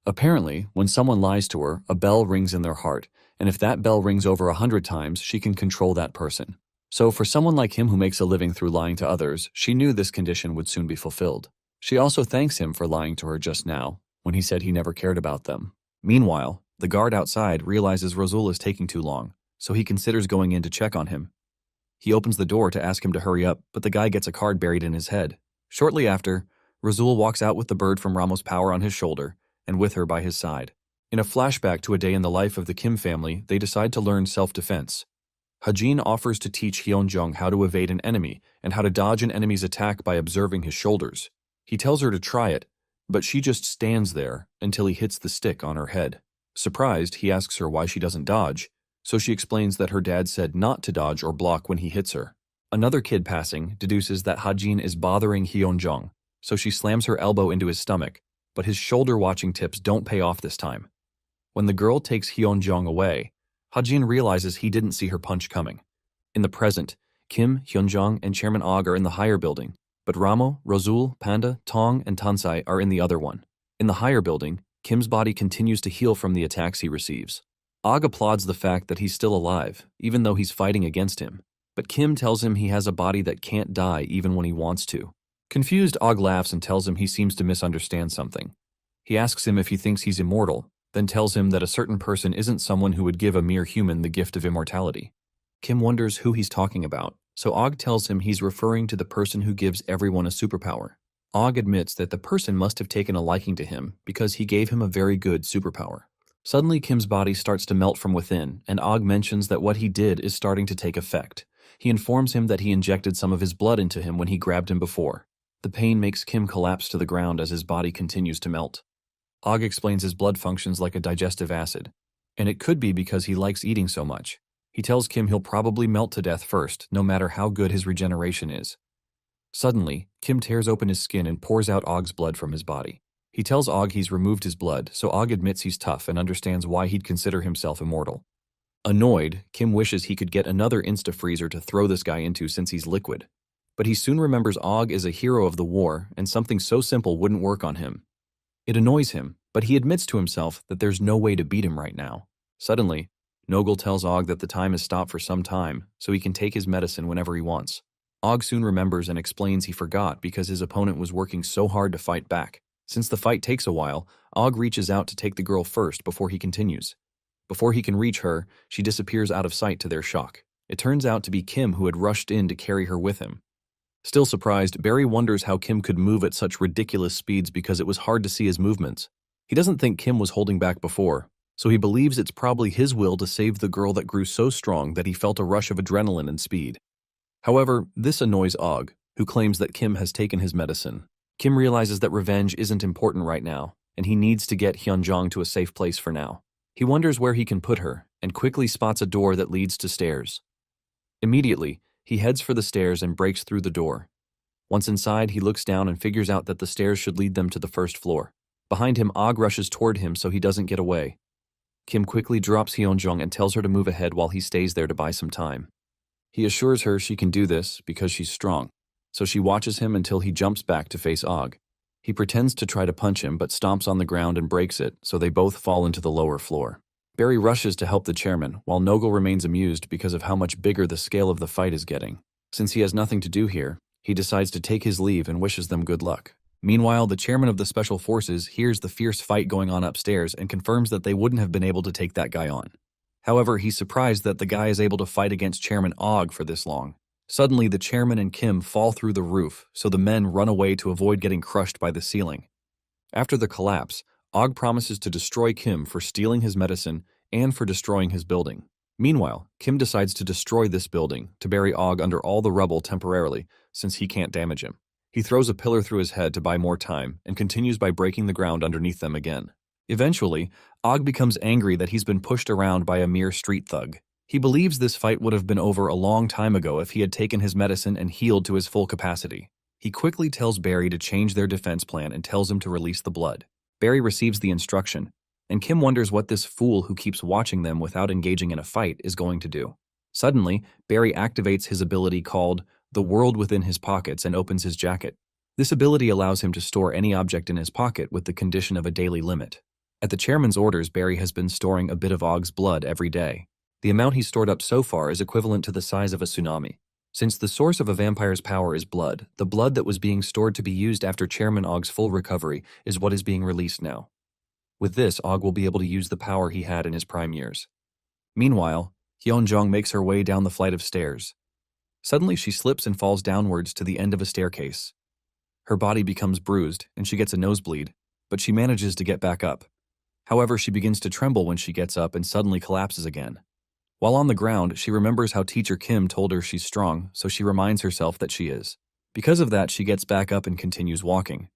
Apparently, when someone lies to her, a bell rings in their heart, and if that bell rings over 100 times, she can control that person. So for someone like him who makes a living through lying to others, she knew this condition would soon be fulfilled. She also thanks him for lying to her just now, when he said he never cared about them. Meanwhile, the guard outside realizes Razul is taking too long, so he considers going in to check on him. He opens the door to ask him to hurry up, but the guy gets a card buried in his head. Shortly after, Razul walks out with the bird from Ramos' power on his shoulder, and with her by his side. In a flashback to a day in the life of the Kim family, they decide to learn self-defense. Hajin offers to teach Hyunjung how to evade an enemy and how to dodge an enemy's attack by observing his shoulders. He tells her to try it, but she just stands there until he hits the stick on her head. Surprised, he asks her why she doesn't dodge, so she explains that her dad said not to dodge or block when he hits her. Another kid passing deduces that Hajin is bothering Hyunjong, so she slams her elbow into his stomach, but his shoulder-watching tips don't pay off this time. When the girl takes Hyunjong away, Hajin realizes he didn't see her punch coming. In the present, Kim, Hyunjong, and Chairman Og are in the higher building, but Ramo, Rozul, Panda, Tong, and Tansai are in the other one. In the higher building, Kim's body continues to heal from the attacks he receives. Og applauds the fact that he's still alive, even though he's fighting against him, but Kim tells him he has a body that can't die even when he wants to. Confused, Og laughs and tells him he seems to misunderstand something. He asks him if he thinks he's immortal, then tells him that a certain person isn't someone who would give a mere human the gift of immortality. Kim wonders who he's talking about, so Og tells him he's referring to the person who gives everyone a superpower. Og admits that the person must have taken a liking to him because he gave him a very good superpower. Suddenly, Kim's body starts to melt from within, and Og mentions that what he did is starting to take effect. He informs him that he injected some of his blood into him when he grabbed him before. The pain makes Kim collapse to the ground as his body continues to melt. Og explains his blood functions like a digestive acid, and it could be because he likes eating so much. He tells Kim he'll probably melt to death first, no matter how good his regeneration is. Suddenly, Kim tears open his skin and pours out Og's blood from his body. He tells Og he's removed his blood, so Og admits he's tough and understands why he'd consider himself immortal. Annoyed, Kim wishes he could get another insta-freezer to throw this guy into since he's liquid. But he soon remembers Og is a hero of the war, and something so simple wouldn't work on him. It annoys him, but he admits to himself that there's no way to beat him right now. Suddenly, Nogel tells Og that the time has stopped for some time, so he can take his medicine whenever he wants. Og soon remembers and explains he forgot because his opponent was working so hard to fight back. Since the fight takes a while, Og reaches out to take the girl first before he continues. Before he can reach her, she disappears out of sight to their shock. It turns out to be Kim who had rushed in to carry her with him. Still surprised, Barry wonders how Kim could move at such ridiculous speeds because it was hard to see his movements. He doesn't think Kim was holding back before, so he believes it's probably his will to save the girl that grew so strong that he felt a rush of adrenaline and speed. However, this annoys Og, who claims that Kim has taken his medicine. Kim realizes that revenge isn't important right now, and he needs to get Hyunjong to a safe place for now. He wonders where he can put her, and quickly spots a door that leads to stairs. Immediately, he heads for the stairs and breaks through the door. Once inside, he looks down and figures out that the stairs should lead them to the first floor. Behind him, Og rushes toward him so he doesn't get away. Kim quickly drops Hyunjong and tells her to move ahead while he stays there to buy some time. He assures her she can do this because she's strong, so she watches him until he jumps back to face Og. He pretends to try to punch him but stomps on the ground and breaks it, so they both fall into the lower floor. Barry rushes to help the chairman, while Nogel remains amused because of how much bigger the scale of the fight is getting. Since he has nothing to do here, he decides to take his leave and wishes them good luck. Meanwhile, the chairman of the Special Forces hears the fierce fight going on upstairs and confirms that they wouldn't have been able to take that guy on. However, he's surprised that the guy is able to fight against Chairman Og for this long. Suddenly, the chairman and Kim fall through the roof, so the men run away to avoid getting crushed by the ceiling. After the collapse, Og promises to destroy Kim for stealing his medicine and for destroying his building. Meanwhile, Kim decides to destroy this building to bury Og under all the rubble temporarily, since he can't damage him. He throws a pillar through his head to buy more time and continues by breaking the ground underneath them again. Eventually, Og becomes angry that he's been pushed around by a mere street thug. He believes this fight would have been over a long time ago if he had taken his medicine and healed to his full capacity. He quickly tells Barry to change their defense plan and tells him to release the blood. Barry receives the instruction, and Kim wonders what this fool who keeps watching them without engaging in a fight is going to do. Suddenly, Barry activates his ability called the World Within His Pockets and opens his jacket. This ability allows him to store any object in his pocket with the condition of a daily limit. At the chairman's orders, Barry has been storing a bit of Og's blood every day. The amount he's stored up so far is equivalent to the size of a tsunami. Since the source of a vampire's power is blood, the blood that was being stored to be used after Chairman Og's full recovery is what is being released now. With this, Og will be able to use the power he had in his prime years. Meanwhile, Hyunjong makes her way down the flight of stairs. Suddenly, she slips and falls downwards to the end of a staircase. Her body becomes bruised, and she gets a nosebleed, but she manages to get back up. However, she begins to tremble when she gets up and suddenly collapses again. While on the ground, she remembers how Teacher Kim told her she's strong, so she reminds herself that she is. Because of that, she gets back up and continues walking.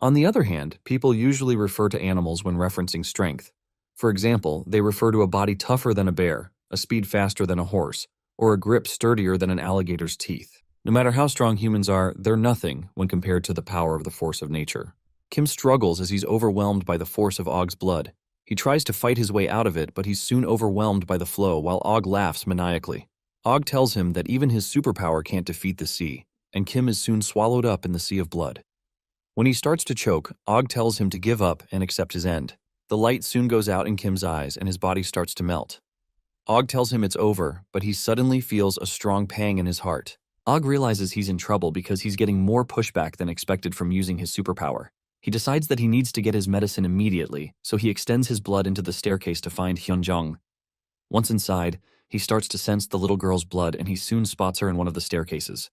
On the other hand, people usually refer to animals when referencing strength. For example, they refer to a body tougher than a bear, a speed faster than a horse, or a grip sturdier than an alligator's teeth. No matter how strong humans are, they're nothing when compared to the power of the force of nature. Kim struggles as he's overwhelmed by the force of Og's blood. He tries to fight his way out of it, but he's soon overwhelmed by the flow while Og laughs maniacally. Og tells him that even his superpower can't defeat the sea, and Kim is soon swallowed up in the sea of blood. When he starts to choke, Og tells him to give up and accept his end. The light soon goes out in Kim's eyes and his body starts to melt. Og tells him it's over, but he suddenly feels a strong pang in his heart. Og realizes he's in trouble because he's getting more pushback than expected from using his superpower. He decides that he needs to get his medicine immediately, so he extends his blood into the staircase to find Hyunjong. Once inside, he starts to sense the little girl's blood and he soon spots her in one of the staircases.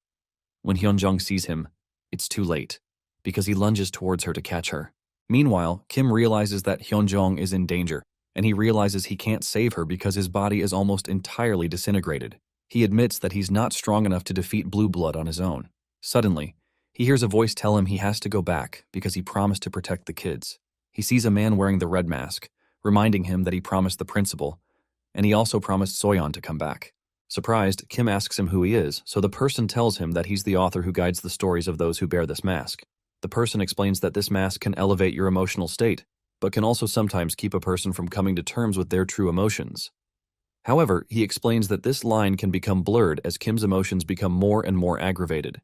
When Hyunjong sees him, it's too late, because he lunges towards her to catch her. Meanwhile, Kim realizes that Hyunjong is in danger, and he realizes he can't save her because his body is almost entirely disintegrated. He admits that he's not strong enough to defeat Blue Blood on his own. Suddenly, he hears a voice tell him he has to go back because he promised to protect the kids. He sees a man wearing the red mask, reminding him that he promised the principal, and he also promised Soyeon to come back. Surprised, Kim asks him who he is, so the person tells him that he's the author who guides the stories of those who bear this mask. The person explains that this mask can elevate your emotional state, but can also sometimes keep a person from coming to terms with their true emotions. However, he explains that this line can become blurred as Kim's emotions become more and more aggravated.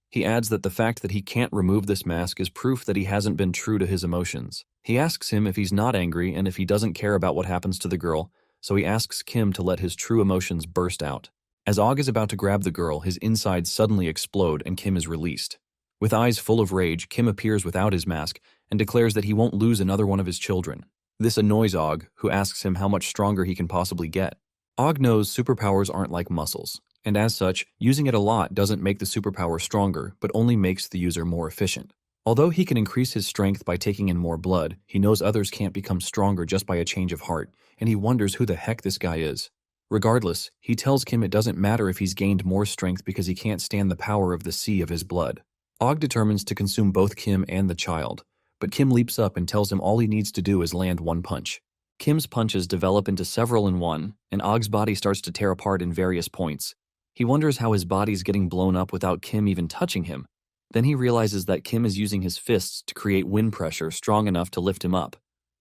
He adds that the fact that he can't remove this mask is proof that he hasn't been true to his emotions. He asks him if he's not angry and if he doesn't care about what happens to the girl, so he asks Kim to let his true emotions burst out. As Og is about to grab the girl, his insides suddenly explode and Kim is released. With eyes full of rage, Kim appears without his mask and declares that he won't lose another one of his children. This annoys Og, who asks him how much stronger he can possibly get. Og knows superpowers aren't like muscles, and as such, using it a lot doesn't make the superpower stronger, but only makes the user more efficient. Although he can increase his strength by taking in more blood, he knows others can't become stronger just by a change of heart, and he wonders who the heck this guy is. Regardless, he tells Kim it doesn't matter if he's gained more strength because he can't stand the power of the sea of his blood. Og determines to consume both Kim and the child, but Kim leaps up and tells him all he needs to do is land one punch. Kim's punches develop into several in one, and Og's body starts to tear apart in various points. He wonders how his body's getting blown up without Kim even touching him. Then he realizes that Kim is using his fists to create wind pressure strong enough to lift him up.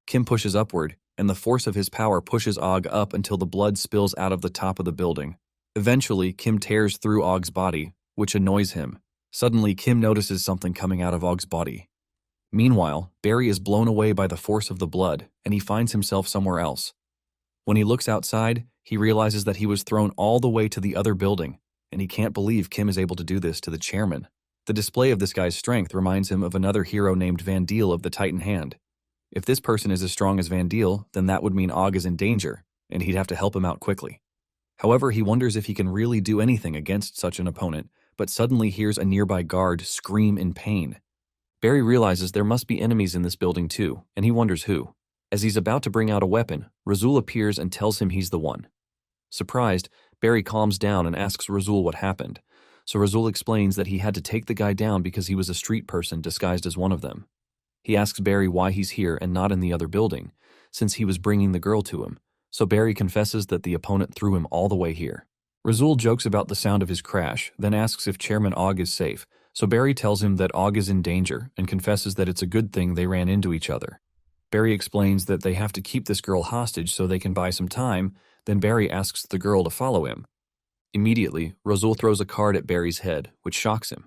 Kim pushes upward, and the force of his power pushes Og up until the blood spills out of the top of the building. Eventually, Kim tears through Og's body, which annoys him. Suddenly, Kim notices something coming out of Og's body. Meanwhile, Barry is blown away by the force of the blood, and he finds himself somewhere else. When he looks outside, he realizes that he was thrown all the way to the other building, and he can't believe Kim is able to do this to the chairman. The display of this guy's strength reminds him of another hero named Van Deel of the Titan Hand. If this person is as strong as Van Deel, then that would mean Og is in danger, and he'd have to help him out quickly. However, he wonders if he can really do anything against such an opponent, but suddenly hears a nearby guard scream in pain. Barry realizes there must be enemies in this building too, and he wonders who. As he's about to bring out a weapon, Razul appears and tells him he's the one. Surprised, Barry calms down and asks Razul what happened, so Razul explains that he had to take the guy down because he was a street person disguised as one of them. He asks Barry why he's here and not in the other building, since he was bringing the girl to him, so Barry confesses that the opponent threw him all the way here. Razul jokes about the sound of his crash, then asks if Chairman Og is safe, so Barry tells him that Og is in danger and confesses that it's a good thing they ran into each other. Barry explains that they have to keep this girl hostage so they can buy some time, then Barry asks the girl to follow him. Immediately, Razul throws a card at Barry's head, which shocks him.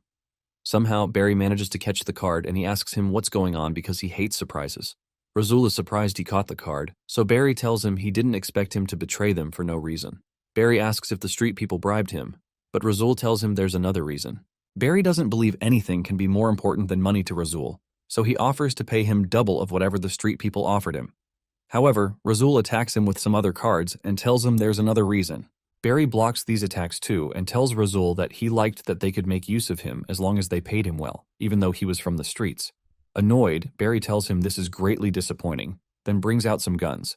Somehow, Barry manages to catch the card and he asks him what's going on because he hates surprises. Razul is surprised he caught the card, so Barry tells him he didn't expect him to betray them for no reason. Barry asks if the street people bribed him, but Razul tells him there's another reason. Barry doesn't believe anything can be more important than money to Razul, so he offers to pay him double of whatever the street people offered him. However, Razul attacks him with some other cards and tells him there's another reason. Barry blocks these attacks too and tells Razul that he liked that they could make use of him as long as they paid him well, even though he was from the streets. Annoyed, Barry tells him this is greatly disappointing, then brings out some guns.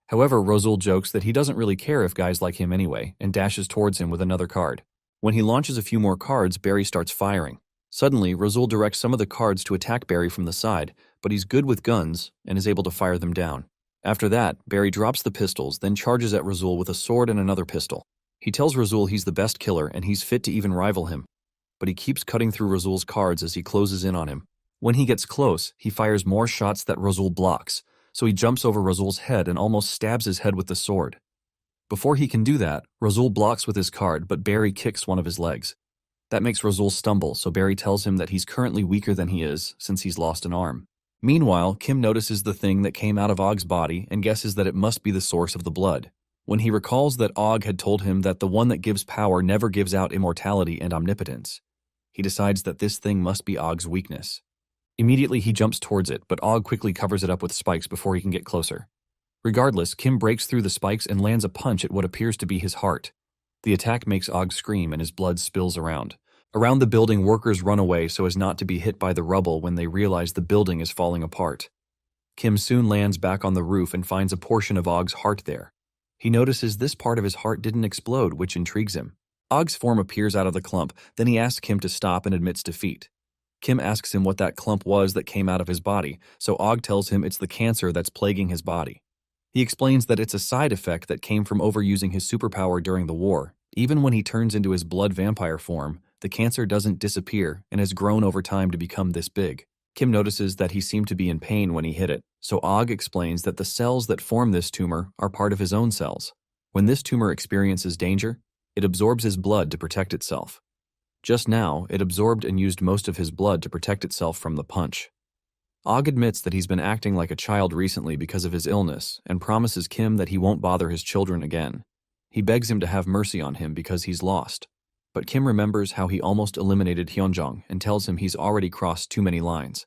However, Razul jokes that he doesn't really care if guys like him anyway and dashes towards him with another card. When he launches a few more cards, Barry starts firing. Suddenly, Razul directs some of the cards to attack Barry from the side, but he's good with guns and is able to fire them down. After that, Barry drops the pistols, then charges at Razul with a sword and another pistol. He tells Razul he's the best killer and he's fit to even rival him, but he keeps cutting through Razul's cards as he closes in on him. When he gets close, he fires more shots that Razul blocks, so he jumps over Razul's head and almost stabs his head with the sword. Before he can do that, Razul blocks with his card, but Barry kicks one of his legs. That makes Razul stumble, so Barry tells him that he's currently weaker than he is since he's lost an arm. Meanwhile, Kim notices the thing that came out of Og's body and guesses that it must be the source of the blood. When he recalls that Og had told him that the one that gives power never gives out immortality and omnipotence, he decides that this thing must be Og's weakness. Immediately he jumps towards it, but Og quickly covers it up with spikes before he can get closer. Regardless, Kim breaks through the spikes and lands a punch at what appears to be his heart. The attack makes Og scream and his blood spills around. Around the building, workers run away so as not to be hit by the rubble when they realize the building is falling apart. Kim soon lands back on the roof and finds a portion of Og's heart there. He notices this part of his heart didn't explode, which intrigues him. Og's form appears out of the clump, then he asks Kim to stop and admits defeat. Kim asks him what that clump was that came out of his body, so Og tells him it's the cancer that's plaguing his body. He explains that it's a side effect that came from overusing his superpower during the war. Even when he turns into his blood vampire form, the cancer doesn't disappear and has grown over time to become this big. Kim notices that he seemed to be in pain when he hit it, so Og explains that the cells that form this tumor are part of his own cells. When this tumor experiences danger, it absorbs his blood to protect itself. Just now, it absorbed and used most of his blood to protect itself from the punch. Og admits that he's been acting like a child recently because of his illness and promises Kim that he won't bother his children again. He begs him to have mercy on him because he's lost. But Kim remembers how he almost eliminated Hyunjong and tells him he's already crossed too many lines.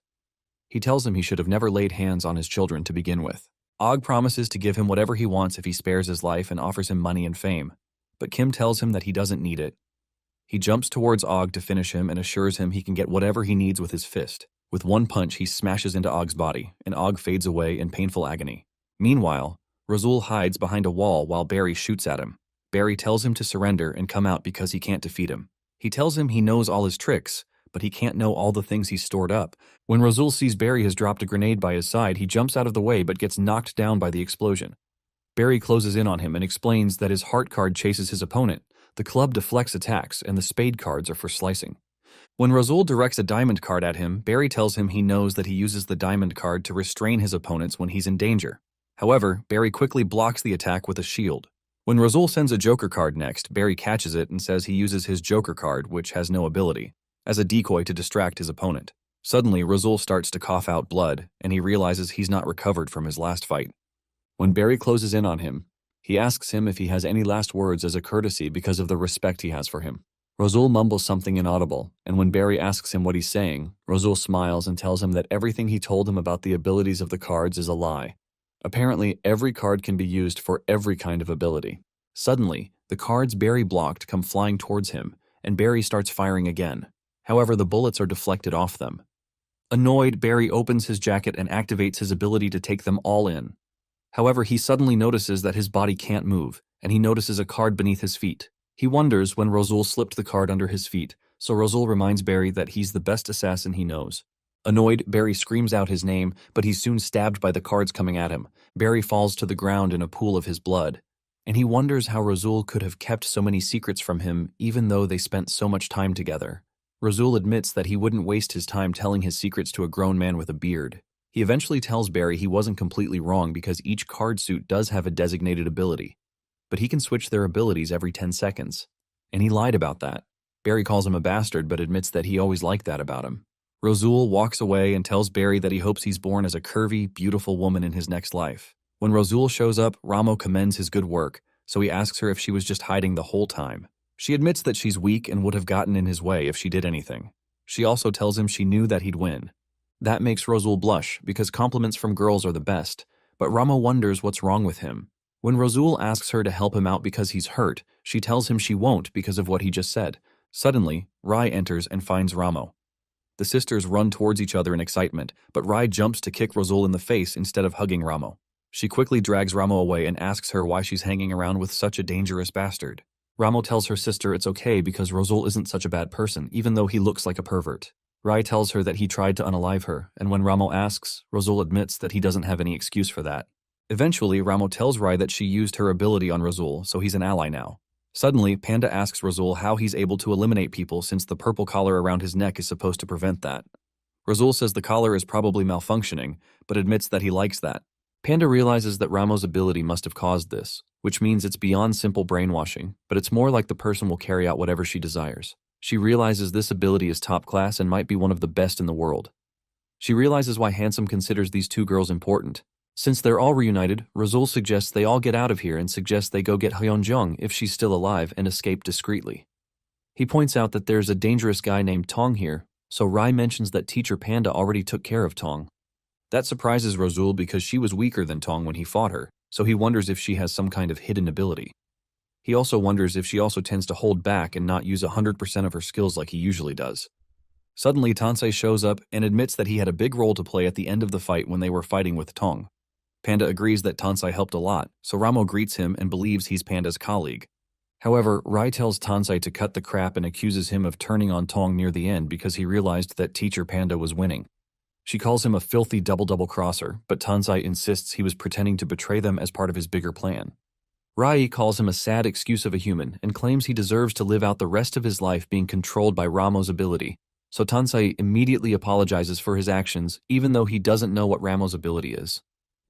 He tells him he should have never laid hands on his children to begin with. Og promises to give him whatever he wants if he spares his life and offers him money and fame. But Kim tells him that he doesn't need it. He jumps towards Og to finish him and assures him he can get whatever he needs with his fist. With one punch, he smashes into Og's body, and Og fades away in painful agony. Meanwhile, Razul hides behind a wall while Barry shoots at him. Barry tells him to surrender and come out because he can't defeat him. He tells him he knows all his tricks, but he can't know all the things he's stored up. When Razul sees Barry has dropped a grenade by his side, he jumps out of the way but gets knocked down by the explosion. Barry closes in on him and explains that his heart card chases his opponent. The club deflects attacks, and the spade cards are for slicing. When Razul directs a diamond card at him, Barry tells him he knows that he uses the diamond card to restrain his opponents when he's in danger. However, Barry quickly blocks the attack with a shield. When Razul sends a joker card next, Barry catches it and says he uses his joker card, which has no ability, as a decoy to distract his opponent. Suddenly, Razul starts to cough out blood, and he realizes he's not recovered from his last fight. When Barry closes in on him, he asks him if he has any last words as a courtesy because of the respect he has for him. Razul mumbles something inaudible, and when Barry asks him what he's saying, Razul smiles and tells him that everything he told him about the abilities of the cards is a lie. Apparently, every card can be used for every kind of ability. Suddenly, the cards Barry blocked come flying towards him, and Barry starts firing again. However, the bullets are deflected off them. Annoyed, Barry opens his jacket and activates his ability to take them all in. However, he suddenly notices that his body can't move, and he notices a card beneath his feet. He wonders when Razul slipped the card under his feet, so Razul reminds Barry that he's the best assassin he knows. Annoyed, Barry screams out his name, but he's soon stabbed by the cards coming at him. Barry falls to the ground in a pool of his blood, and he wonders how Razul could have kept so many secrets from him even though they spent so much time together. Razul admits that he wouldn't waste his time telling his secrets to a grown man with a beard. He eventually tells Barry he wasn't completely wrong because each card suit does have a designated ability, but he can switch their abilities every 10 seconds. And he lied about that. Barry calls him a bastard but admits that he always liked that about him. Razul walks away and tells Barry that he hopes he's born as a curvy, beautiful woman in his next life. When Razul shows up, Ramo commends his good work, so he asks her if she was just hiding the whole time. She admits that she's weak and would have gotten in his way if she did anything. She also tells him she knew that he'd win. That makes Razul blush because compliments from girls are the best, but Ramo wonders what's wrong with him. When Razul asks her to help him out because he's hurt, she tells him she won't because of what he just said. Suddenly, Rai enters and finds Ramo. The sisters run towards each other in excitement, but Rai jumps to kick Razul in the face instead of hugging Ramo. She quickly drags Ramo away and asks her why she's hanging around with such a dangerous bastard. Ramo tells her sister it's okay because Razul isn't such a bad person, even though he looks like a pervert. Rai tells her that he tried to unalive her, and when Ramo asks, Razul admits that he doesn't have any excuse for that. Eventually, Ramo tells Rai that she used her ability on Razul, so he's an ally now. Suddenly, Panda asks Razul how he's able to eliminate people since the purple collar around his neck is supposed to prevent that. Razul says the collar is probably malfunctioning, but admits that he likes that. Panda realizes that Ramo's ability must have caused this, which means it's beyond simple brainwashing, but it's more like the person will carry out whatever she desires. She realizes this ability is top class and might be one of the best in the world. She realizes why Handsome considers these two girls important. Since they're all reunited, Razul suggests they all get out of here and suggests they go get Hyunjung if she's still alive and escape discreetly. He points out that there's a dangerous guy named Tong here, so Rai mentions that Teacher Panda already took care of Tong. That surprises Razul because she was weaker than Tong when he fought her, so he wonders if she has some kind of hidden ability. He also wonders if she also tends to hold back and not use 100% of her skills like he usually does. Suddenly, Tansei shows up and admits that he had a big role to play at the end of the fight when they were fighting with Tong. Panda agrees that Tansei helped a lot, so Ramo greets him and believes he's Panda's colleague. However, Rai tells Tansei to cut the crap and accuses him of turning on Tong near the end because he realized that Teacher Panda was winning. She calls him a filthy double crosser, but Tansei insists he was pretending to betray them as part of his bigger plan. Rai calls him a sad excuse of a human and claims he deserves to live out the rest of his life being controlled by Ramo's ability, so Tansei immediately apologizes for his actions even though he doesn't know what Ramo's ability is.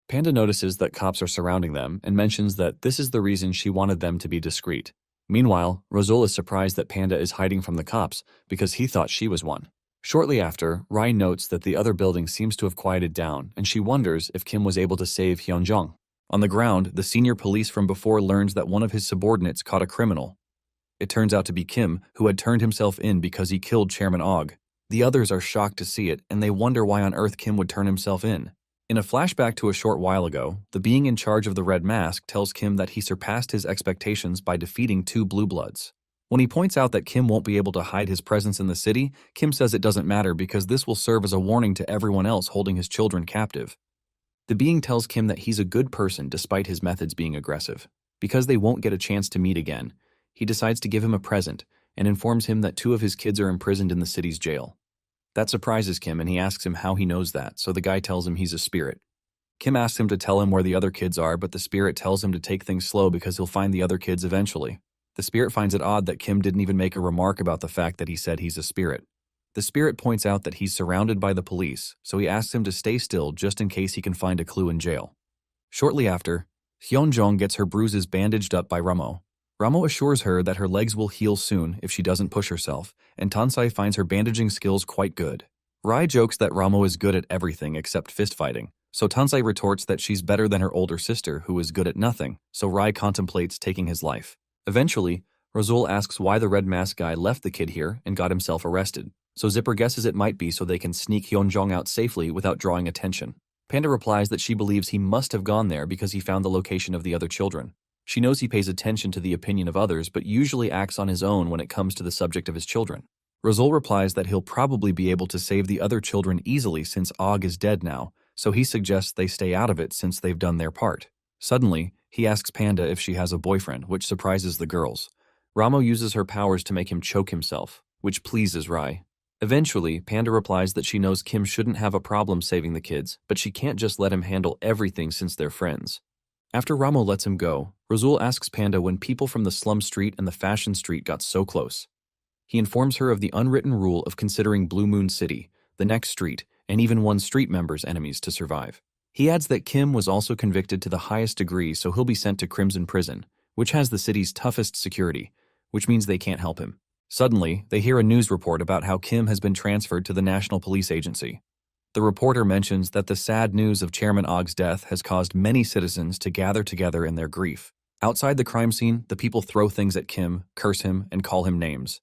Panda notices that cops are surrounding them and mentions that this is the reason she wanted them to be discreet. Meanwhile, Razul is surprised that Panda is hiding from the cops because he thought she was one. Shortly after, Rai notes that the other building seems to have quieted down and she wonders if Kim was able to save Hyunjung. On the ground, the senior police from before learns that one of his subordinates caught a criminal. It turns out to be Kim, who had turned himself in because he killed Chairman Og. The others are shocked to see it and they wonder why on earth Kim would turn himself in. In a flashback to a short while ago, the being in charge of the Red Mask tells Kim that he surpassed his expectations by defeating 2 Blue Bloods. When he points out that Kim won't be able to hide his presence in the city, Kim says it doesn't matter because this will serve as a warning to everyone else holding his children captive. The being tells Kim that he's a good person despite his methods being aggressive. Because they won't get a chance to meet again, he decides to give him a present and informs him that 2 of his kids are imprisoned in the city's jail. That surprises Kim and he asks him how he knows that, so the guy tells him he's a spirit. Kim asks him to tell him where the other kids are, but the spirit tells him to take things slow because he'll find the other kids eventually. The spirit finds it odd that Kim didn't even make a remark about the fact that he said he's a spirit. The spirit points out that he's surrounded by the police, so he asks him to stay still just in case he can find a clue in jail. Shortly after, Hyunjung gets her bruises bandaged up by Ramo. Ramo assures her that her legs will heal soon if she doesn't push herself, and Tansei finds her bandaging skills quite good. Rai jokes that Ramo is good at everything except fist fighting, so Tansei retorts that she's better than her older sister who is good at nothing, so Rai contemplates taking his life. Eventually, Razul asks why the Red Mask guy left the kid here and got himself arrested, so Zipper guesses it might be so they can sneak Hyunjung out safely without drawing attention. Panda replies that she believes he must have gone there because he found the location of the other children. She knows he pays attention to the opinion of others but usually acts on his own when it comes to the subject of his children. Razul replies that he'll probably be able to save the other children easily since Og is dead now, so he suggests they stay out of it since they've done their part. Suddenly, he asks Panda if she has a boyfriend, which surprises the girls. Ramo uses her powers to make him choke himself, which pleases Rai. Eventually, Panda replies that she knows Kim shouldn't have a problem saving the kids, but she can't just let him handle everything since they're friends. After Ramo lets him go, Razul asks Panda when people from the slum street and the fashion street got so close. He informs her of the unwritten rule of considering Blue Moon City, the next street, and even one street member's enemies to survive. He adds that Kim was also convicted to the highest degree, so he'll be sent to Crimson Prison, which has the city's toughest security, which means they can't help him. Suddenly, they hear a news report about how Kim has been transferred to the National Police Agency. The reporter mentions that the sad news of Chairman Og's death has caused many citizens to gather together in their grief. Outside the crime scene, the people throw things at Kim, curse him, and call him names.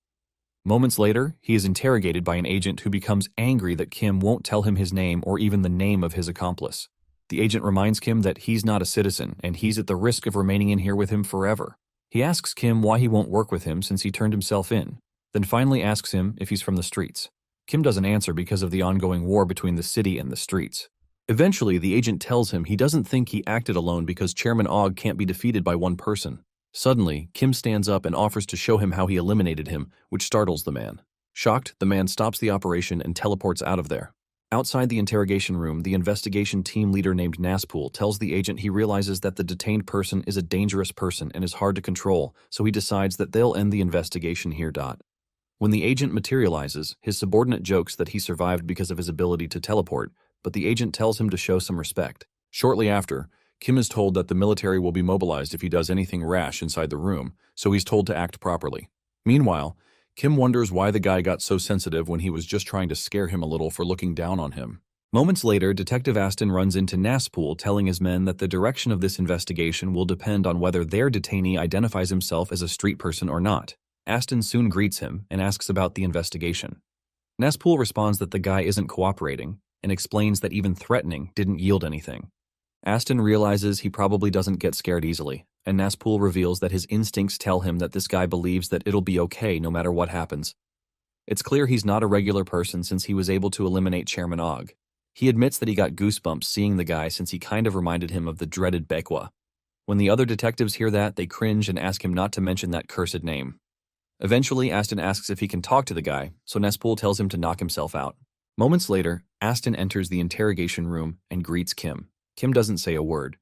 Moments later, he is interrogated by an agent who becomes angry that Kim won't tell him his name or even the name of his accomplice. The agent reminds Kim that he's not a citizen and he's at the risk of remaining in here with him forever. He asks Kim why he won't work with him since he turned himself in, then finally asks him if he's from the streets. Kim doesn't answer because of the ongoing war between the city and the streets. Eventually, the agent tells him he doesn't think he acted alone because Chairman Og can't be defeated by one person. Suddenly, Kim stands up and offers to show him how he eliminated him, which startles the man. Shocked, the man stops the operation and teleports out of there. Outside the interrogation room, the investigation team leader named Naspool tells the agent he realizes that the detained person is a dangerous person and is hard to control, so he decides that they'll end the investigation here. When the agent materializes, his subordinate jokes that he survived because of his ability to teleport, but the agent tells him to show some respect. Shortly after, Kim is told that the military will be mobilized if he does anything rash inside the room, so he's told to act properly. Meanwhile, Kim wonders why the guy got so sensitive when he was just trying to scare him a little for looking down on him. Moments later, Detective Aston runs into Naspool telling his men that the direction of this investigation will depend on whether their detainee identifies himself as a street person or not. Aston soon greets him and asks about the investigation. Naspool responds that the guy isn't cooperating and explains that even threatening didn't yield anything. Aston realizes he probably doesn't get scared easily, and Naspool reveals that his instincts tell him that this guy believes that it'll be okay no matter what happens. It's clear he's not a regular person since he was able to eliminate Chairman Og. He admits that he got goosebumps seeing the guy since he kind of reminded him of the dreaded Baekwa. When the other detectives hear that, they cringe and ask him not to mention that cursed name. Eventually, Aston asks if he can talk to the guy, so Naspool tells him to knock himself out. Moments later, Aston enters the interrogation room and greets Kim. Kim doesn't say a word,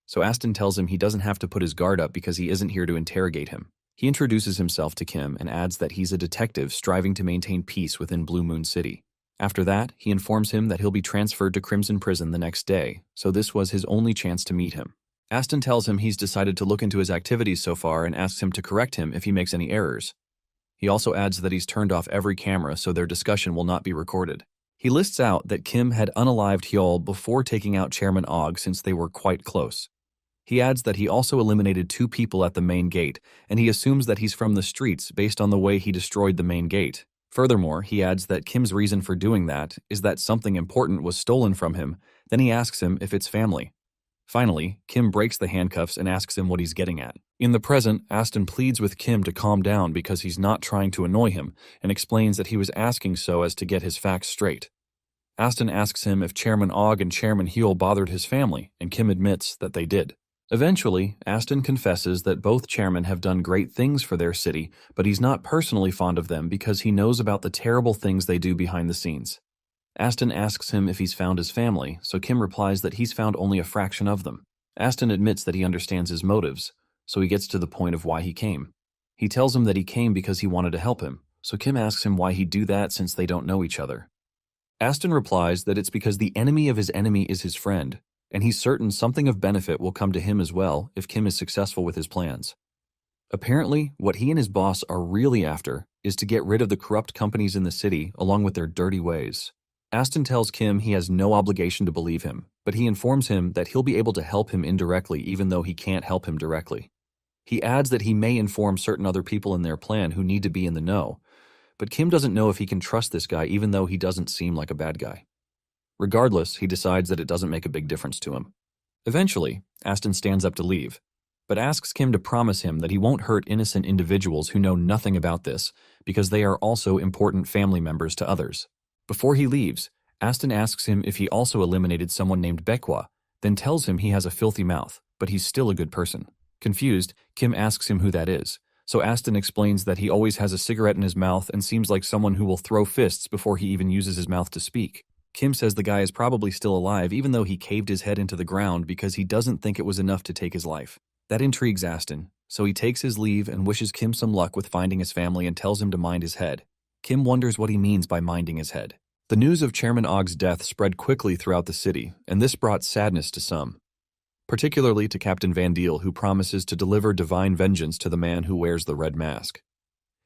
so Aston tells him he doesn't have to put his guard up because he isn't here to interrogate him. He introduces himself to Kim and adds that he's a detective striving to maintain peace within Blue Moon City. After that, he informs him that he'll be transferred to Crimson Prison the next day, so this was his only chance to meet him. Aston tells him he's decided to look into his activities so far and asks him to correct him if he makes any errors. He also adds that he's turned off every camera so their discussion will not be recorded. He lists out that Kim had unalived Hyol before taking out Chairman Og since they were quite close. He adds that he also eliminated 2 people at the main gate, and he assumes that he's from the streets based on the way he destroyed the main gate. Furthermore, he adds that Kim's reason for doing that is that something important was stolen from him, then he asks him if it's family. Finally, Kim breaks the handcuffs and asks him what he's getting at. In the present, Aston pleads with Kim to calm down because he's not trying to annoy him and explains that he was asking so as to get his facts straight. Aston asks him if Chairman Og and Chairman Hyol bothered his family, and Kim admits that they did. Eventually, Aston confesses that both chairmen have done great things for their city, but he's not personally fond of them because he knows about the terrible things they do behind the scenes. Aston asks him if he's found his family, so Kim replies that he's found only a fraction of them. Aston admits that he understands his motives, so he gets to the point of why he came. He tells him that he came because he wanted to help him, so Kim asks him why he'd do that since they don't know each other. Aston replies that it's because the enemy of his enemy is his friend, and he's certain something of benefit will come to him as well if Kim is successful with his plans. Apparently, what he and his boss are really after is to get rid of the corrupt companies in the city along with their dirty ways. Aston tells Kim he has no obligation to believe him, but he informs him that he'll be able to help him indirectly even though he can't help him directly. He adds that he may inform certain other people in their plan who need to be in the know, but Kim doesn't know if he can trust this guy even though he doesn't seem like a bad guy. Regardless, he decides that it doesn't make a big difference to him. Eventually, Aston stands up to leave, but asks Kim to promise him that he won't hurt innocent individuals who know nothing about this because they are also important family members to others. Before he leaves, Aston asks him if he also eliminated someone named Baekwa, then tells him he has a filthy mouth, but he's still a good person. Confused, Kim asks him who that is, so Aston explains that he always has a cigarette in his mouth and seems like someone who will throw fists before he even uses his mouth to speak. Kim says the guy is probably still alive even though he caved his head into the ground because he doesn't think it was enough to take his life. That intrigues Aston, so he takes his leave and wishes Kim some luck with finding his family and tells him to mind his head. Kim wonders what he means by minding his head. The news of Chairman Og's death spread quickly throughout the city, and this brought sadness to some. Particularly to Captain Van Deel, who promises to deliver divine vengeance to the man who wears the red mask.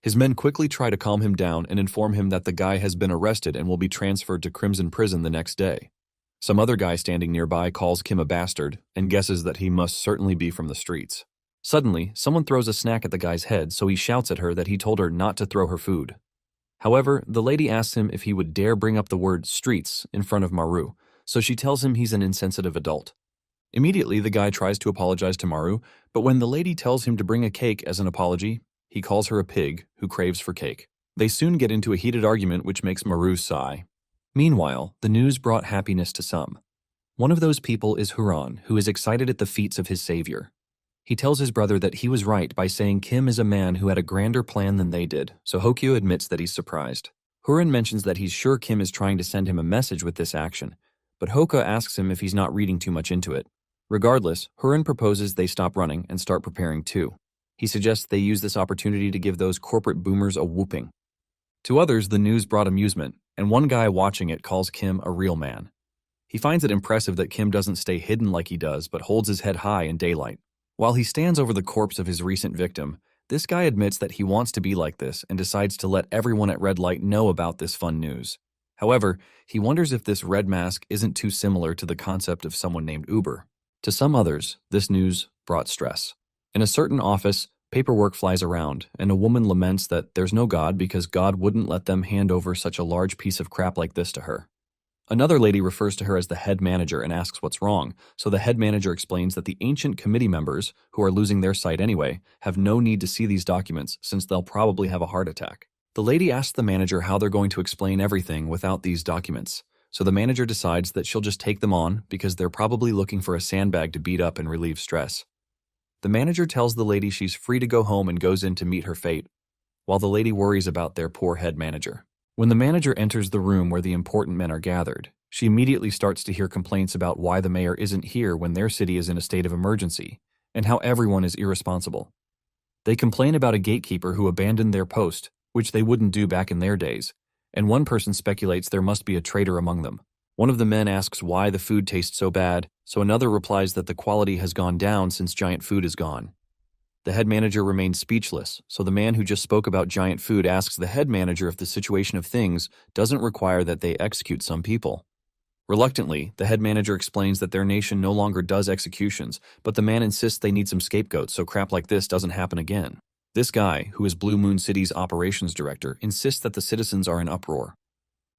His men quickly try to calm him down and inform him that the guy has been arrested and will be transferred to Crimson Prison the next day. Some other guy standing nearby calls Kim a bastard and guesses that he must certainly be from the streets. Suddenly, someone throws a snack at the guy's head, so he shouts at her that he told her not to throw her food. However, the lady asks him if he would dare bring up the word streets in front of Maru, so she tells him he's an insensitive adult. Immediately, the guy tries to apologize to Maru, but when the lady tells him to bring a cake as an apology, he calls her a pig who craves for cake. They soon get into a heated argument which makes Maru sigh. Meanwhile, the news brought happiness to some. One of those people is Huron, who is excited at the feats of his savior. He tells his brother that he was right by saying Kim is a man who had a grander plan than they did, so Hokyo admits that he's surprised. Hurin mentions that he's sure Kim is trying to send him a message with this action, but Hoka asks him if he's not reading too much into it. Regardless, Hurin proposes they stop running and start preparing too. He suggests they use this opportunity to give those corporate boomers a whooping. To others, the news brought amusement, and one guy watching it calls Kim a real man. He finds it impressive that Kim doesn't stay hidden like he does, but holds his head high in daylight. While he stands over the corpse of his recent victim, this guy admits that he wants to be like this and decides to let everyone at Red Light know about this fun news. However, he wonders if this red mask isn't too similar to the concept of someone named Uber. To some others, this news brought stress. In a certain office, paperwork flies around, and a woman laments that there's no God because God wouldn't let them hand over such a large piece of crap like this to her. Another lady refers to her as the head manager and asks what's wrong, so the head manager explains that the ancient committee members, who are losing their sight anyway, have no need to see these documents since they'll probably have a heart attack. The lady asks the manager how they're going to explain everything without these documents, so the manager decides that she'll just take them on because they're probably looking for a sandbag to beat up and relieve stress. The manager tells the lady she's free to go home and goes in to meet her fate, while the lady worries about their poor head manager. When the manager enters the room where the important men are gathered, she immediately starts to hear complaints about why the mayor isn't here when their city is in a state of emergency, and how everyone is irresponsible. They complain about a gatekeeper who abandoned their post, which they wouldn't do back in their days, and one person speculates there must be a traitor among them. One of the men asks why the food tastes so bad, so another replies that the quality has gone down since giant food is gone. The head manager remains speechless, so the man who just spoke about giant food asks the head manager if the situation of things doesn't require that they execute some people. Reluctantly, the head manager explains that their nation no longer does executions, but the man insists they need some scapegoats so crap like this doesn't happen again. This guy, who is Blue Moon City's operations director, insists that the citizens are in uproar.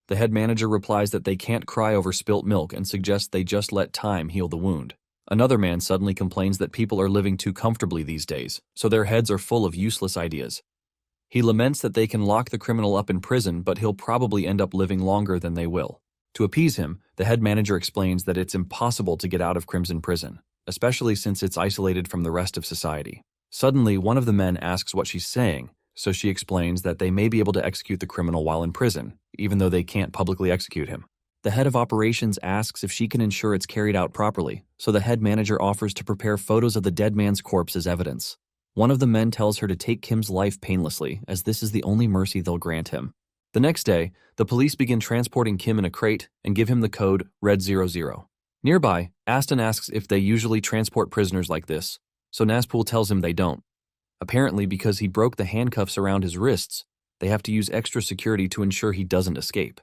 The head manager replies that they can't cry over spilt milk and suggests they just let time heal the wound. Another man suddenly complains that people are living too comfortably these days, so their heads are full of useless ideas. He laments that they can lock the criminal up in prison, but he'll probably end up living longer than they will. To appease him, the head manager explains that it's impossible to get out of Crimson Prison, especially since it's isolated from the rest of society. Suddenly, one of the men asks what she's saying, so she explains that they may be able to execute the criminal while in prison, even though they can't publicly execute him. The head of operations asks if she can ensure it's carried out properly, so the head manager offers to prepare photos of the dead man's corpse as evidence. One of the men tells her to take Kim's life painlessly, as this is the only mercy they'll grant him. The next day, the police begin transporting Kim in a crate and give him the code Red 00. Nearby, Aston asks if they usually transport prisoners like this, so Nazpul tells him they don't. Apparently, because he broke the handcuffs around his wrists, they have to use extra security to ensure he doesn't escape.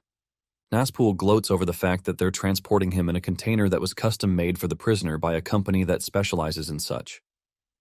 Nazpul gloats over the fact that they're transporting him in a container that was custom-made for the prisoner by a company that specializes in such.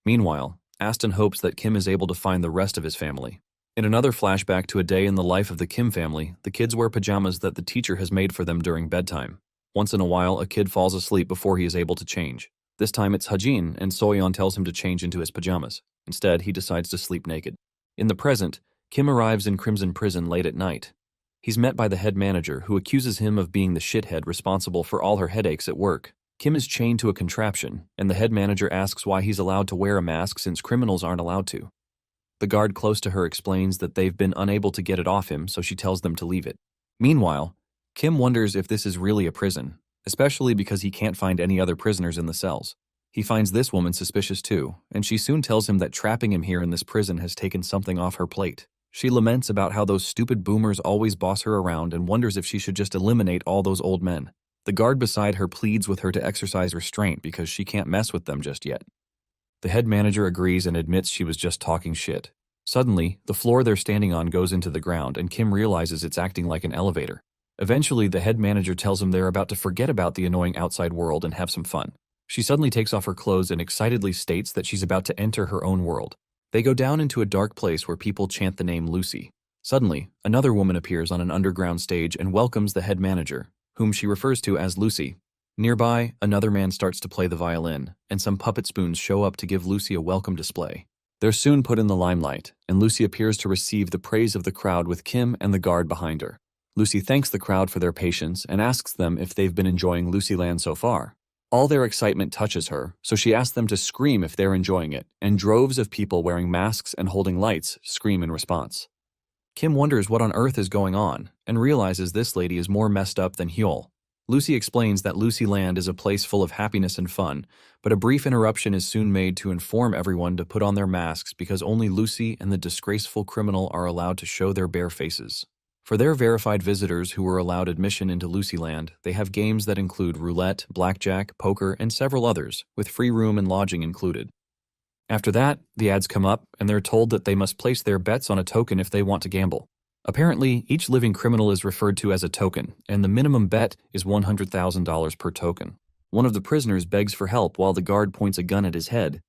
Meanwhile, Aston hopes that Kim is able to find the rest of his family. In another flashback to a day in the life of the Kim family, the kids wear pajamas that the teacher has made for them during bedtime. Once in a while, a kid falls asleep before he is able to change. This time it's Hajin, and Soyeon tells him to change into his pajamas. Instead, he decides to sleep naked. In the present, Kim arrives in Crimson Prison late at night. He's met by the head manager, who accuses him of being the shithead responsible for all her headaches at work. Kim is chained to a contraption, and the head manager asks why he's allowed to wear a mask since criminals aren't allowed to. The guard close to her explains that they've been unable to get it off him, so she tells them to leave it. Meanwhile, Kim wonders if this is really a prison, especially because he can't find any other prisoners in the cells. He finds this woman suspicious too, and she soon tells him that trapping him here in this prison has taken something off her plate. She laments about how those stupid boomers always boss her around and wonders if she should just eliminate all those old men. The guard beside her pleads with her to exercise restraint because she can't mess with them just yet. The head manager agrees and admits she was just talking shit. Suddenly, the floor they're standing on goes into the ground and Kim realizes it's acting like an elevator. Eventually, the head manager tells him they're about to forget about the annoying outside world and have some fun. She suddenly takes off her clothes and excitedly states that she's about to enter her own world. They go down into a dark place where people chant the name Lucy. Suddenly, another woman appears on an underground stage and welcomes the head manager, whom she refers to as Lucy. Nearby, another man starts to play the violin, and some puppet spoons show up to give Lucy a welcome display. They're soon put in the limelight, and Lucy appears to receive the praise of the crowd with Kim and the guard behind her. Lucy thanks the crowd for their patience and asks them if they've been enjoying Lucyland so far. All their excitement touches her, so she asks them to scream if they're enjoying it, and droves of people wearing masks and holding lights scream in response. Kim wonders what on earth is going on and realizes this lady is more messed up than Hyul. Lucy explains that Lucy Land is a place full of happiness and fun, but a brief interruption is soon made to inform everyone to put on their masks because only Lucy and the disgraceful criminal are allowed to show their bare faces. For their verified visitors who were allowed admission into Lucy Land, they have games that include roulette, blackjack, poker, and several others, with free room and lodging included. After that, the ads come up, and they're told that they must place their bets on a token if they want to gamble. Apparently, each living criminal is referred to as a token, and the minimum bet is $100,000 per token. One of the prisoners begs for help while the guard points a gun at his head,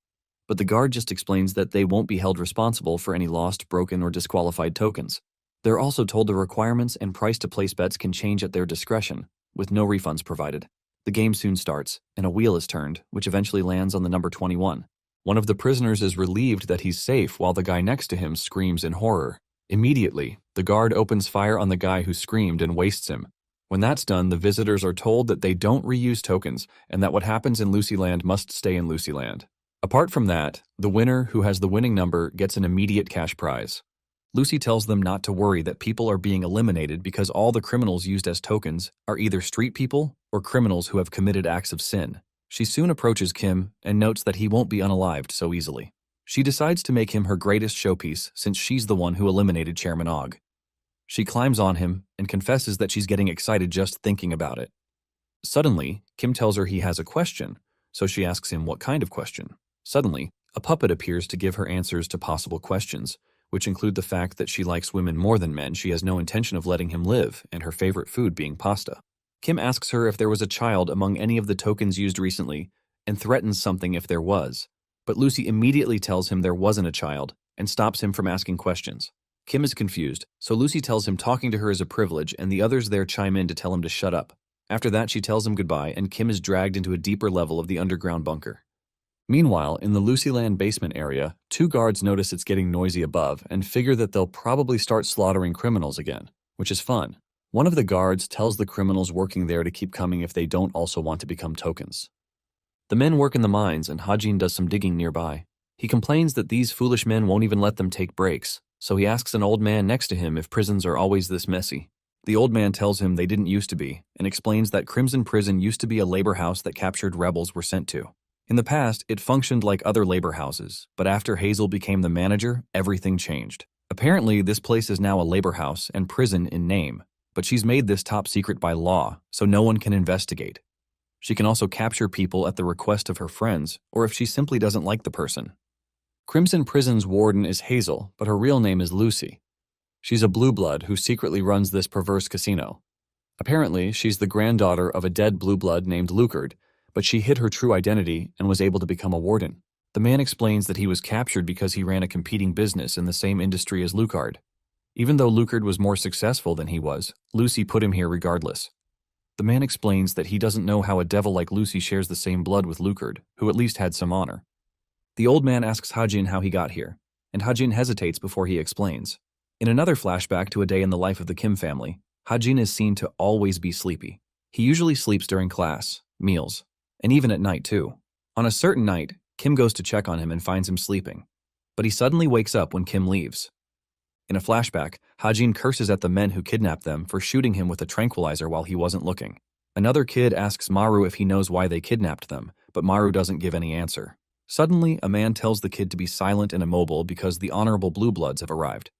but the guard just explains that they won't be held responsible for any lost, broken, or disqualified tokens. They're also told the requirements and price to place bets can change at their discretion, with no refunds provided. The game soon starts, and a wheel is turned, which eventually lands on the number 21. One of the prisoners is relieved that he's safe while the guy next to him screams in horror. Immediately, the guard opens fire on the guy who screamed and wastes him. When that's done, the visitors are told that they don't reuse tokens and that what happens in Lucy Land must stay in Lucy Land. Apart from that, the winner who has the winning number gets an immediate cash prize. Lucy tells them not to worry that people are being eliminated because all the criminals used as tokens are either street people or criminals who have committed acts of sin. She soon approaches Kim and notes that he won't be unalived so easily. She decides to make him her greatest showpiece since she's the one who eliminated Chairman Og. She climbs on him and confesses that she's getting excited just thinking about it. Suddenly, Kim tells her he has a question, so she asks him what kind of question. Suddenly, a puppet appears to give her answers to possible questions, which include the fact that she likes women more than men she has no intention of letting him live, and her favorite food being pasta. Kim asks her if there was a child among any of the tokens used recently, and threatens something if there was. But Lucy immediately tells him there wasn't a child, and stops him from asking questions. Kim is confused, so Lucy tells him talking to her is a privilege, and the others there chime in to tell him to shut up. After that, she tells him goodbye, and Kim is dragged into a deeper level of the underground bunker. Meanwhile, in the Lucyland basement area, two guards notice it's getting noisy above and figure that they'll probably start slaughtering criminals again, which is fun. One of the guards tells the criminals working there to keep coming if they don't also want to become tokens. The men work in the mines, and Hajin does some digging nearby. He complains that these foolish men won't even let them take breaks, so he asks an old man next to him if prisons are always this messy. The old man tells him they didn't used to be, and explains that Crimson Prison used to be a labor house that captured rebels were sent to. In the past, it functioned like other labor houses, but after Hazel became the manager, everything changed. Apparently, this place is now a labor house and prison in name, but she's made this top secret by law, so no one can investigate. She can also capture people at the request of her friends, or if she simply doesn't like the person. Crimson Prison's warden is Hazel, but her real name is Lucy. She's a blue blood who secretly runs this perverse casino. Apparently, she's the granddaughter of a dead blue blood named Lucard, but she hid her true identity and was able to become a warden. The man explains that he was captured because he ran a competing business in the same industry as Lucard. Even though Lucard was more successful than he was, Lucy put him here regardless. The man explains that he doesn't know how a devil like Lucy shares the same blood with Lucard, who at least had some honor. The old man asks Hajin how he got here, and Hajin hesitates before he explains. In another flashback to a day in the life of the Kim family, Hajin is seen to always be sleepy. He usually sleeps during class, meals, and even at night too. On a certain night, Kim goes to check on him and finds him sleeping, but he suddenly wakes up when Kim leaves. In a flashback, Hajin curses at the men who kidnapped them for shooting him with a tranquilizer while he wasn't looking. Another kid asks Maru if he knows why they kidnapped them, but Maru doesn't give any answer. Suddenly, a man tells the kid to be silent and immobile because the honorable blue bloods have arrived.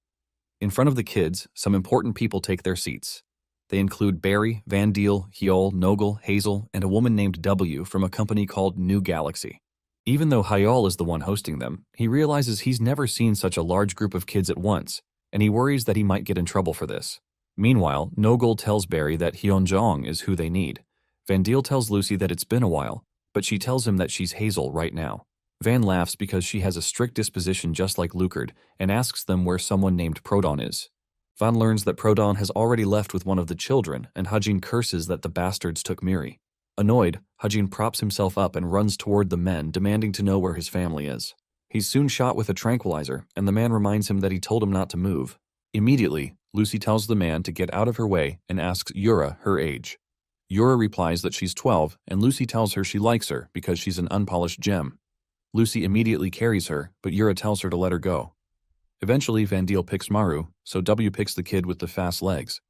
In front of the kids, some important people take their seats. They include Barry, Van Deel, Hyol, Nogel, Hazel, and a woman named W from a company called New Galaxy. Even though Hyol is the one hosting them, he realizes he's never seen such a large group of kids at once, and he worries that he might get in trouble for this. Meanwhile, Nogel tells Barry that Hyunjong is who they need. Van Deel tells Lucy that it's been a while, but she tells him that she's Hazel right now. Van laughs because she has a strict disposition just like Lucard and asks them where someone named Prodon is. Van learns that Prodon has already left with one of the children, and Hajin curses that the bastards took Miri. Annoyed, Hajin props himself up and runs toward the men, demanding to know where his family is. He's soon shot with a tranquilizer, and the man reminds him that he told him not to move. Immediately, Lucy tells the man to get out of her way and asks Yura her age. Yura replies that she's 12, and Lucy tells her she likes her because she's an unpolished gem. Lucy immediately carries her, but Yura tells her to let her go. Eventually, Vandil picks Maru, so W picks the kid with the fast legs.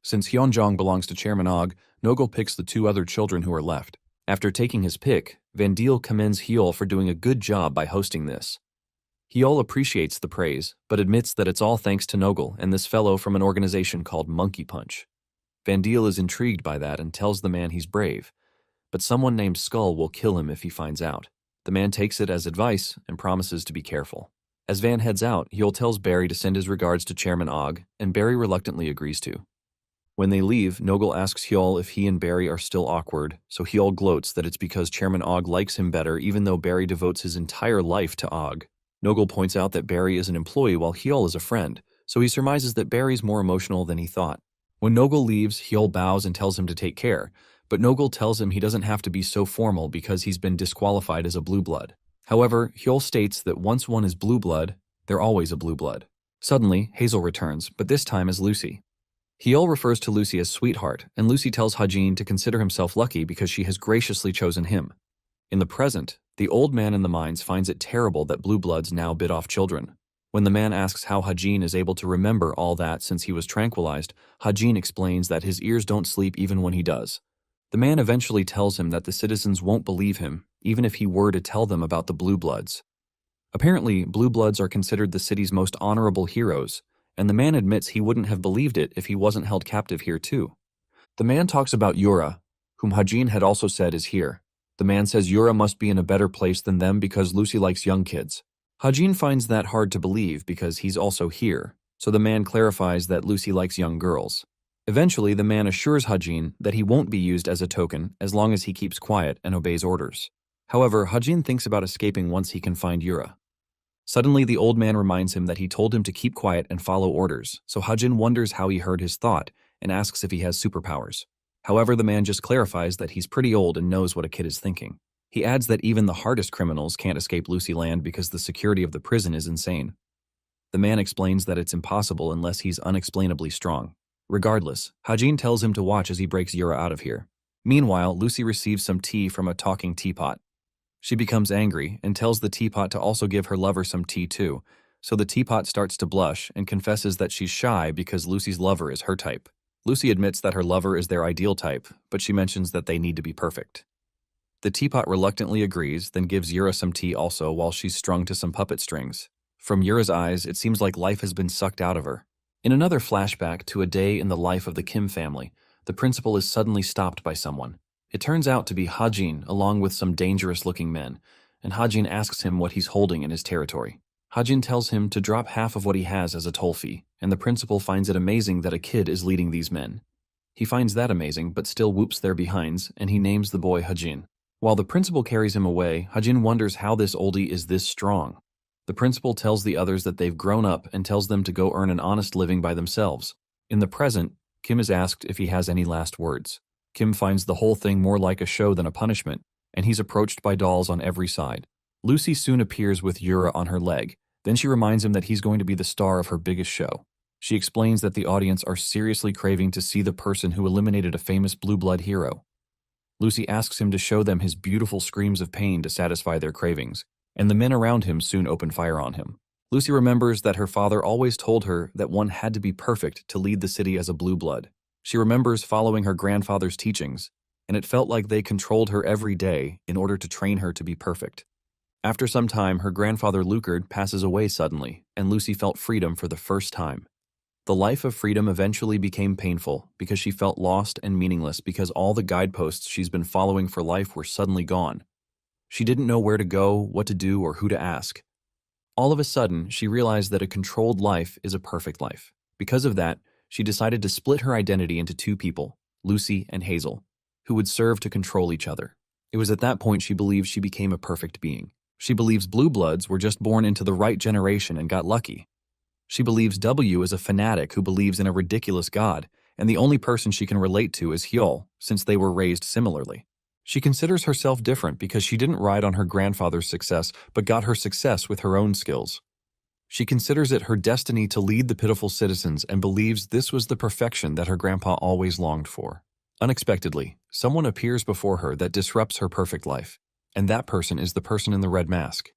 Since Hyunjong belongs to Chairman Og, Nogel picks the two other children who are left. After taking his pick, Vandil commends Hyol for doing a good job by hosting this. Hyol appreciates the praise, but admits that it's all thanks to Nogel and this fellow from an organization called Monkey Punch. Vandil is intrigued by that and tells the man he's brave, but someone named Skull will kill him if he finds out. The man takes it as advice and promises to be careful. As Van heads out, Hyol tells Barry to send his regards to Chairman Og, and Barry reluctantly agrees to. When they leave, Nogel asks Hyol if he and Barry are still awkward, so Hyol gloats that it's because Chairman Og likes him better even though Barry devotes his entire life to Og. Nogel points out that Barry is an employee while Hyol is a friend, so he surmises that Barry's more emotional than he thought. When Nogel leaves, Hyol bows and tells him to take care, but Nogel tells him he doesn't have to be so formal because he's been disqualified as a blue blood. However, Hyol states that once one is blue blood, they're always a blue blood. Suddenly, Hazel returns, but this time as Lucy. Hyol refers to Lucy as sweetheart, and Lucy tells Hajin to consider himself lucky because she has graciously chosen him. In the present, the old man in the mines finds it terrible that blue bloods now bit off children. When the man asks how Hajin is able to remember all that since he was tranquilized, Hajin explains that his ears don't sleep even when he does. The man eventually tells him that the citizens won't believe him, even if he were to tell them about the blue bloods. Apparently, blue bloods are considered the city's most honorable heroes, and the man admits he wouldn't have believed it if he wasn't held captive here too. The man talks about Yura, whom Hajin had also said is here. The man says Yura must be in a better place than them because Lucy likes young kids. Hajin finds that hard to believe because he's also here, so the man clarifies that Lucy likes young girls. Eventually, the man assures Hajin that he won't be used as a token as long as he keeps quiet and obeys orders. However, Hajin thinks about escaping once he can find Yura. Suddenly, the old man reminds him that he told him to keep quiet and follow orders, so Hajin wonders how he heard his thought and asks if he has superpowers. However, the man just clarifies that he's pretty old and knows what a kid is thinking. He adds that even the hardest criminals can't escape Lucy Land because the security of the prison is insane. The man explains that it's impossible unless he's unexplainably strong. Regardless, Hajin tells him to watch as he breaks Yura out of here. Meanwhile, Lucy receives some tea from a talking teapot. She becomes angry and tells the teapot to also give her lover some tea too, so the teapot starts to blush and confesses that she's shy because Lucy's lover is her type. Lucy admits that her lover is their ideal type, but she mentions that they need to be perfect. The teapot reluctantly agrees, then gives Yura some tea also while she's strung to some puppet strings. From Yura's eyes, it seems like life has been sucked out of her. In another flashback to a day in the life of the Kim family, the principal is suddenly stopped by someone. It turns out to be Hajin along with some dangerous-looking men, and Hajin asks him what he's holding in his territory. Hajin tells him to drop half of what he has as a toll fee, and the principal finds it amazing that a kid is leading these men. He finds that amazing, but still whoops their behinds, and he names the boy Hajin. While the principal carries him away, Hajin wonders how this oldie is this strong. The principal tells the others that they've grown up and tells them to go earn an honest living by themselves. In the present, Kim is asked if he has any last words. Kim finds the whole thing more like a show than a punishment, and he's approached by dolls on every side. Lucy soon appears with Yura on her leg. Then she reminds him that he's going to be the star of her biggest show. She explains that the audience are seriously craving to see the person who eliminated a famous blue blood hero. Lucy asks him to show them his beautiful screams of pain to satisfy their cravings, and the men around him soon open fire on him. Lucy remembers that her father always told her that one had to be perfect to lead the city as a blue blood. She remembers following her grandfather's teachings, and it felt like they controlled her every day in order to train her to be perfect. After some time, her grandfather Lucard passes away suddenly, and Lucy felt freedom for the first time. The life of freedom eventually became painful because she felt lost and meaningless because all the guideposts she's been following for life were suddenly gone. She didn't know where to go, what to do, or who to ask. All of a sudden, she realized that a controlled life is a perfect life. Because of that, she decided to split her identity into two people, Lucy and Hazel, who would serve to control each other. It was at that point she believed she became a perfect being. She believes blue bloods were just born into the right generation and got lucky. She believes W is a fanatic who believes in a ridiculous god, and the only person she can relate to is Hyol, since they were raised similarly. She considers herself different because she didn't ride on her grandfather's success, but got her success with her own skills. She considers it her destiny to lead the pitiful citizens and believes this was the perfection that her grandpa always longed for. Unexpectedly, someone appears before her that disrupts her perfect life, and that person is the person in the red mask.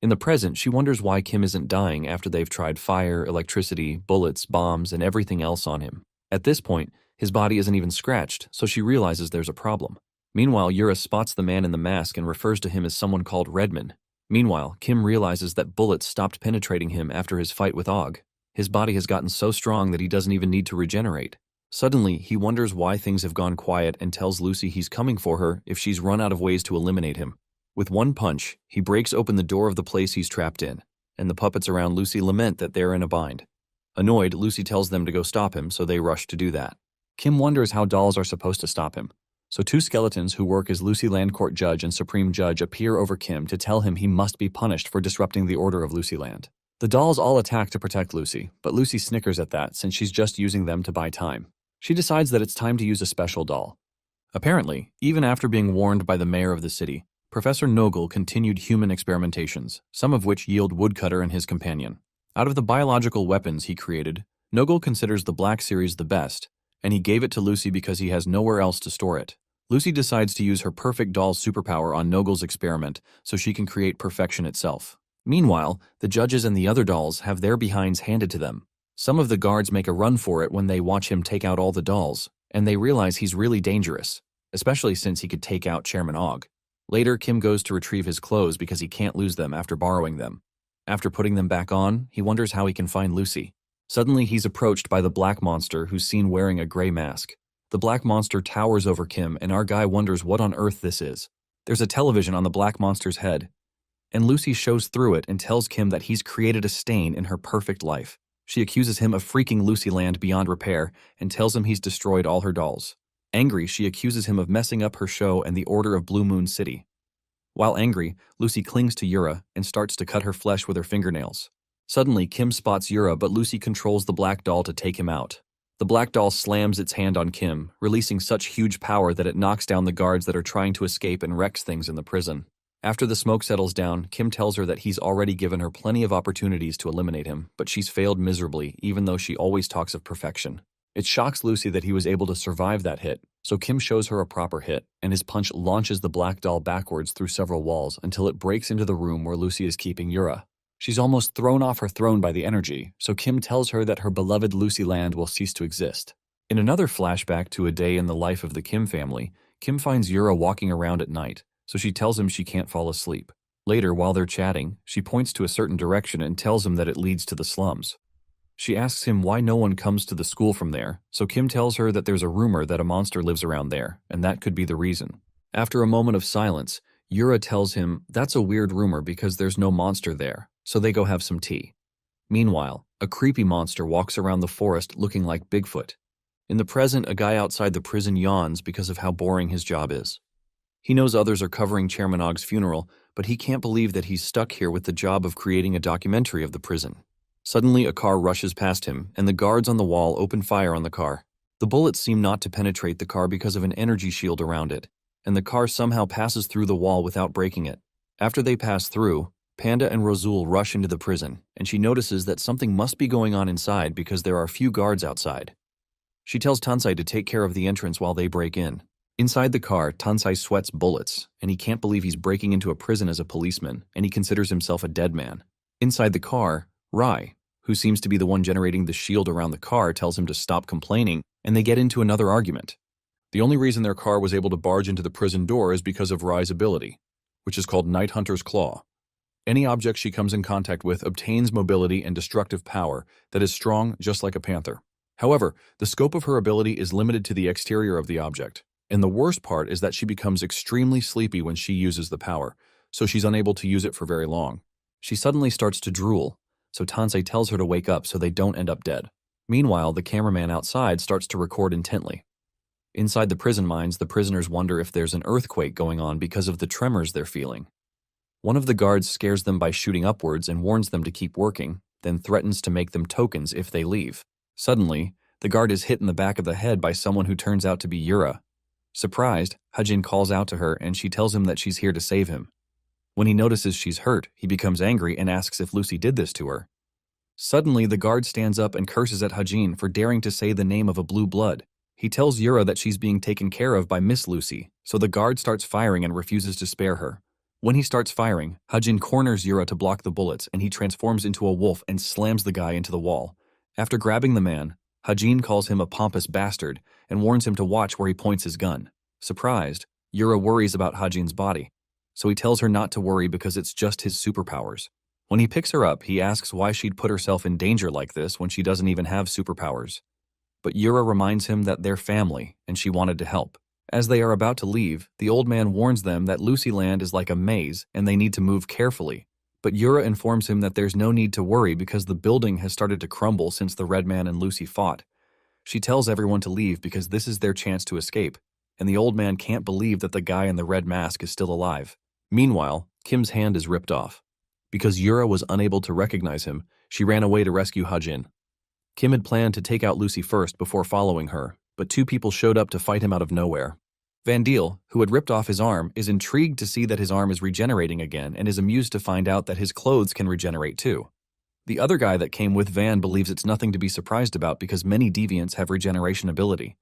In the present, she wonders why Kim isn't dying after they've tried fire, electricity, bullets, bombs, and everything else on him. At this point, his body isn't even scratched, so she realizes there's a problem. Meanwhile, Yura spots the man in the mask and refers to him as someone called Redman. Meanwhile, Kim realizes that bullets stopped penetrating him after his fight with Og. His body has gotten so strong that he doesn't even need to regenerate. Suddenly, he wonders why things have gone quiet and tells Lucy he's coming for her if she's run out of ways to eliminate him. With one punch, he breaks open the door of the place he's trapped in, and the puppets around Lucy lament that they're in a bind. Annoyed, Lucy tells them to go stop him, so they rush to do that. Kim wonders how dolls are supposed to stop him. So two skeletons who work as Lucyland Court Judge and Supreme Judge appear over Kim to tell him he must be punished for disrupting the order of Lucyland. The dolls all attack to protect Lucy, but Lucy snickers at that since she's just using them to buy time. She decides that it's time to use a special doll. Apparently, even after being warned by the mayor of the city, Professor Nogel continued human experimentations, some of which yield Woodcutter and his companion. Out of the biological weapons he created, Nogel considers the Black Series the best, and he gave it to Lucy because he has nowhere else to store it. Lucy decides to use her perfect doll superpower on Nogel's experiment so she can create perfection itself. Meanwhile, the judges and the other dolls have their behinds handed to them. Some of the guards make a run for it when they watch him take out all the dolls, and they realize he's really dangerous, especially since he could take out Chairman Og. Later, Kim goes to retrieve his clothes because he can't lose them after borrowing them. After putting them back on, he wonders how he can find Lucy. Suddenly, he's approached by the black monster who's seen wearing a gray mask. The black monster towers over Kim, and our guy wonders what on earth this is. There's a television on the black monster's head, and Lucy shows through it and tells Kim that he's created a stain in her perfect life. She accuses him of freaking Lucyland beyond repair and tells him he's destroyed all her dolls. Angry, she accuses him of messing up her show and the order of Blue Moon City. While angry, Lucy clings to Yura and starts to cut her flesh with her fingernails. Suddenly, Kim spots Yura, but Lucy controls the black doll to take him out. The black doll slams its hand on Kim, releasing such huge power that it knocks down the guards that are trying to escape and wrecks things in the prison. After the smoke settles down, Kim tells her that he's already given her plenty of opportunities to eliminate him, but she's failed miserably, even though she always talks of perfection. It shocks Lucy that he was able to survive that hit, so Kim shows her a proper hit, and his punch launches the black doll backwards through several walls until it breaks into the room where Lucy is keeping Yura. She's almost thrown off her throne by the energy, so Kim tells her that her beloved Lucyland will cease to exist. In another flashback to a day in the life of the Kim family, Kim finds Yura walking around at night, so she tells him she can't fall asleep. Later, while they're chatting, she points to a certain direction and tells him that it leads to the slums. She asks him why no one comes to the school from there, so Kim tells her that there's a rumor that a monster lives around there, and that could be the reason. After a moment of silence, Yura tells him that's a weird rumor because there's no monster there, so they go have some tea. Meanwhile, a creepy monster walks around the forest looking like Bigfoot. In the present, a guy outside the prison yawns because of how boring his job is. He knows others are covering Chairman Og's funeral, but he can't believe that he's stuck here with the job of creating a documentary of the prison. Suddenly, a car rushes past him, and the guards on the wall open fire on the car. The bullets seem not to penetrate the car because of an energy shield around it, and the car somehow passes through the wall without breaking it. After they pass through, Panda and Rozul rush into the prison, and she notices that something must be going on inside because there are few guards outside. She tells Tansai to take care of the entrance while they break in. Inside the car, Tansai sweats bullets, and he can't believe he's breaking into a prison as a policeman, and he considers himself a dead man. Inside the car, Rai, who seems to be the one generating the shield around the car, tells him to stop complaining, and they get into another argument. The only reason their car was able to barge into the prison door is because of Rai's ability, which is called Night Hunter's Claw. Any object she comes in contact with obtains mobility and destructive power that is strong just like a panther. However, the scope of her ability is limited to the exterior of the object, and the worst part is that she becomes extremely sleepy when she uses the power, so she's unable to use it for very long. She suddenly starts to drool, so Tansei tells her to wake up so they don't end up dead. Meanwhile, the cameraman outside starts to record intently. Inside the prison mines, the prisoners wonder if there's an earthquake going on because of the tremors they're feeling. One of the guards scares them by shooting upwards and warns them to keep working, then threatens to make them tokens if they leave. Suddenly, the guard is hit in the back of the head by someone who turns out to be Yura. Surprised, Hajin calls out to her and she tells him that she's here to save him. When he notices she's hurt, he becomes angry and asks if Lucy did this to her. Suddenly, the guard stands up and curses at Hajin for daring to say the name of a blue blood. He tells Yura that she's being taken care of by Miss Lucy, so the guard starts firing and refuses to spare her. When he starts firing, Hajin corners Yura to block the bullets and he transforms into a wolf and slams the guy into the wall. After grabbing the man, Hajin calls him a pompous bastard and warns him to watch where he points his gun. Surprised, Yura worries about Hajin's body, so he tells her not to worry because it's just his superpowers. When he picks her up, he asks why she'd put herself in danger like this when she doesn't even have superpowers. But Yura reminds him that they're family and she wanted to help. As they are about to leave, the old man warns them that Lucyland is like a maze and they need to move carefully. But Yura informs him that there's no need to worry because the building has started to crumble since the Red Man and Lucy fought. She tells everyone to leave because this is their chance to escape, and the old man can't believe that the guy in the red mask is still alive. Meanwhile, Kim's hand is ripped off. Because Yura was unable to recognize him, she ran away to rescue Hajin. Kim had planned to take out Lucy first before following her, but two people showed up to fight him out of nowhere. Van Deel, who had ripped off his arm, is intrigued to see that his arm is regenerating again and is amused to find out that his clothes can regenerate too. The other guy that came with Van believes it's nothing to be surprised about because many deviants have regeneration ability.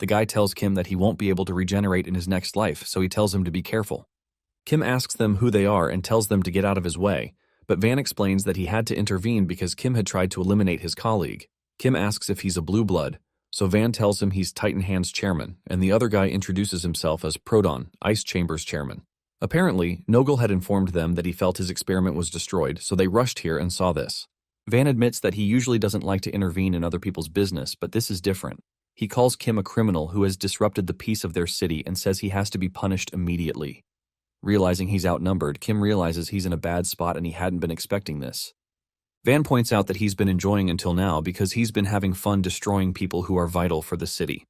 The guy tells Kim that he won't be able to regenerate in his next life, so he tells him to be careful. Kim asks them who they are and tells them to get out of his way, but Van explains that he had to intervene because Kim had tried to eliminate his colleague. Kim asks if he's a blue blood, so Van tells him he's Titan Hand's chairman, and the other guy introduces himself as Proton, Ice Chamber's chairman. Apparently, Nogel had informed them that he felt his experiment was destroyed, so they rushed here and saw this. Van admits that he usually doesn't like to intervene in other people's business, but this is different. He calls Kim a criminal who has disrupted the peace of their city and says he has to be punished immediately. Realizing he's outnumbered, Kim realizes he's in a bad spot and he hadn't been expecting this. Van points out that he's been enjoying until now because he's been having fun destroying people who are vital for the city.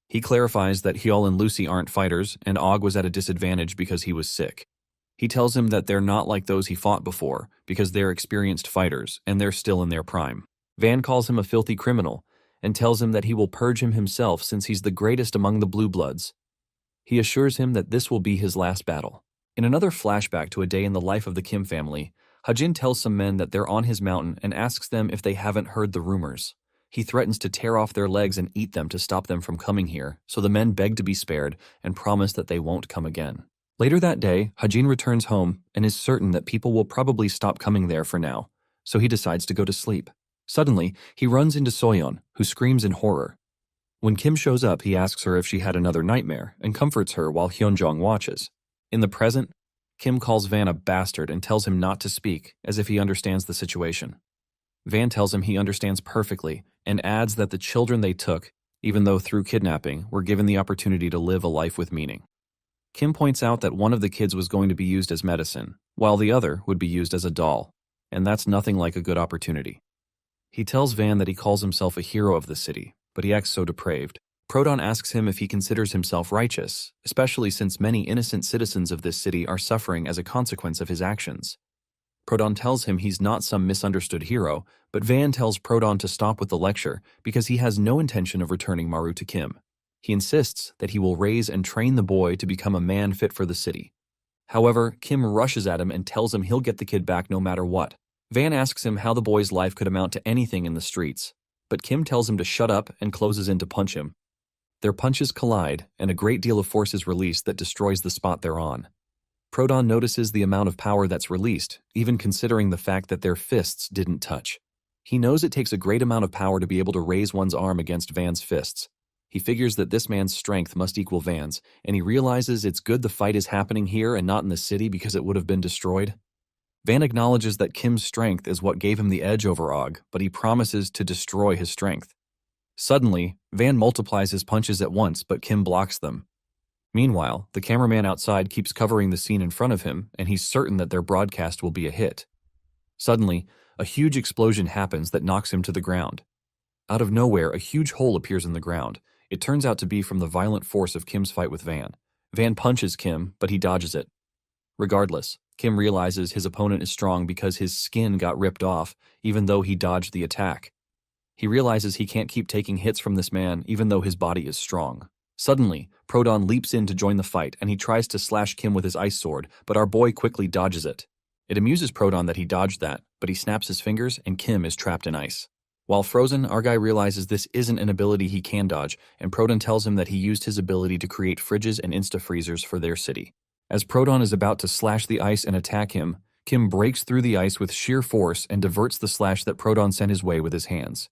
He clarifies that Hyol and Lucy aren't fighters, and Og was at a disadvantage because he was sick. He tells him that they're not like those he fought before, because they're experienced fighters, and they're still in their prime. Van calls him a filthy criminal, and tells him that he will purge him himself since he's the greatest among the Blue Bloods. He assures him that this will be his last battle. In another flashback to a day in the life of the Kim family, Hajin tells some men that they're on his mountain and asks them if they haven't heard the rumors. He threatens to tear off their legs and eat them to stop them from coming here, so the men beg to be spared and promise that they won't come again. Later that day, Hajin returns home and is certain that people will probably stop coming there for now, so he decides to go to sleep. Suddenly, he runs into Soyeon, who screams in horror. When Kim shows up, he asks her if she had another nightmare and comforts her while Hyunjong watches. In the present, Kim calls Van a bastard and tells him not to speak, as if he understands the situation. Van tells him he understands perfectly and adds that the children they took, even though through kidnapping, were given the opportunity to live a life with meaning. Kim points out that one of the kids was going to be used as medicine, while the other would be used as a doll, and that's nothing like a good opportunity. He tells Van that he calls himself a hero of the city, but he acts so depraved. Proton asks him if he considers himself righteous, especially since many innocent citizens of this city are suffering as a consequence of his actions. Proton tells him he's not some misunderstood hero, but Van tells Proton to stop with the lecture because he has no intention of returning Maru to Kim. He insists that he will raise and train the boy to become a man fit for the city. However, Kim rushes at him and tells him he'll get the kid back no matter what. Van asks him how the boy's life could amount to anything in the streets, but Kim tells him to shut up and closes in to punch him. Their punches collide, and a great deal of force is released that destroys the spot they're on. Proton notices the amount of power that's released, even considering the fact that their fists didn't touch. He knows it takes a great amount of power to be able to raise one's arm against Van's fists. He figures that this man's strength must equal Van's, and he realizes it's good the fight is happening here and not in the city because it would have been destroyed. Van acknowledges that Kim's strength is what gave him the edge over Og, but he promises to destroy his strength. Suddenly, Van multiplies his punches at once, but Kim blocks them. Meanwhile, the cameraman outside keeps covering the scene in front of him, and he's certain that their broadcast will be a hit. Suddenly, a huge explosion happens that knocks him to the ground. Out of nowhere, a huge hole appears in the ground. It turns out to be from the violent force of Kim's fight with Van. Van punches Kim, but he dodges it. Regardless, Kim realizes his opponent is strong because his skin got ripped off, even though he dodged the attack. He realizes he can't keep taking hits from this man, even though his body is strong. Suddenly, Proton leaps in to join the fight, and he tries to slash Kim with his ice sword, but our boy quickly dodges it. It amuses Proton that he dodged that, but he snaps his fingers, and Kim is trapped in ice. While frozen, our guy realizes this isn't an ability he can dodge, and Proton tells him that he used his ability to create fridges and insta-freezers for their city. As Proton is about to slash the ice and attack him, Kim breaks through the ice with sheer force and diverts the slash that Proton sent his way with his hands.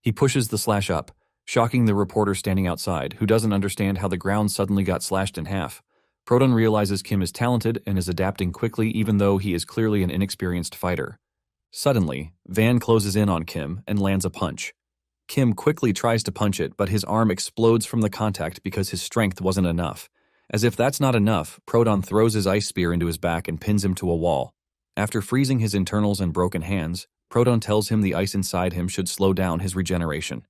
He pushes the slash up, shocking the reporter standing outside, who doesn't understand how the ground suddenly got slashed in half. Proton realizes Kim is talented and is adapting quickly even though he is clearly an inexperienced fighter. Suddenly, Van closes in on Kim and lands a punch. Kim quickly tries to punch it, but his arm explodes from the contact because his strength wasn't enough. As if that's not enough, Proton throws his ice spear into his back and pins him to a wall. After freezing his internals and broken hands, Proton tells him the ice inside him should slow down his regeneration.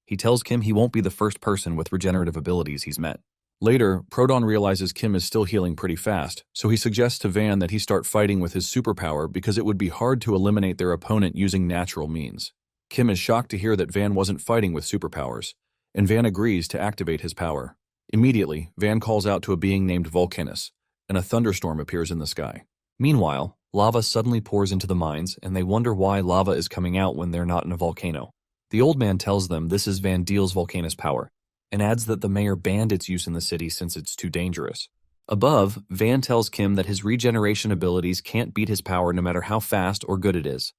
He tells Kim he won't be the first person with regenerative abilities he's met. Later, Proton realizes Kim is still healing pretty fast, so he suggests to Van that he start fighting with his superpower because it would be hard to eliminate their opponent using natural means. Kim is shocked to hear that Van wasn't fighting with superpowers, and Van agrees to activate his power. Immediately, Van calls out to a being named Volcanus, and a thunderstorm appears in the sky. Meanwhile, lava suddenly pours into the mines, and they wonder why lava is coming out when they're not in a volcano. The old man tells them this is Van Deel's Volcanus power, and adds that the mayor banned its use in the city since it's too dangerous. Above, Van tells Kim that his regeneration abilities can't beat his power no matter how fast or good it is.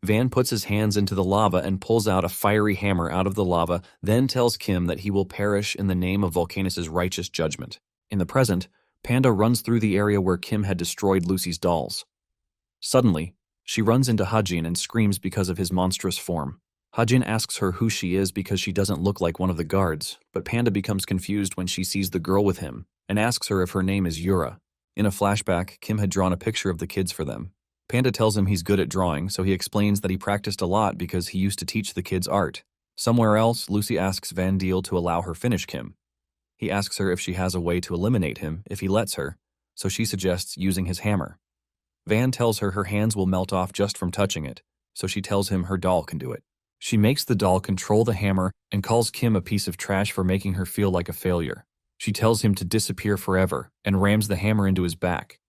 Van puts his hands into the lava and pulls out a fiery hammer out of the lava, then tells Kim that he will perish in the name of Volcanus' righteous judgment. In the present, Panda runs through the area where Kim had destroyed Lucy's dolls. Suddenly, she runs into Hajin and screams because of his monstrous form. Hajin asks her who she is because she doesn't look like one of the guards, but Panda becomes confused when she sees the girl with him and asks her if her name is Yura. In a flashback, Kim had drawn a picture of the kids for them. Panda tells him he's good at drawing, so he explains that he practiced a lot because he used to teach the kids art. Somewhere else, Lucy asks Van Deel to allow her finish Kim. He asks her if she has a way to eliminate him if he lets her, so she suggests using his hammer. Van tells her hands will melt off just from touching it, so she tells him her doll can do it. She makes the doll control the hammer and calls Kim a piece of trash for making her feel like a failure. She tells him to disappear forever and rams the hammer into his back.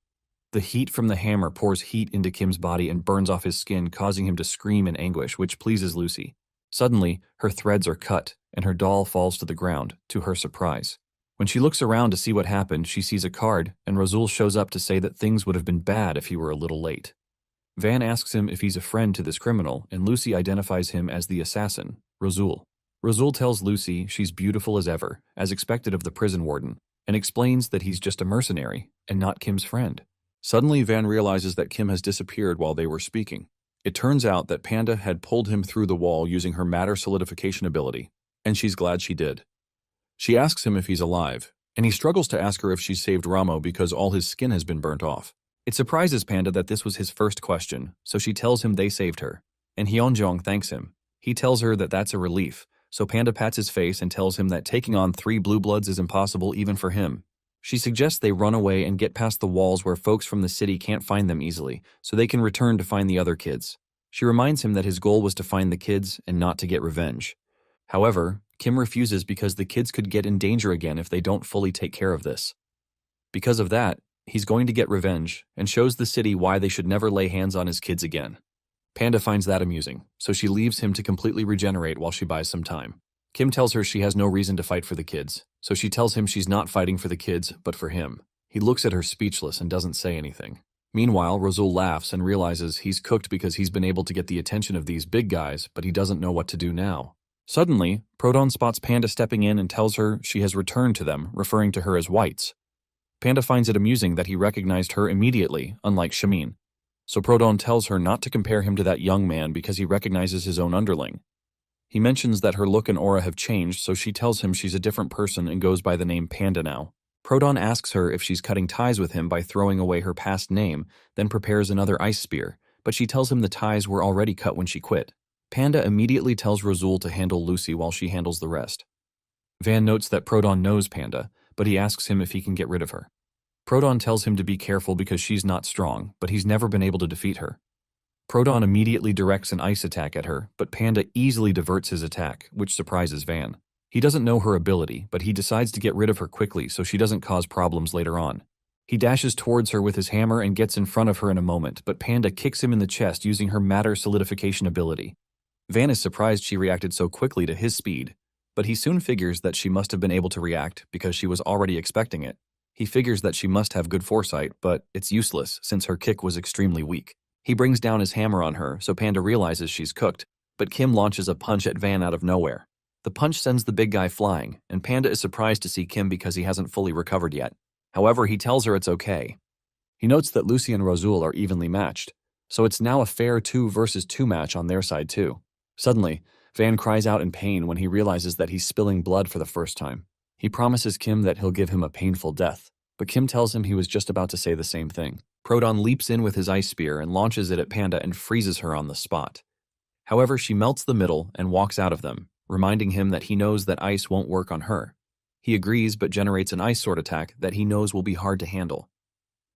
The heat from the hammer pours heat into Kim's body and burns off his skin, causing him to scream in anguish, which pleases Lucy. Suddenly, her threads are cut, and her doll falls to the ground, to her surprise. When she looks around to see what happened, she sees a card, and Razul shows up to say that things would have been bad if he were a little late. Van asks him if he's a friend to this criminal, and Lucy identifies him as the assassin, Razul. Razul tells Lucy she's beautiful as ever, as expected of the prison warden, and explains that he's just a mercenary, and not Kim's friend. Suddenly, Van realizes that Kim has disappeared while they were speaking. It turns out that Panda had pulled him through the wall using her matter solidification ability, and she's glad she did. She asks him if he's alive, and he struggles to ask her if she saved Ramo because all his skin has been burnt off. It surprises Panda that this was his first question, so she tells him they saved her, and Hyunjong thanks him. He tells her that that's a relief, so Panda pats his face and tells him that taking on 3 blue bloods is impossible even for him. She suggests they run away and get past the walls where folks from the city can't find them easily, so they can return to find the other kids. She reminds him that his goal was to find the kids and not to get revenge. However, Kim refuses because the kids could get in danger again if they don't fully take care of this. Because of that, he's going to get revenge and shows the city why they should never lay hands on his kids again. Panda finds that amusing, so she leaves him to completely regenerate while she buys some time. Kim tells her she has no reason to fight for the kids, so she tells him she's not fighting for the kids, but for him. He looks at her speechless and doesn't say anything. Meanwhile, Razul laughs and realizes he's cooked because he's been able to get the attention of these big guys, but he doesn't know what to do now. Suddenly, Proton spots Panda stepping in and tells her she has returned to them, referring to her as whites. Panda finds it amusing that he recognized her immediately, unlike Shamin. So Proton tells her not to compare him to that young man because he recognizes his own underling. He mentions that her look and aura have changed, so she tells him she's a different person and goes by the name Panda now. Proton asks her if she's cutting ties with him by throwing away her past name, then prepares another ice spear, but she tells him the ties were already cut when she quit. Panda immediately tells Razul to handle Lucy while she handles the rest. Van notes that Proton knows Panda, but he asks him if he can get rid of her. Proton tells him to be careful because she's not strong, but he's never been able to defeat her. Proton immediately directs an ice attack at her, but Panda easily diverts his attack, which surprises Van. He doesn't know her ability, but he decides to get rid of her quickly so she doesn't cause problems later on. He dashes towards her with his hammer and gets in front of her in a moment, but Panda kicks him in the chest using her matter solidification ability. Van is surprised she reacted so quickly to his speed, but he soon figures that she must have been able to react because she was already expecting it. He figures that she must have good foresight, but it's useless since her kick was extremely weak. He brings down his hammer on her, so Panda realizes she's cooked, but Kim launches a punch at Van out of nowhere. The punch sends the big guy flying, and Panda is surprised to see Kim because he hasn't fully recovered yet. However, he tells her it's okay. He notes that Lucy and Rosul are evenly matched, so it's now a fair 2 versus 2 match on their side too. Suddenly, Van cries out in pain when he realizes that he's spilling blood for the first time. He promises Kim that he'll give him a painful death, but Kim tells him he was just about to say the same thing. Proton leaps in with his ice spear and launches it at Panda and freezes her on the spot. However, she melts the middle and walks out of them, reminding him that he knows that ice won't work on her. He agrees but generates an ice sword attack that he knows will be hard to handle.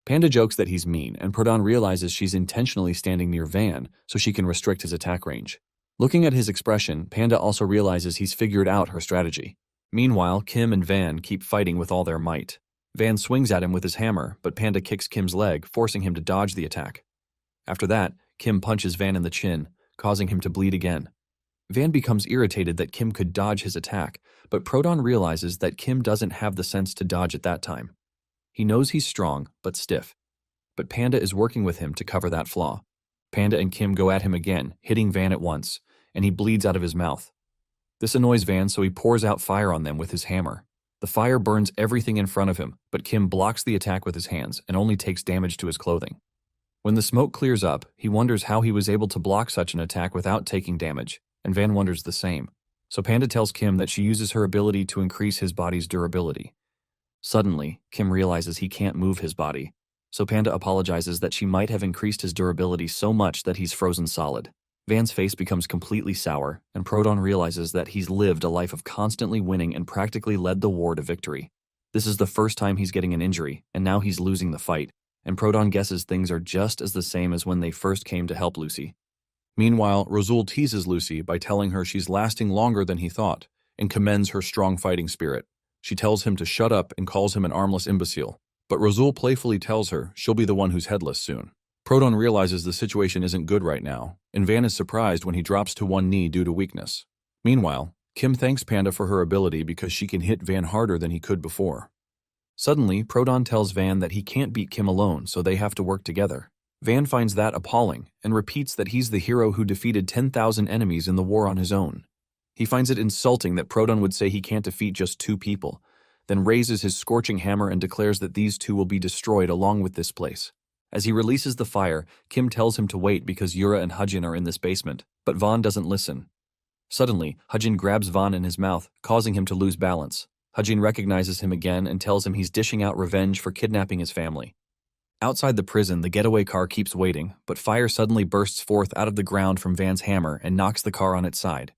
Panda jokes that he's mean, and Proton realizes she's intentionally standing near Van so she can restrict his attack range. Looking at his expression, Panda also realizes he's figured out her strategy. Meanwhile, Kim and Van keep fighting with all their might. Van swings at him with his hammer, but Panda kicks Kim's leg, forcing him to dodge the attack. After that, Kim punches Van in the chin, causing him to bleed again. Van becomes irritated that Kim could dodge his attack, but Proton realizes that Kim doesn't have the sense to dodge at that time. He knows he's strong, but stiff. But Panda is working with him to cover that flaw. Panda and Kim go at him again, hitting Van at once, and he bleeds out of his mouth. This annoys Van, so he pours out fire on them with his hammer. The fire burns everything in front of him, but Kim blocks the attack with his hands and only takes damage to his clothing. When the smoke clears up, he wonders how he was able to block such an attack without taking damage, and Van wonders the same. So Panda tells Kim that she uses her ability to increase his body's durability. Suddenly, Kim realizes he can't move his body, so Panda apologizes that she might have increased his durability so much that he's frozen solid. Van's face becomes completely sour, and Proton realizes that he's lived a life of constantly winning and practically led the war to victory. This is the first time he's getting an injury, and now he's losing the fight, and Proton guesses things are just as the same as when they first came to help Lucy. Meanwhile, Rosul teases Lucy by telling her she's lasting longer than he thought, and commends her strong fighting spirit. She tells him to shut up and calls him an armless imbecile, but Rosul playfully tells her she'll be the one who's headless soon. Proton realizes the situation isn't good right now, and Van is surprised when he drops to one knee due to weakness. Meanwhile, Kim thanks Panda for her ability because she can hit Van harder than he could before. Suddenly, Proton tells Van that he can't beat Kim alone, so they have to work together. Van finds that appalling and repeats that he's the hero who defeated 10,000 enemies in the war on his own. He finds it insulting that Proton would say he can't defeat just 2 people, then raises his scorching hammer and declares that these 2 will be destroyed along with this place. As he releases the fire, Kim tells him to wait because Yura and Hajin are in this basement, but Vaughn doesn't listen. Suddenly, Hajin grabs Vaughn in his mouth, causing him to lose balance. Hajin recognizes him again and tells him he's dishing out revenge for kidnapping his family. Outside the prison, the getaway car keeps waiting, but fire suddenly bursts forth out of the ground from Van's hammer and knocks the car on its side.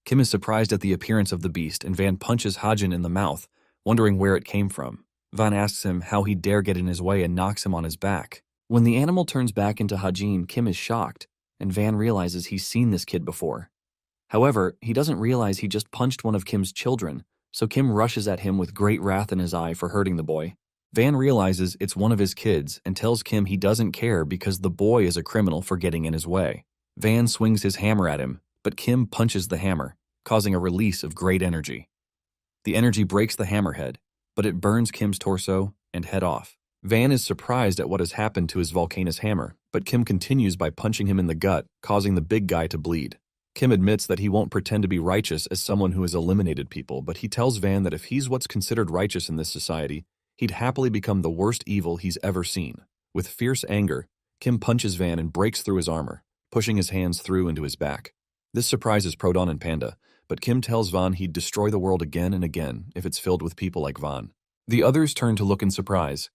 Kim is surprised at the appearance of the beast, and Van punches Hajin in the mouth, wondering where it came from. Van asks him how he dare get in his way and knocks him on his back. When the animal turns back into Hajin, Kim is shocked, and Van realizes he's seen this kid before. However, he doesn't realize he just punched one of Kim's children, so Kim rushes at him with great wrath in his eye for hurting the boy. Van realizes it's one of his kids and tells Kim he doesn't care because the boy is a criminal for getting in his way. Van swings his hammer at him, but Kim punches the hammer, causing a release of great energy. The energy breaks the hammerhead, but it burns Kim's torso and head off. Van is surprised at what has happened to his volcanous hammer, but Kim continues by punching him in the gut, causing the big guy to bleed. Kim admits that he won't pretend to be righteous as someone who has eliminated people, but he tells Van that if he's what's considered righteous in this society, he'd happily become the worst evil he's ever seen. With fierce anger, Kim punches Van and breaks through his armor, pushing his hands through into his back. This surprises Proton and Panda, but Kim tells Van he'd destroy the world again and again if it's filled with people like Van. The others turn to look in surprise,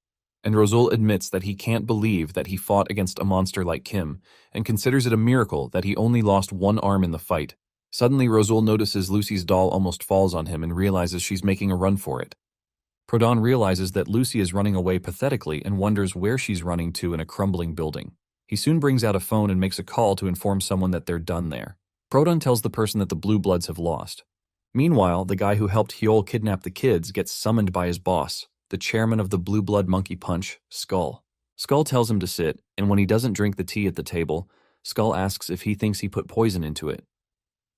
and Rosul admits that he can't believe that he fought against a monster like Kim and considers it a miracle that he only lost one arm in the fight. Suddenly, Rosul notices Lucy's doll almost falls on him and realizes she's making a run for it. Proton realizes that Lucy is running away pathetically and wonders where she's running to in a crumbling building. He soon brings out a phone and makes a call to inform someone that they're done there. Proton tells the person that the Blue Bloods have lost. Meanwhile, the guy who helped Hyol kidnap the kids gets summoned by his boss, the chairman of the Blue Blood Monkey Punch, Skull. Skull tells him to sit, and when he doesn't drink the tea at the table, Skull asks if he thinks he put poison into it.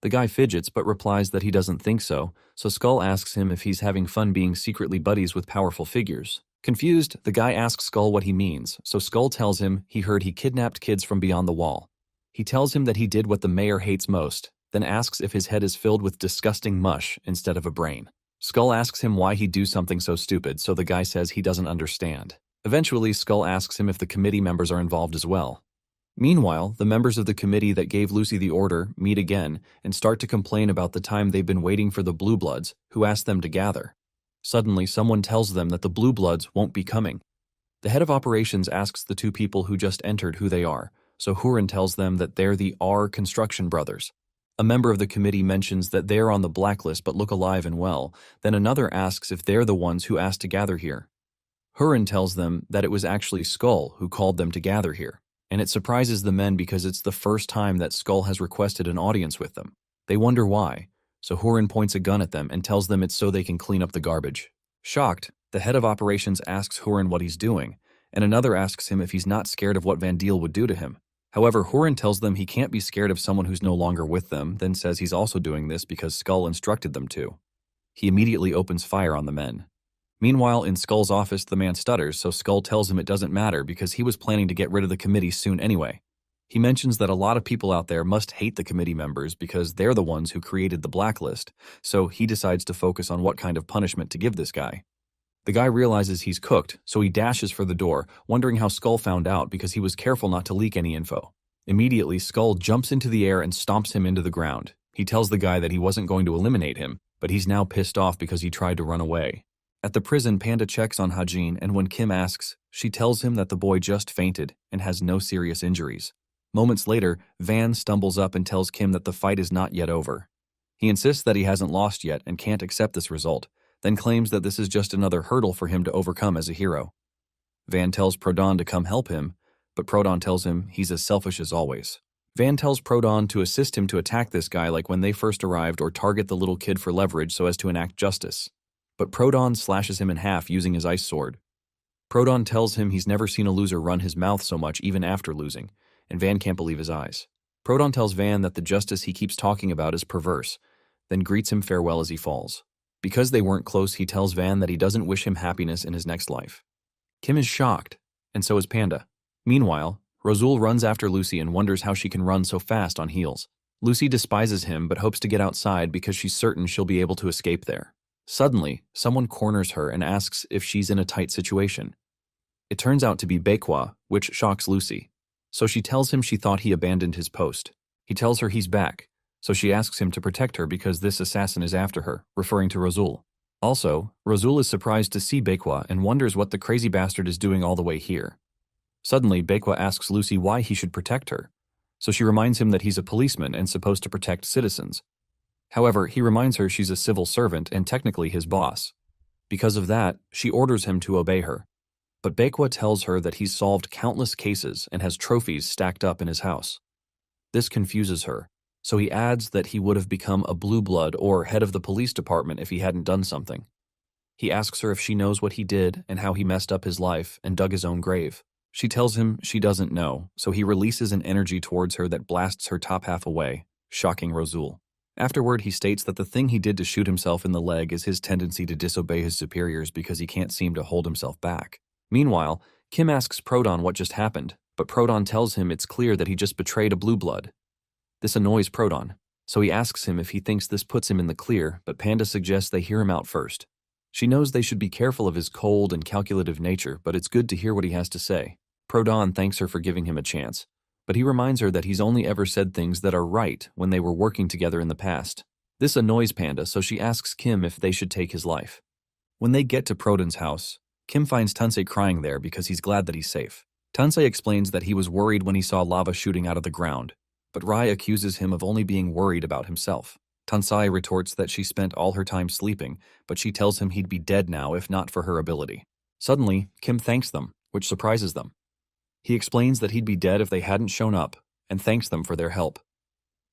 The guy fidgets but replies that he doesn't think so, so Skull asks him if he's having fun being secretly buddies with powerful figures. Confused, the guy asks Skull what he means, so Skull tells him he heard he kidnapped kids from beyond the wall. He tells him that he did what the mayor hates most, then asks if his head is filled with disgusting mush instead of a brain. Skull asks him why he'd do something so stupid, so the guy says he doesn't understand. Eventually, Skull asks him if the committee members are involved as well. Meanwhile, the members of the committee that gave Lucy the order meet again and start to complain about the time they've been waiting for the Blue Bloods, who asked them to gather. Suddenly, someone tells them that the Blue Bloods won't be coming. The head of operations asks the two people who just entered who they are, so Hurin tells them that they're the R Construction Brothers. A member of the committee mentions that they're on the blacklist but look alive and well, then another asks if they're the ones who asked to gather here. Hurin tells them that it was actually Skull who called them to gather here, and it surprises the men because it's the first time that Skull has requested an audience with them. They wonder why, so Hurin points a gun at them and tells them it's so they can clean up the garbage. Shocked, the head of operations asks Hurin what he's doing, and another asks him if he's not scared of what Van Deel would do to him. However, Hurin tells them he can't be scared of someone who's no longer with them, then says he's also doing this because Skull instructed them to. He immediately opens fire on the men. Meanwhile, in Skull's office, the man stutters, so Skull tells him it doesn't matter because he was planning to get rid of the committee soon anyway. He mentions that a lot of people out there must hate the committee members because they're the ones who created the blacklist, so he decides to focus on what kind of punishment to give this guy. The guy realizes he's cooked, so he dashes for the door, wondering how Skull found out because he was careful not to leak any info. Immediately, Skull jumps into the air and stomps him into the ground. He tells the guy that he wasn't going to eliminate him, but he's now pissed off because he tried to run away. At the prison, Panda checks on Hajin, and when Kim asks, she tells him that the boy just fainted and has no serious injuries. Moments later, Van stumbles up and tells Kim that the fight is not yet over. He insists that he hasn't lost yet and can't accept this result, then claims that this is just another hurdle for him to overcome as a hero. Van tells Prodon to come help him, but Prodon tells him he's as selfish as always. Van tells Prodon to assist him to attack this guy like when they first arrived or target the little kid for leverage so as to enact justice. But Prodon slashes him in half using his ice sword. Prodon tells him he's never seen a loser run his mouth so much even after losing, and Van can't believe his eyes. Prodon tells Van that the justice he keeps talking about is perverse, then greets him farewell as he falls. Because they weren't close, he tells Van that he doesn't wish him happiness in his next life. Kim is shocked, and so is Panda. Meanwhile, Rosul runs after Lucy and wonders how she can run so fast on heels. Lucy despises him but hopes to get outside because she's certain she'll be able to escape there. Suddenly, someone corners her and asks if she's in a tight situation. It turns out to be Baekwa, which shocks Lucy. So she tells him she thought he abandoned his post. He tells her he's back, so she asks him to protect her because this assassin is after her, referring to Rosul. Also, Rosul is surprised to see Baekwa and wonders what the crazy bastard is doing all the way here. Suddenly, Baekwa asks Lucy why he should protect her, so she reminds him that he's a policeman and supposed to protect citizens. However, he reminds her she's a civil servant and technically his boss. Because of that, she orders him to obey her. But Baekwa tells her that he's solved countless cases and has trophies stacked up in his house. This confuses her, so he adds that he would have become a blue blood or head of the police department if he hadn't done something. He asks her if she knows what he did and how he messed up his life and dug his own grave. She tells him she doesn't know, so he releases an energy towards her that blasts her top half away, shocking Rosul. Afterward, he states that the thing he did to shoot himself in the leg is his tendency to disobey his superiors because he can't seem to hold himself back. Meanwhile, Kim asks Prodon what just happened, but Prodon tells him it's clear that he just betrayed a blue blood. This annoys Prodon, so he asks him if he thinks this puts him in the clear, but Panda suggests they hear him out first. She knows they should be careful of his cold and calculative nature, but it's good to hear what he has to say. Prodon thanks her for giving him a chance, but he reminds her that he's only ever said things that are right when they were working together in the past. This annoys Panda, so she asks Kim if they should take his life. When they get to Prodon's house, Kim finds Tansei crying there because he's glad that he's safe. Tansei explains that he was worried when he saw lava shooting out of the ground, but Rai accuses him of only being worried about himself. Tansei retorts that she spent all her time sleeping, but she tells him he'd be dead now if not for her ability. Suddenly, Kim thanks them, which surprises them. He explains that he'd be dead if they hadn't shown up, and thanks them for their help.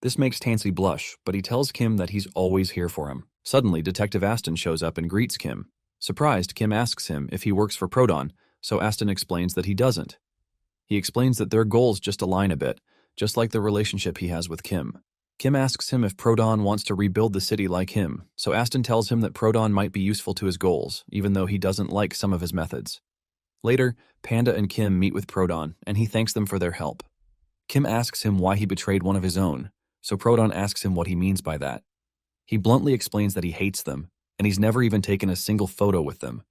This makes Tansei blush, but he tells Kim that he's always here for him. Suddenly, Detective Aston shows up and greets Kim. Surprised, Kim asks him if he works for Prodon, so Aston explains that he doesn't. He explains that their goals just align a bit, just like the relationship he has with Kim. Kim asks him if Prodon wants to rebuild the city like him, so Aston tells him that Prodon might be useful to his goals, even though he doesn't like some of his methods. Later, Panda and Kim meet with Prodon, and he thanks them for their help. Kim asks him why he betrayed one of his own, so Prodon asks him what he means by that. He bluntly explains that he hates them, and he's never even taken a single photo with them.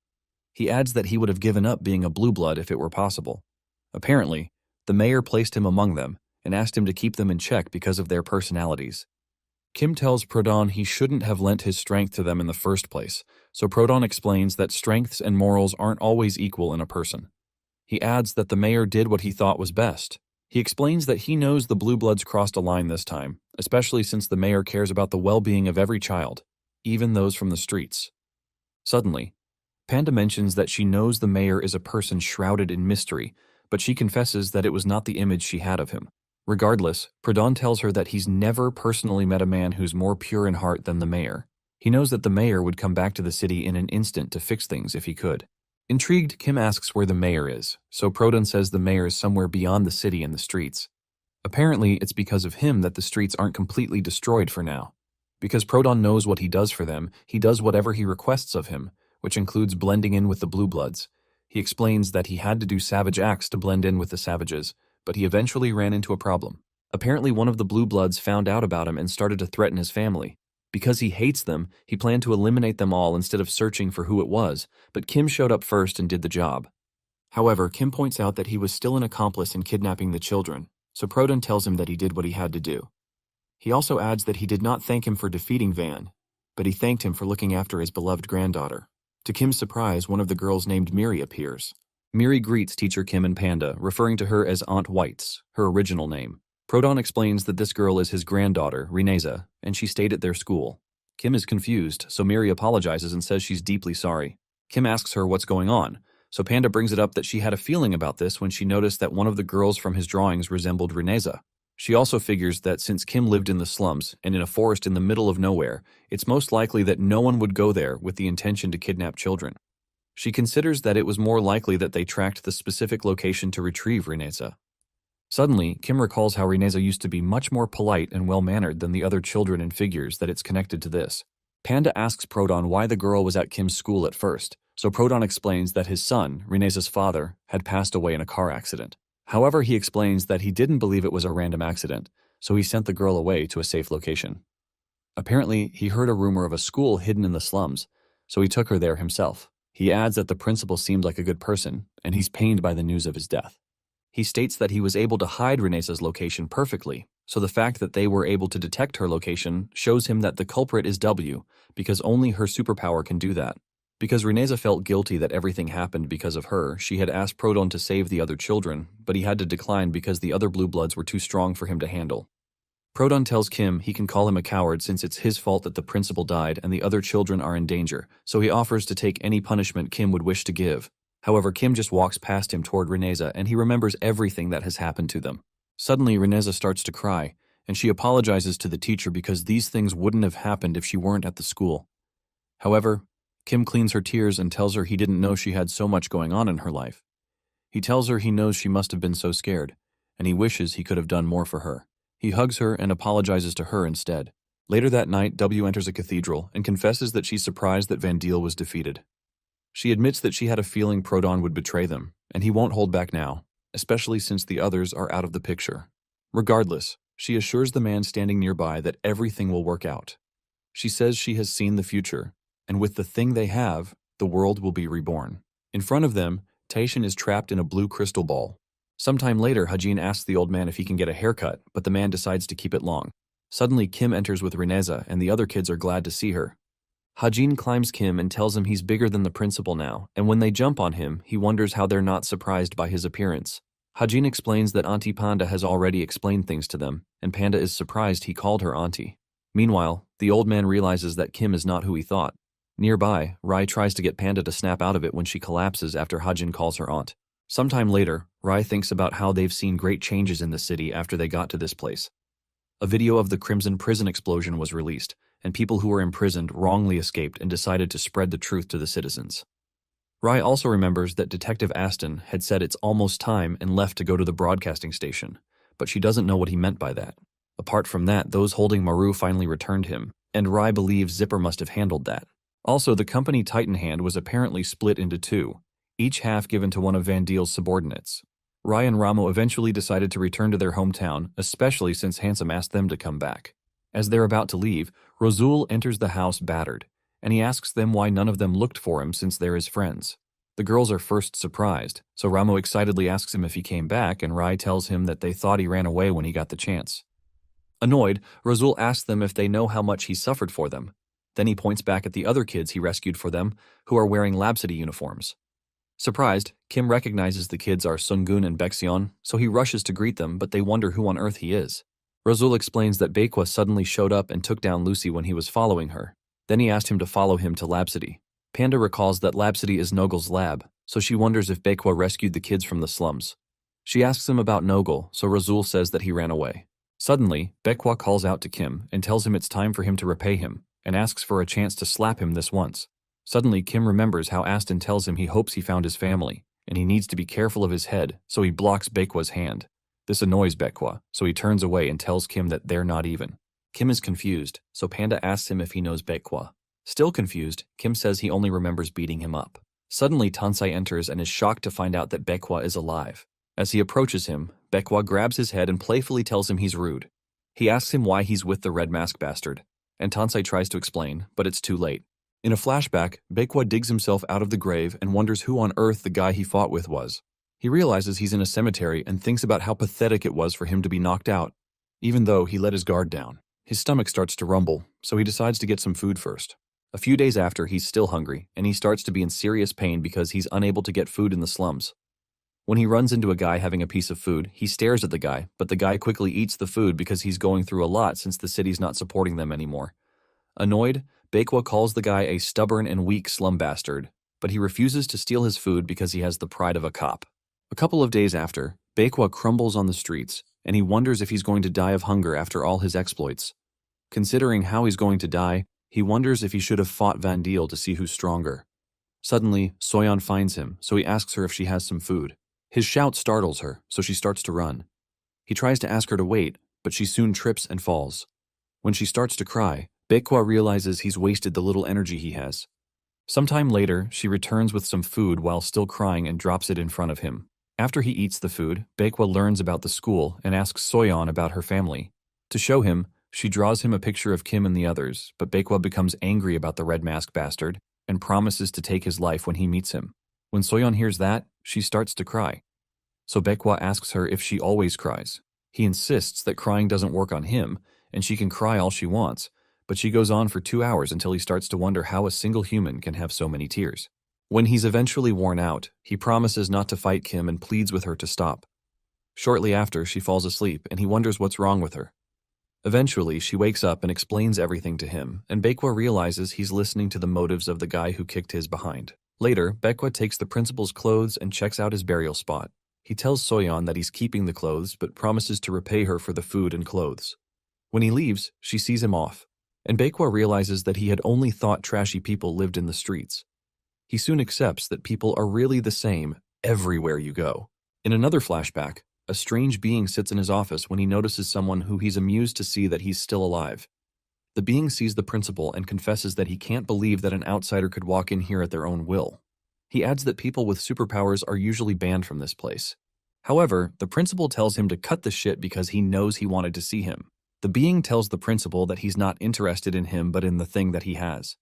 He adds that he would have given up being a blue blood if it were possible. Apparently, the mayor placed him among them and asked him to keep them in check because of their personalities. Kim tells Prodon he shouldn't have lent his strength to them in the first place, so Prodon explains that strengths and morals aren't always equal in a person. He adds that the mayor did what he thought was best. He explains that he knows the Blue Bloods crossed a line this time, especially since the mayor cares about the well-being of every child, even those from the streets. Suddenly, Panda mentions that she knows the mayor is a person shrouded in mystery, but she confesses that it was not the image she had of him. Regardless, Prodon tells her that he's never personally met a man who's more pure in heart than the mayor. He knows that the mayor would come back to the city in an instant to fix things if he could. Intrigued, Kim asks where the mayor is, so Prodon says the mayor is somewhere beyond the city and the streets. Apparently, it's because of him that the streets aren't completely destroyed for now. Because Prodon knows what he does for them, he does whatever he requests of him, which includes blending in with the Blue Bloods. He explains that he had to do savage acts to blend in with the savages, but he eventually ran into a problem. Apparently, one of the Blue Bloods found out about him and started to threaten his family. Because he hates them, he planned to eliminate them all instead of searching for who it was, but Kim showed up first and did the job. However, Kim points out that he was still an accomplice in kidnapping the children, so Prodon tells him that he did what he had to do. He also adds that he did not thank him for defeating Van, but he thanked him for looking after his beloved granddaughter. To Kim's surprise, one of the girls named Miri appears. Miri greets teacher Kim and Panda, referring to her as Aunt Whites, her original name. Prodon explains that this girl is his granddaughter, Reneza, and she stayed at their school. Kim is confused, so Miri apologizes and says she's deeply sorry. Kim asks her what's going on, so Panda brings it up that she had a feeling about this when she noticed that one of the girls from his drawings resembled Reneza. She also figures that since Kim lived in the slums and in a forest in the middle of nowhere, it's most likely that no one would go there with the intention to kidnap children. She considers that it was more likely that they tracked the specific location to retrieve Reneza. Suddenly, Kim recalls how Reneza used to be much more polite and well-mannered than the other children and figures that it's connected to this. Panda asks Prodon why the girl was at Kim's school at first, so Prodon explains that his son, Reneza's father, had passed away in a car accident. However, he explains that he didn't believe it was a random accident, so he sent the girl away to a safe location. Apparently, he heard a rumor of a school hidden in the slums, so he took her there himself. He adds that the principal seemed like a good person, and he's pained by the news of his death. He states that he was able to hide Reneza's location perfectly, so the fact that they were able to detect her location shows him that the culprit is W, because only her superpower can do that. Because Reneza felt guilty that everything happened because of her, she had asked Prodon to save the other children, but he had to decline because the other Blue Bloods were too strong for him to handle. Prodon tells Kim he can call him a coward since it's his fault that the principal died and the other children are in danger, so he offers to take any punishment Kim would wish to give. However, Kim just walks past him toward Reneza and he remembers everything that has happened to them. Suddenly, Reneza starts to cry, and she apologizes to the teacher because these things wouldn't have happened if she weren't at the school. However, Kim cleans her tears and tells her he didn't know she had so much going on in her life. He tells her he knows she must have been so scared, and he wishes he could have done more for her. He hugs her and apologizes to her instead. Later that night, W enters a cathedral and confesses that she's surprised that Vandeel was defeated. She admits that she had a feeling Prodon would betray them, and he won't hold back now, especially since the others are out of the picture. Regardless, she assures the man standing nearby that everything will work out. She says she has seen the future, and with the thing they have, the world will be reborn. In front of them, Taishan is trapped in a blue crystal ball. Sometime later, Hajin asks the old man if he can get a haircut, but the man decides to keep it long. Suddenly, Kim enters with Reneza, and the other kids are glad to see her. Hajin climbs Kim and tells him he's bigger than the principal now, and when they jump on him, he wonders how they're not surprised by his appearance. Hajin explains that Auntie Panda has already explained things to them, and Panda is surprised he called her Auntie. Meanwhile, the old man realizes that Kim is not who he thought. Nearby, Rai tries to get Panda to snap out of it when she collapses after Hajin calls her aunt. Sometime later, Rai thinks about how they've seen great changes in the city after they got to this place. A video of the Crimson prison explosion was released, and people who were imprisoned wrongly escaped and decided to spread the truth to the citizens. Rai also remembers that Detective Aston had said it's almost time and left to go to the broadcasting station, but she doesn't know what he meant by that. Apart from that, those holding Maru finally returned him, and Rai believes Zipper must have handled that. Also, the company Titan Hand was apparently split into two, each half given to one of Van Deel's subordinates. Rai and Ramo eventually decided to return to their hometown, especially since Handsome asked them to come back. As they're about to leave, Rozul enters the house battered, and he asks them why none of them looked for him since they're his friends. The girls are first surprised, so Ramo excitedly asks him if he came back, and Rai tells him that they thought he ran away when he got the chance. Annoyed, Rozul asks them if they know how much he suffered for them. Then he points back at the other kids he rescued for them, who are wearing Labcity uniforms. Surprised, Kim recognizes the kids are Sungun and Baekseon, so he rushes to greet them, but they wonder who on earth he is. Rozul explains that Baekwa suddenly showed up and took down Lucy when he was following her. Then he asked him to follow him to Labcity. Panda recalls that Labcity is Nogle's lab, so she wonders if Baekwa rescued the kids from the slums. She asks him about Nogle, so Rozul says that he ran away. Suddenly, Baekwa calls out to Kim and tells him it's time for him to repay him, and asks for a chance to slap him this once. Suddenly, Kim remembers how Aston tells him he hopes he found his family, and he needs to be careful of his head, so he blocks Baekwa's hand. This annoys Baekwa, so he turns away and tells Kim that they're not even. Kim is confused, so Panda asks him if he knows Baekwa. Still confused, Kim says he only remembers beating him up. Suddenly, Tansai enters and is shocked to find out that Baekwa is alive. As he approaches him, Baekwa grabs his head and playfully tells him he's rude. He asks him why he's with the red mask bastard, and Tansai tries to explain, but it's too late. In a flashback, Baekwa digs himself out of the grave and wonders who on earth the guy he fought with was. He realizes he's in a cemetery and thinks about how pathetic it was for him to be knocked out, even though he let his guard down. His stomach starts to rumble, so he decides to get some food first. A few days after, he's still hungry, and he starts to be in serious pain because he's unable to get food in the slums. When he runs into a guy having a piece of food, he stares at the guy, but the guy quickly eats the food because he's going through a lot since the city's not supporting them anymore. Annoyed, Baekwa calls the guy a stubborn and weak slum bastard, but he refuses to steal his food because he has the pride of a cop. A couple of days after, Baekwa crumbles on the streets, and he wonders if he's going to die of hunger after all his exploits. Considering how he's going to die, he wonders if he should have fought Van Deel to see who's stronger. Suddenly, Soyeon finds him, so he asks her if she has some food. His shout startles her, so she starts to run. He tries to ask her to wait, but she soon trips and falls. When she starts to cry, Baekwa realizes he's wasted the little energy he has. Sometime later, she returns with some food while still crying and drops it in front of him. After he eats the food, Baekwa learns about the school and asks Soyeon about her family. To show him, she draws him a picture of Kim and the others, but Baekwa becomes angry about the red mask bastard and promises to take his life when he meets him. When Soyeon hears that, she starts to cry. So Baekwa asks her if she always cries. He insists that crying doesn't work on him, and she can cry all she wants, but she goes on for 2 hours until he starts to wonder how a single human can have so many tears. When he's eventually worn out, he promises not to fight Kim and pleads with her to stop. Shortly after, she falls asleep, and he wonders what's wrong with her. Eventually, she wakes up and explains everything to him, and Baekwa realizes he's listening to the motives of the guy who kicked his behind. Later, Baekwa takes the principal's clothes and checks out his burial spot. He tells Soyeon that he's keeping the clothes, but promises to repay her for the food and clothes. When he leaves, she sees him off, and Baekwa realizes that he had only thought trashy people lived in the streets. He soon accepts that people are really the same everywhere you go. In another flashback, a strange being sits in his office when he notices someone who he's amused to see that he's still alive. The being sees the principal and confesses that he can't believe that an outsider could walk in here at their own will. He adds that people with superpowers are usually banned from this place. However, the principal tells him to cut the shit because he knows he wanted to see him. The being tells the principal that he's not interested in him but in the thing that he has.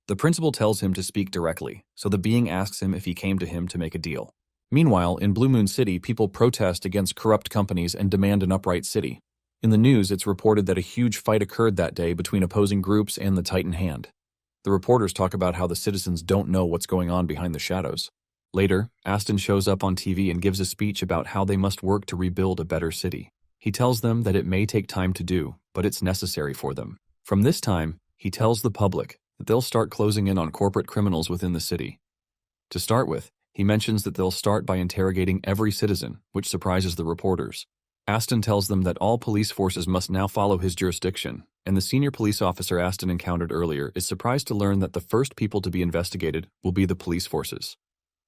The principal tells him to speak directly, so the being asks him if he came to him to make a deal. Meanwhile, in Blue Moon City, people protest against corrupt companies and demand an upright city. In the news, it's reported that a huge fight occurred that day between opposing groups and the Titan Hand. The reporters talk about how the citizens don't know what's going on behind the shadows. Later, Aston shows up on TV and gives a speech about how they must work to rebuild a better city. He tells them that it may take time to do, but it's necessary for them. From this time, he tells the public that they'll start closing in on corporate criminals within the city. To start with, he mentions that they'll start by interrogating every citizen, which surprises the reporters. Aston tells them that all police forces must now follow his jurisdiction, and the senior police officer Aston encountered earlier is surprised to learn that the first people to be investigated will be the police forces.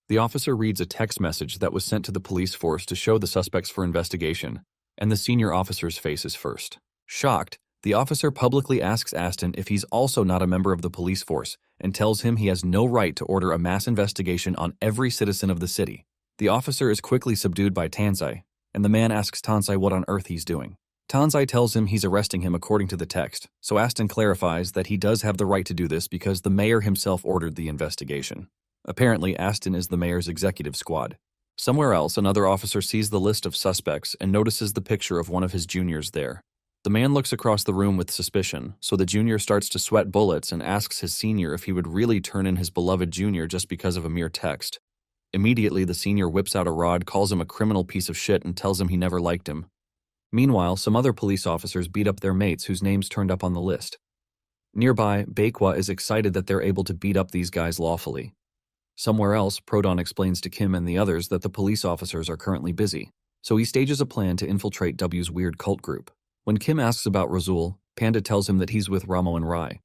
The officer reads a text message that was sent to the police force to show the suspects for investigation, and the senior officer's face is first. Shocked, the officer publicly asks Aston if he's also not a member of the police force and tells him he has no right to order a mass investigation on every citizen of the city. The officer is quickly subdued by Tansai, and the man asks Tansai what on earth he's doing. Tansai tells him he's arresting him according to the text, so Aston clarifies that he does have the right to do this because the mayor himself ordered the investigation. Apparently, Aston is the mayor's executive squad. Somewhere else, another officer sees the list of suspects and notices the picture of one of his juniors there. The man looks across the room with suspicion, so the junior starts to sweat bullets and asks his senior if he would really turn in his beloved junior just because of a mere text. Immediately, the senior whips out a rod, calls him a criminal piece of shit, and tells him he never liked him. Meanwhile, some other police officers beat up their mates whose names turned up on the list. Nearby, Baekwa is excited that they're able to beat up these guys lawfully. Somewhere else, Prodon explains to Kim and the others that the police officers are currently busy, so he stages a plan to infiltrate W's weird cult group. When Kim asks about Razul, Panda tells him that he's with Ramo and Rai.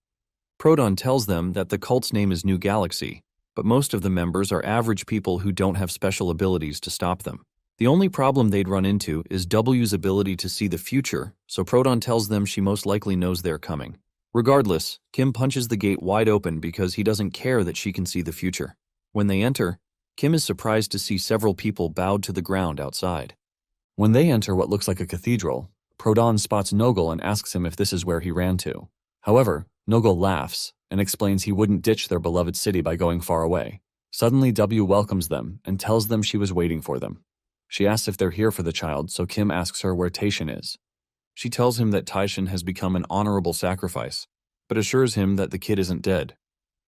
Prodon tells them that the cult's name is New Galaxy, but most of the members are average people who don't have special abilities to stop them. The only problem they'd run into is W's ability to see the future, so Prodon tells them she most likely knows they're coming. Regardless, Kim punches the gate wide open because he doesn't care that she can see the future. When they enter, Kim is surprised to see several people bowed to the ground outside. When they enter what looks like a cathedral, Prodon spots Nogel and asks him if this is where he ran to. However, Nogel laughs and explains he wouldn't ditch their beloved city by going far away. Suddenly, W welcomes them and tells them she was waiting for them. She asks if they're here for the child, so Kim asks her where Taishan is. She tells him that Taishan has become an honorable sacrifice, but assures him that the kid isn't dead.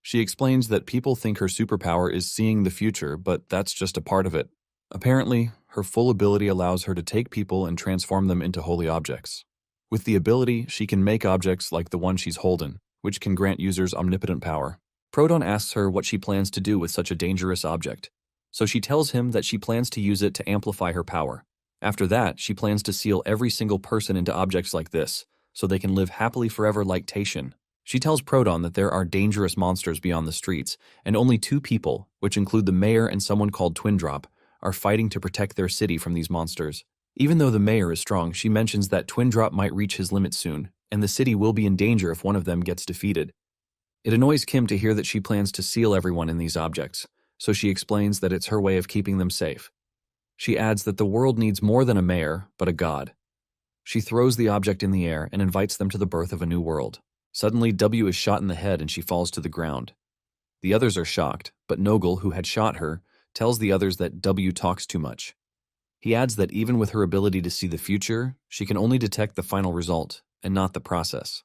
She explains that people think her superpower is seeing the future, but that's just a part of it. Apparently, her full ability allows her to take people and transform them into holy objects. With the ability, she can make objects like the one she's holding, which can grant users omnipotent power. Prodon asks her what she plans to do with such a dangerous object, so she tells him that she plans to use it to amplify her power. After that, she plans to seal every single person into objects like this, so they can live happily forever like Taishan. She tells Prodon that there are dangerous monsters beyond the streets, and only 2 people, which include the mayor and someone called Twin Drop, are fighting to protect their city from these monsters. Even though the mayor is strong, she mentions that Twin Drop might reach his limit soon, and the city will be in danger if one of them gets defeated. It annoys Kim to hear that she plans to seal everyone in these objects, so she explains that it's her way of keeping them safe. She adds that the world needs more than a mayor, but a god. She throws the object in the air and invites them to the birth of a new world. Suddenly, W is shot in the head and she falls to the ground. The others are shocked, but Nogel, who had shot her, tells the others that W talks too much. He adds that even with her ability to see the future, she can only detect the final result and not the process.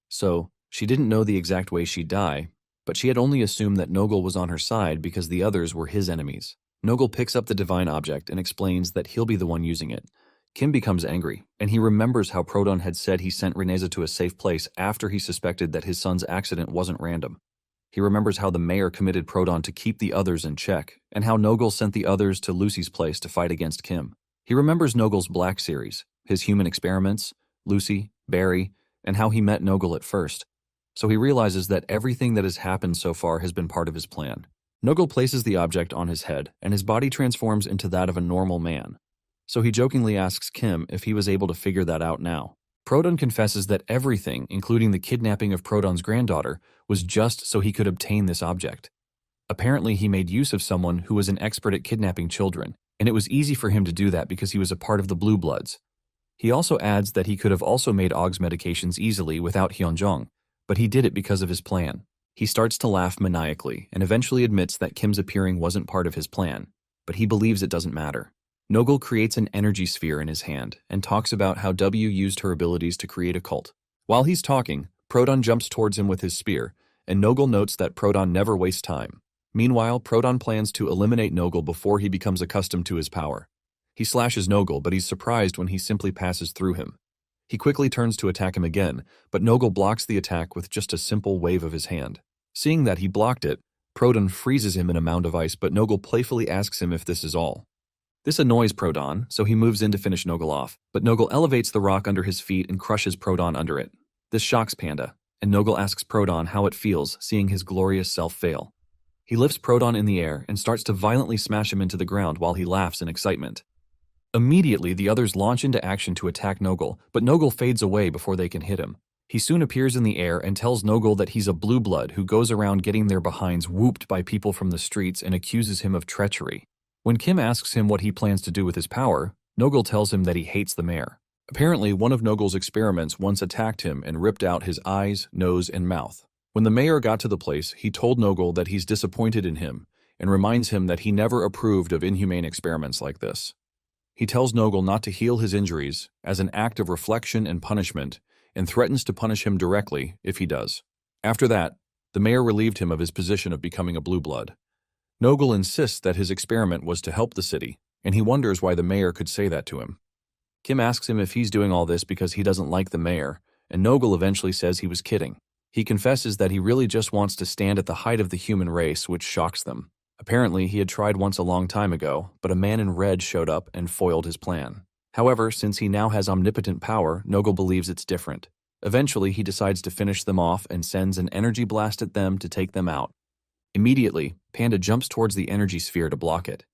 So, she didn't know the exact way she'd die, but she had only assumed that Nogel was on her side because the others were his enemies. Nogel picks up the divine object and explains that he'll be the one using it. Kim becomes angry, and he remembers how Prodon had said he sent Reneza to a safe place after he suspected that his son's accident wasn't random. He remembers how the mayor committed Prodon to keep the others in check, and how Nogel sent the others to Lucy's place to fight against Kim. He remembers Nogel's Black series, his human experiments, Lucy, Barry, and how he met Nogel at first. So he realizes that everything that has happened so far has been part of his plan. Nogel places the object on his head, and his body transforms into that of a normal man. So he jokingly asks Kim if he was able to figure that out now. Prodon confesses that everything, including the kidnapping of Prodon's granddaughter, was just so he could obtain this object. Apparently, he made use of someone who was an expert at kidnapping children, and it was easy for him to do that because he was a part of the Blue Bloods. He also adds that he could have also made Og's medications easily without Hyunjong, but he did it because of his plan. He starts to laugh maniacally and eventually admits that Kim's appearing wasn't part of his plan, but he believes it doesn't matter. Nogel creates an energy sphere in his hand and talks about how W used her abilities to create a cult. While he's talking, Prodon jumps towards him with his spear, and Nogel notes that Prodon never wastes time. Meanwhile, Prodon plans to eliminate Nogel before he becomes accustomed to his power. He slashes Nogel, but he's surprised when he simply passes through him. He quickly turns to attack him again, but Nogel blocks the attack with just a simple wave of his hand. Seeing that he blocked it, Prodon freezes him in a mound of ice, but Nogel playfully asks him if this is all. This annoys Prodon, so he moves in to finish Nogel off, but Nogel elevates the rock under his feet and crushes Prodon under it. This shocks Panda, and Nogel asks Prodon how it feels seeing his glorious self fail. He lifts Prodon in the air and starts to violently smash him into the ground while he laughs in excitement. Immediately, the others launch into action to attack Nogul, but Nogul fades away before they can hit him. He soon appears in the air and tells Nogul that he's a blue blood who goes around getting their behinds whooped by people from the streets and accuses him of treachery. When Kim asks him what he plans to do with his power, Nogul tells him that he hates the mayor. Apparently, one of Nogul's experiments once attacked him and ripped out his eyes, nose, and mouth. When the mayor got to the place, he told Nogul that he's disappointed in him and reminds him that he never approved of inhumane experiments like this. He tells Nogul not to heal his injuries as an act of reflection and punishment, and threatens to punish him directly if he does. After that, the mayor relieved him of his position of becoming a blue blood. Nogul insists that his experiment was to help the city, and he wonders why the mayor could say that to him. Kim asks him if he's doing all this because he doesn't like the mayor, and Nogul eventually says he was kidding. He confesses that he really just wants to stand at the height of the human race, which shocks them. Apparently, he had tried once a long time ago, but a man in red showed up and foiled his plan. However, since he now has omnipotent power, Nogul believes it's different. Eventually, he decides to finish them off and sends an energy blast at them to take them out. Immediately, Panda jumps towards the energy sphere to block it.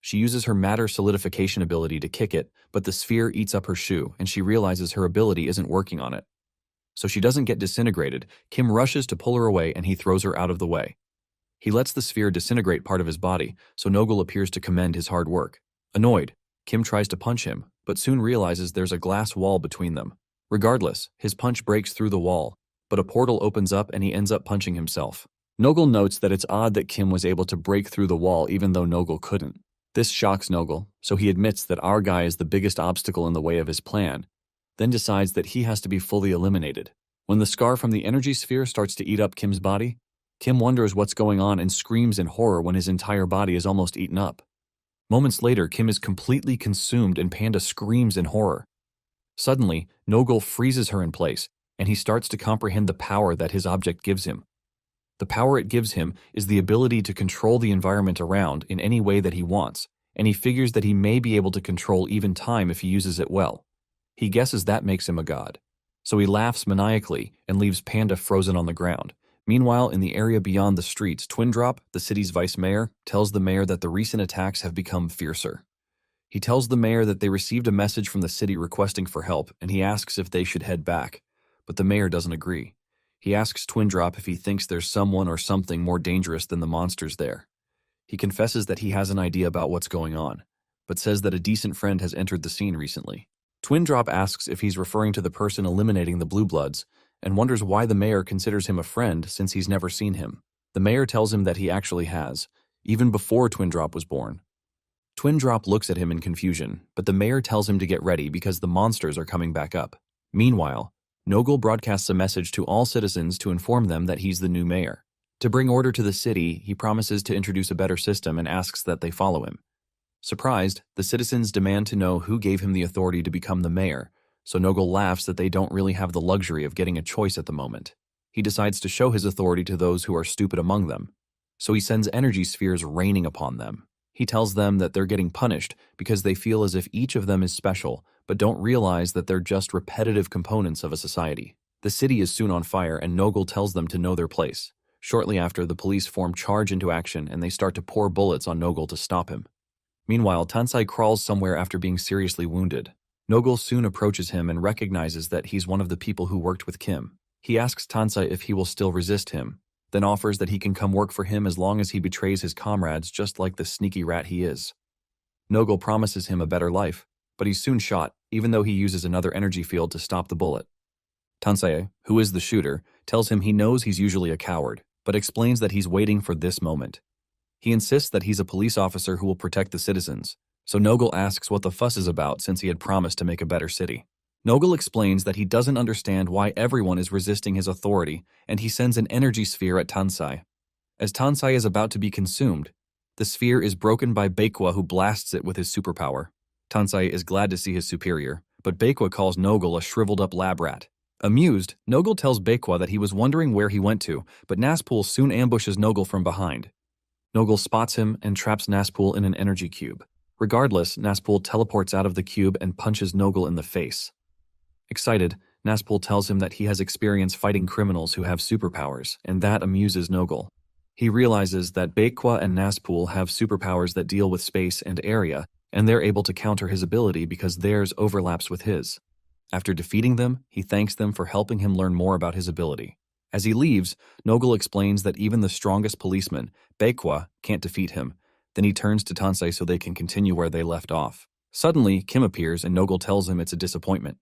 She uses her matter solidification ability to kick it, but the sphere eats up her shoe, and she realizes her ability isn't working on it. So she doesn't get disintegrated. Kim rushes to pull her away, and he throws her out of the way. He lets the sphere disintegrate part of his body, so Nogul appears to commend his hard work. Annoyed, Kim tries to punch him, but soon realizes there's a glass wall between them. Regardless, his punch breaks through the wall, but a portal opens up and he ends up punching himself. Nogul notes that it's odd that Kim was able to break through the wall even though Nogul couldn't. This shocks Nogul, so he admits that our guy is the biggest obstacle in the way of his plan, then decides that he has to be fully eliminated. When the scar from the energy sphere starts to eat up Kim's body, Kim wonders what's going on and screams in horror when his entire body is almost eaten up. Moments later, Kim is completely consumed and Panda screams in horror. Suddenly, Nogul freezes her in place, and he starts to comprehend the power that his object gives him. The power it gives him is the ability to control the environment around in any way that he wants, and he figures that he may be able to control even time if he uses it well. He guesses that makes him a god. So he laughs maniacally and leaves Panda frozen on the ground. Meanwhile, in the area beyond the streets, Twindrop, the city's vice mayor, tells the mayor that the recent attacks have become fiercer. He tells the mayor that they received a message from the city requesting for help, and he asks if they should head back. But the mayor doesn't agree. He asks Twindrop if he thinks there's someone or something more dangerous than the monsters there. He confesses that he has an idea about what's going on, but says that a decent friend has entered the scene recently. Twindrop asks if he's referring to the person eliminating the Blue Bloods, and wonders why the mayor considers him a friend since he's never seen him. The mayor tells him that he actually has, even before Twindrop was born. Twindrop looks at him in confusion, but the mayor tells him to get ready because the monsters are coming back up. Meanwhile, Nogul broadcasts a message to all citizens to inform them that he's the new mayor. To bring order to the city, he promises to introduce a better system and asks that they follow him. Surprised, the citizens demand to know who gave him the authority to become the mayor, so Nogul laughs that they don't really have the luxury of getting a choice at the moment. He decides to show his authority to those who are stupid among them, so he sends energy spheres raining upon them. He tells them that they're getting punished because they feel as if each of them is special, but don't realize that they're just repetitive components of a society. The city is soon on fire, and Nogul tells them to know their place. Shortly after, the police form charge into action, and they start to pour bullets on Nogul to stop him. Meanwhile, Tansai crawls somewhere after being seriously wounded. Nogul soon approaches him and recognizes that he's one of the people who worked with Kim. He asks Tansai if he will still resist him, then offers that he can come work for him as long as he betrays his comrades just like the sneaky rat he is. Nogul promises him a better life, but he's soon shot, even though he uses another energy field to stop the bullet. Tansai, who is the shooter, tells him he knows he's usually a coward, but explains that he's waiting for this moment. He insists that he's a police officer who will protect the citizens, so Nogul asks what the fuss is about since he had promised to make a better city. Nogul explains that he doesn't understand why everyone is resisting his authority, and he sends an energy sphere at Tansai. As Tansai is about to be consumed, the sphere is broken by Baekwa, who blasts it with his superpower. Tansai is glad to see his superior, but Baekwa calls Nogul a shriveled-up lab rat. Amused, Nogul tells Baekwa that he was wondering where he went to, but Nazpul soon ambushes Nogul from behind. Nogul spots him and traps Nazpul in an energy cube. Regardless, Nazpul teleports out of the cube and punches Nogul in the face. Excited, Nazpul tells him that he has experience fighting criminals who have superpowers, and that amuses Nogul. He realizes that Baekwa and Nazpul have superpowers that deal with space and area, and they're able to counter his ability because theirs overlaps with his. After defeating them, he thanks them for helping him learn more about his ability. As he leaves, Nogel explains that even the strongest policeman, Baekwa, can't defeat him. Then he turns to Tansei so they can continue where they left off. Suddenly, Kim appears and Nogel tells him it's a disappointment.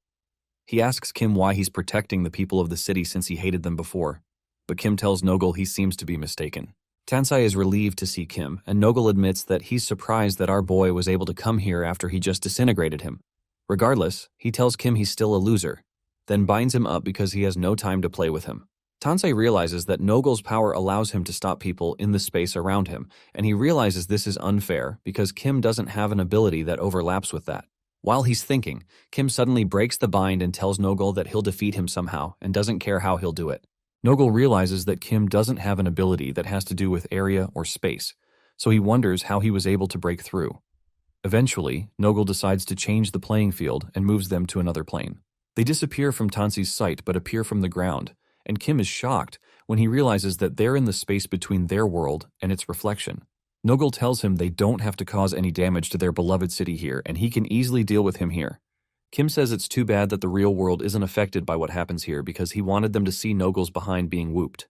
He asks Kim why he's protecting the people of the city since he hated them before, but Kim tells Nogel he seems to be mistaken. Tansei is relieved to see Kim, and Nogel admits that he's surprised that our boy was able to come here after he just disintegrated him. Regardless, he tells Kim he's still a loser, then binds him up because he has no time to play with him. Tansei realizes that Nogel's power allows him to stop people in the space around him, and he realizes this is unfair because Kim doesn't have an ability that overlaps with that. While he's thinking, Kim suddenly breaks the bind and tells Nogel that he'll defeat him somehow and doesn't care how he'll do it. Nogel realizes that Kim doesn't have an ability that has to do with area or space, so he wonders how he was able to break through. Eventually, Nogel decides to change the playing field and moves them to another plane. They disappear from Tansei's sight but appear from the ground, and Kim is shocked when he realizes that they're in the space between their world and its reflection. Nogel tells him they don't have to cause any damage to their beloved city here, and he can easily deal with him here. Kim says it's too bad that the real world isn't affected by what happens here because he wanted them to see Nogel's behind being whooped.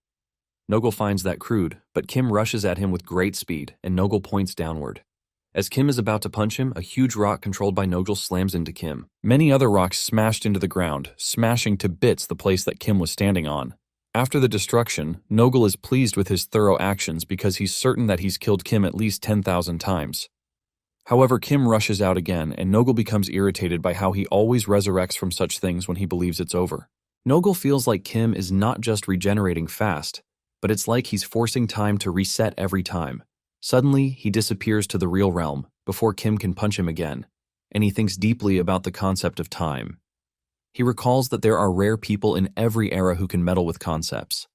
Nogel finds that crude, but Kim rushes at him with great speed, and Nogel points downward. As Kim is about to punch him, a huge rock controlled by Nogel slams into Kim. Many other rocks smashed into the ground, smashing to bits the place that Kim was standing on. After the destruction, Nogel is pleased with his thorough actions because he's certain that he's killed Kim at least 10,000 times. However, Kim rushes out again, and Nogel becomes irritated by how he always resurrects from such things when he believes it's over. Nogel feels like Kim is not just regenerating fast, but it's like he's forcing time to reset every time. Suddenly, he disappears to the real realm before Kim can punch him again, and he thinks deeply about the concept of time. He recalls that there are rare people in every era who can meddle with concepts.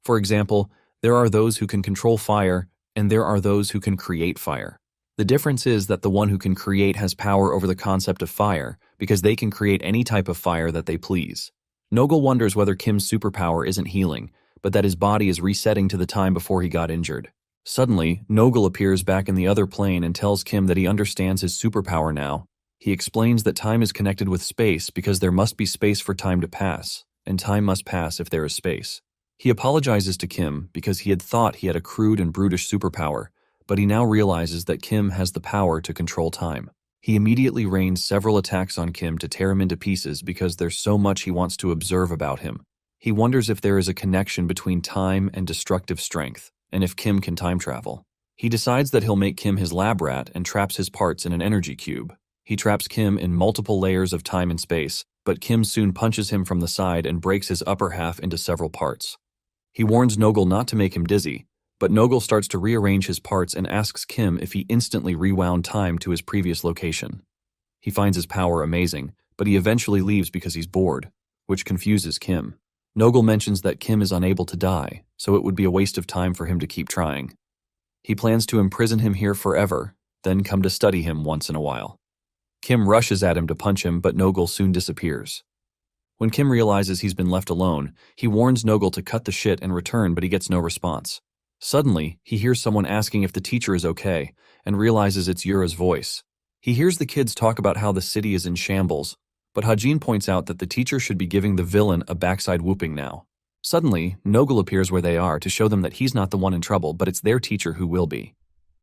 For example, there are those who can control fire, and there are those who can create fire. The difference is that the one who can create has power over the concept of fire because they can create any type of fire that they please. Nogel wonders whether Kim's superpower isn't healing, but that his body is resetting to the time before he got injured. Suddenly, Nogel appears back in the other plane and tells Kim that he understands his superpower now. He explains that time is connected with space because there must be space for time to pass, and time must pass if there is space. He apologizes to Kim because he had thought he had a crude and brutish superpower, but he now realizes that Kim has the power to control time. He immediately rains several attacks on Kim to tear him into pieces because there's so much he wants to observe about him. He wonders if there is a connection between time and destructive strength, and if Kim can time travel. He decides that he'll make Kim his lab rat and traps his parts in an energy cube. He traps Kim in multiple layers of time and space, but Kim soon punches him from the side and breaks his upper half into several parts. He warns Nogel not to make him dizzy, but Nogel starts to rearrange his parts and asks Kim if he instantly rewound time to his previous location. He finds his power amazing, but he eventually leaves because he's bored, which confuses Kim. Nogel mentions that Kim is unable to die, so it would be a waste of time for him to keep trying. He plans to imprison him here forever, then come to study him once in a while. Kim rushes at him to punch him, but Nogel soon disappears. When Kim realizes he's been left alone, he warns Nogel to cut the shit and return, but he gets no response. Suddenly, he hears someone asking if the teacher is okay, and realizes it's Yura's voice. He hears the kids talk about how the city is in shambles, but Hajin points out that the teacher should be giving the villain a backside whooping now. Suddenly, Nogel appears where they are to show them that he's not the one in trouble, but it's their teacher who will be.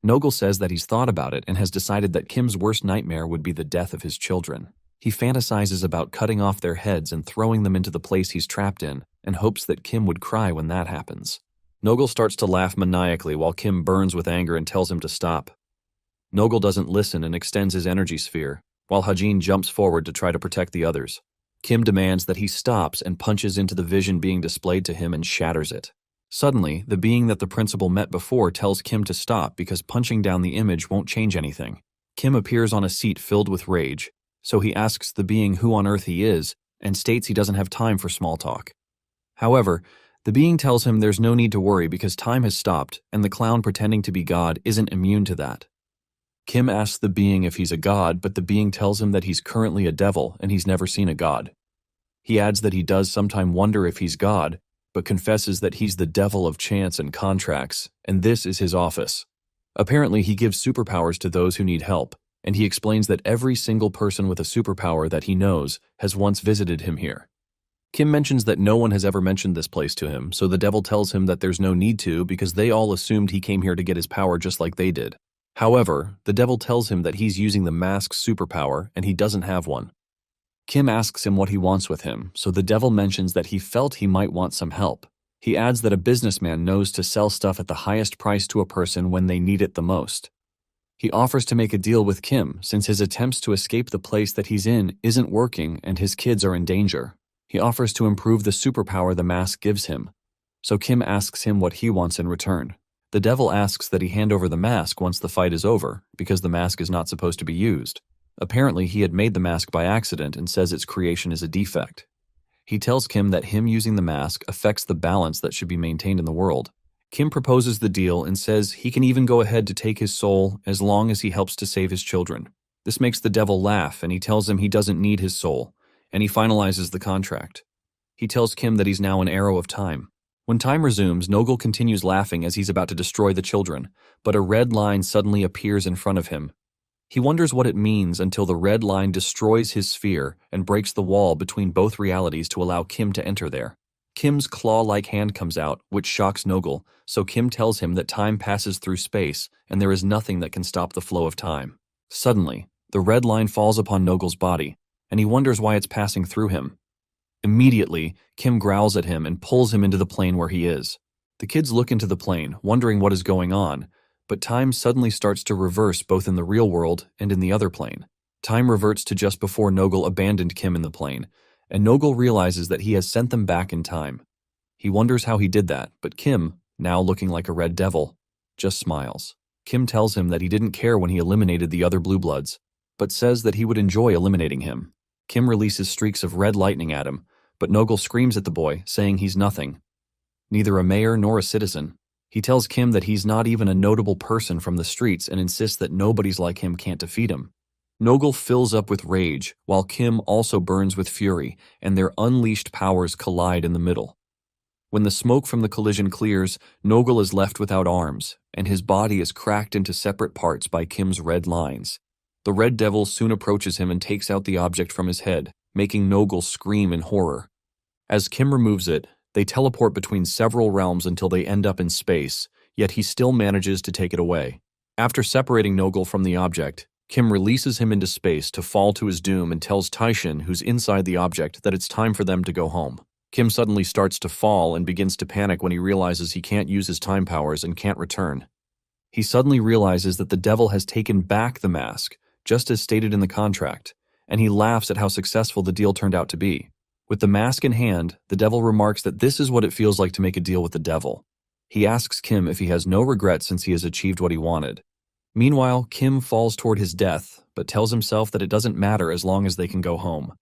Nogel says that he's thought about it and has decided that Kim's worst nightmare would be the death of his children. He fantasizes about cutting off their heads and throwing them into the place he's trapped in, and hopes that Kim would cry when that happens. Nogel starts to laugh maniacally while Kim burns with anger and tells him to stop. Nogel doesn't listen and extends his energy sphere, while Hajin jumps forward to try to protect the others. Kim demands that he stops and punches into the vision being displayed to him and shatters it. Suddenly, the being that the principal met before tells Kim to stop because punching down the image won't change anything. Kim appears on a seat filled with rage, so he asks the being who on earth he is and states he doesn't have time for small talk. However, the being tells him there's no need to worry because time has stopped and the clown pretending to be God isn't immune to that. Kim asks the being if he's a god, but the being tells him that he's currently a devil and he's never seen a god. He adds that he does sometime wonder if he's God, but confesses that he's the devil of chance and contracts, and this is his office. Apparently, he gives superpowers to those who need help, and he explains that every single person with a superpower that he knows has once visited him here. Kim mentions that no one has ever mentioned this place to him, so the devil tells him that there's no need to because they all assumed he came here to get his power just like they did. However, the devil tells him that he's using the mask's superpower and he doesn't have one. Kim asks him what he wants with him, so the devil mentions that he felt he might want some help. He adds that a businessman knows to sell stuff at the highest price to a person when they need it the most. He offers to make a deal with Kim since his attempts to escape the place that he's in isn't working and his kids are in danger. He offers to improve the superpower the mask gives him, so Kim asks him what he wants in return. The devil asks that he hand over the mask once the fight is over, because the mask is not supposed to be used. Apparently, he had made the mask by accident and says its creation is a defect. He tells Kim that him using the mask affects the balance that should be maintained in the world. Kim proposes the deal and says he can even go ahead to take his soul as long as he helps to save his children. This makes the devil laugh and he tells him he doesn't need his soul, and he finalizes the contract. He tells Kim that he's now an arrow of time. When time resumes, Nogel continues laughing as he's about to destroy the children, but a red line suddenly appears in front of him. He wonders what it means until the red line destroys his sphere and breaks the wall between both realities to allow Kim to enter there. Kim's claw-like hand comes out, which shocks Nogel, so Kim tells him that time passes through space and there is nothing that can stop the flow of time. Suddenly, the red line falls upon Nogel's body, and he wonders why it's passing through him. Immediately, Kim growls at him and pulls him into the plane where he is. The kids look into the plane, wondering what is going on, but time suddenly starts to reverse both in the real world and in the other plane. Time reverts to just before Nogel abandoned Kim in the plane, and Nogel realizes that he has sent them back in time. He wonders how he did that, but Kim, now looking like a red devil, just smiles. Kim tells him that he didn't care when he eliminated the other blue bloods, but says that he would enjoy eliminating him. Kim releases streaks of red lightning at him, but Nogel screams at the boy, saying he's nothing. Neither a mayor nor a citizen. He tells Kim that he's not even a notable person from the streets and insists that nobodies like him can't defeat him. Nogel fills up with rage, while Kim also burns with fury, and their unleashed powers collide in the middle. When the smoke from the collision clears, Nogel is left without arms, and his body is cracked into separate parts by Kim's red lines. The Red Devil soon approaches him and takes out the object from his head, making Nogel scream in horror. As Kim removes it, they teleport between several realms until they end up in space, yet he still manages to take it away. After separating Nogel from the object, Kim releases him into space to fall to his doom and tells Taishin, who's inside the object, that it's time for them to go home. Kim suddenly starts to fall and begins to panic when he realizes he can't use his time powers and can't return. He suddenly realizes that the devil has taken back the mask, just as stated in the contract, and he laughs at how successful the deal turned out to be. With the mask in hand, the devil remarks that this is what it feels like to make a deal with the devil. He asks Kim if he has no regrets since he has achieved what he wanted. Meanwhile, Kim falls toward his death, but tells himself that it doesn't matter as long as they can go home.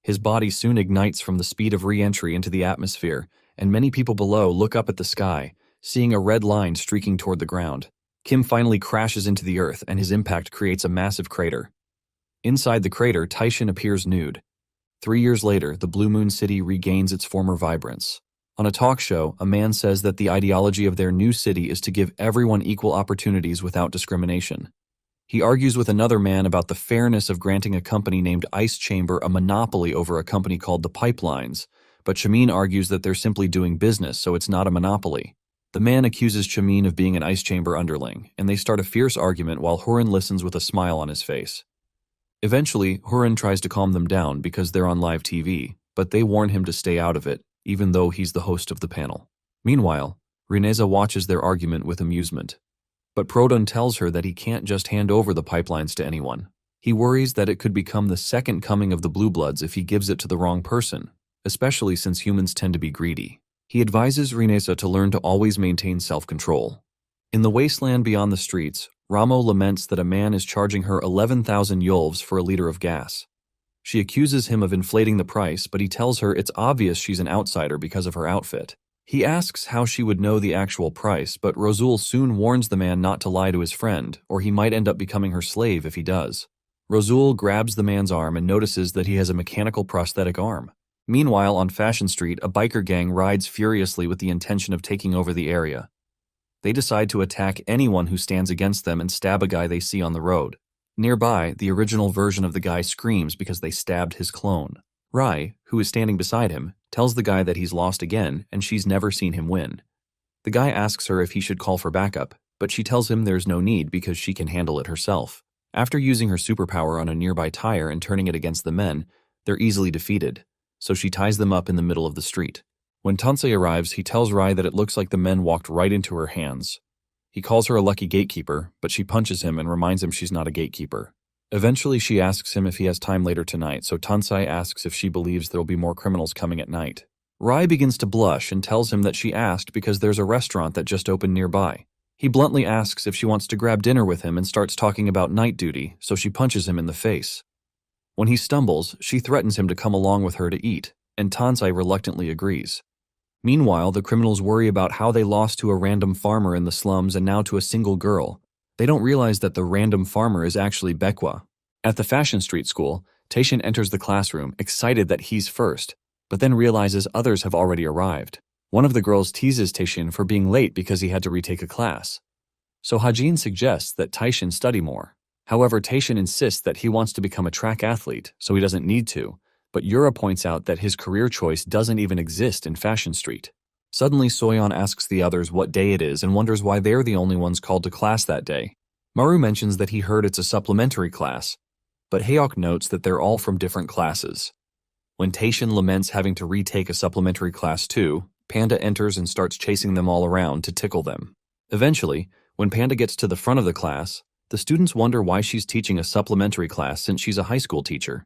His body soon ignites from the speed of re-entry into the atmosphere, and many people below look up at the sky, seeing a red line streaking toward the ground. Kim finally crashes into the earth, and his impact creates a massive crater. Inside the crater, Taishin appears nude. 3 years later, the Blue Moon City regains its former vibrance. On a talk show, a man says that the ideology of their new city is to give everyone equal opportunities without discrimination. He argues with another man about the fairness of granting a company named Ice Chamber a monopoly over a company called the Pipelines, but Chamin argues that they're simply doing business, so it's not a monopoly. The man accuses Chamin of being an Ice Chamber underling, and they start a fierce argument while Hurin listens with a smile on his face. Eventually, Hurin tries to calm them down because they're on live TV, but they warn him to stay out of it, even though he's the host of the panel. Meanwhile, Rineza watches their argument with amusement. But Prodon tells her that he can't just hand over the pipelines to anyone. He worries that it could become the second coming of the Blue Bloods if he gives it to the wrong person, especially since humans tend to be greedy. He advises Rineza to learn to always maintain self-control. In the wasteland beyond the streets, Ramo laments that a man is charging her 11,000 yolvs for a liter of gas. She accuses him of inflating the price, but he tells her it's obvious she's an outsider because of her outfit. He asks how she would know the actual price, but Rosul soon warns the man not to lie to his friend, or he might end up becoming her slave if he does. Rosul grabs the man's arm and notices that he has a mechanical prosthetic arm. Meanwhile, on Fashion Street, a biker gang rides furiously with the intention of taking over the area. They decide to attack anyone who stands against them and stab a guy they see on the road. Nearby, the original version of the guy screams because they stabbed his clone. Rai, who is standing beside him, tells the guy that he's lost again and she's never seen him win. The guy asks her if he should call for backup, but she tells him there's no need because she can handle it herself. After using her superpower on a nearby tire and turning it against the men, they're easily defeated, so she ties them up in the middle of the street. When Tansei arrives, he tells Rai that it looks like the men walked right into her hands. He calls her a lucky gatekeeper, but she punches him and reminds him she's not a gatekeeper. Eventually, she asks him if he has time later tonight, so Tansei asks if she believes there'll be more criminals coming at night. Rai begins to blush and tells him that she asked because there's a restaurant that just opened nearby. He bluntly asks if she wants to grab dinner with him and starts talking about night duty, so she punches him in the face. When he stumbles, she threatens him to come along with her to eat, and Tansei reluctantly agrees. Meanwhile, the criminals worry about how they lost to a random farmer in the slums and now to a single girl. They don't realize that the random farmer is actually Baekwa. At the Fashion Street School, Taishin enters the classroom, excited that he's first, but then realizes others have already arrived. One of the girls teases Taishin for being late because he had to retake a class. So Hajin suggests that Taishin study more. However, Taishin insists that he wants to become a track athlete, so he doesn't need to, but Yura points out that his career choice doesn't even exist in Fashion Street. Suddenly, Soyeon asks the others what day it is and wonders why they're the only ones called to class that day. Maru mentions that he heard it's a supplementary class, but Haeok notes that they're all from different classes. When Taishin laments having to retake a supplementary class too, Panda enters and starts chasing them all around to tickle them. Eventually, when Panda gets to the front of the class, the students wonder why she's teaching a supplementary class since she's a high school teacher.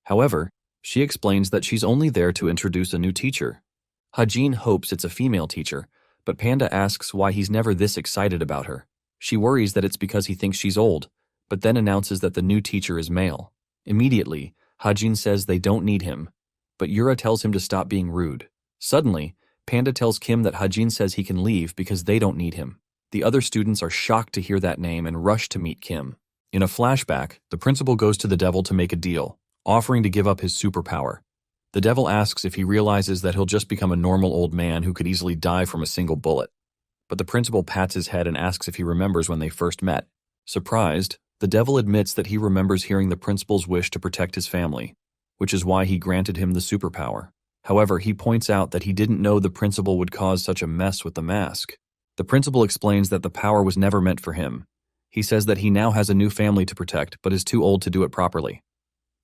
However, she explains that she's only there to introduce a new teacher. Hajin hopes it's a female teacher, but Panda asks why he's never this excited about her. She worries that it's because he thinks she's old, but then announces that the new teacher is male. Immediately, Hajin says they don't need him, but Yura tells him to stop being rude. Suddenly, Panda tells Kim that Hajin says he can leave because they don't need him. The other students are shocked to hear that name and rush to meet Kim. In a flashback, the principal goes to the devil to make a deal, offering to give up his superpower. The devil asks if he realizes that he'll just become a normal old man who could easily die from a single bullet. But the principal pats his head and asks if he remembers when they first met. Surprised, the devil admits that he remembers hearing the principal's wish to protect his family, which is why he granted him the superpower. However, he points out that he didn't know the principal would cause such a mess with the mask. The principal explains that the power was never meant for him. He says that he now has a new family to protect, but is too old to do it properly.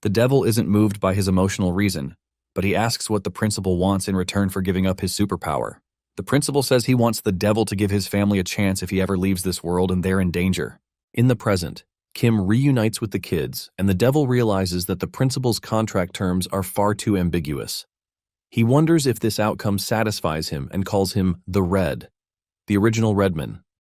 The devil isn't moved by his emotional reason, but he asks what the principal wants in return for giving up his superpower. The principal says he wants the devil to give his family a chance if he ever leaves this world and they're in danger. In the present, Kim reunites with the kids, and the devil realizes that the principal's contract terms are far too ambiguous. He wonders if this outcome satisfies him and calls him the Red, the original Redman.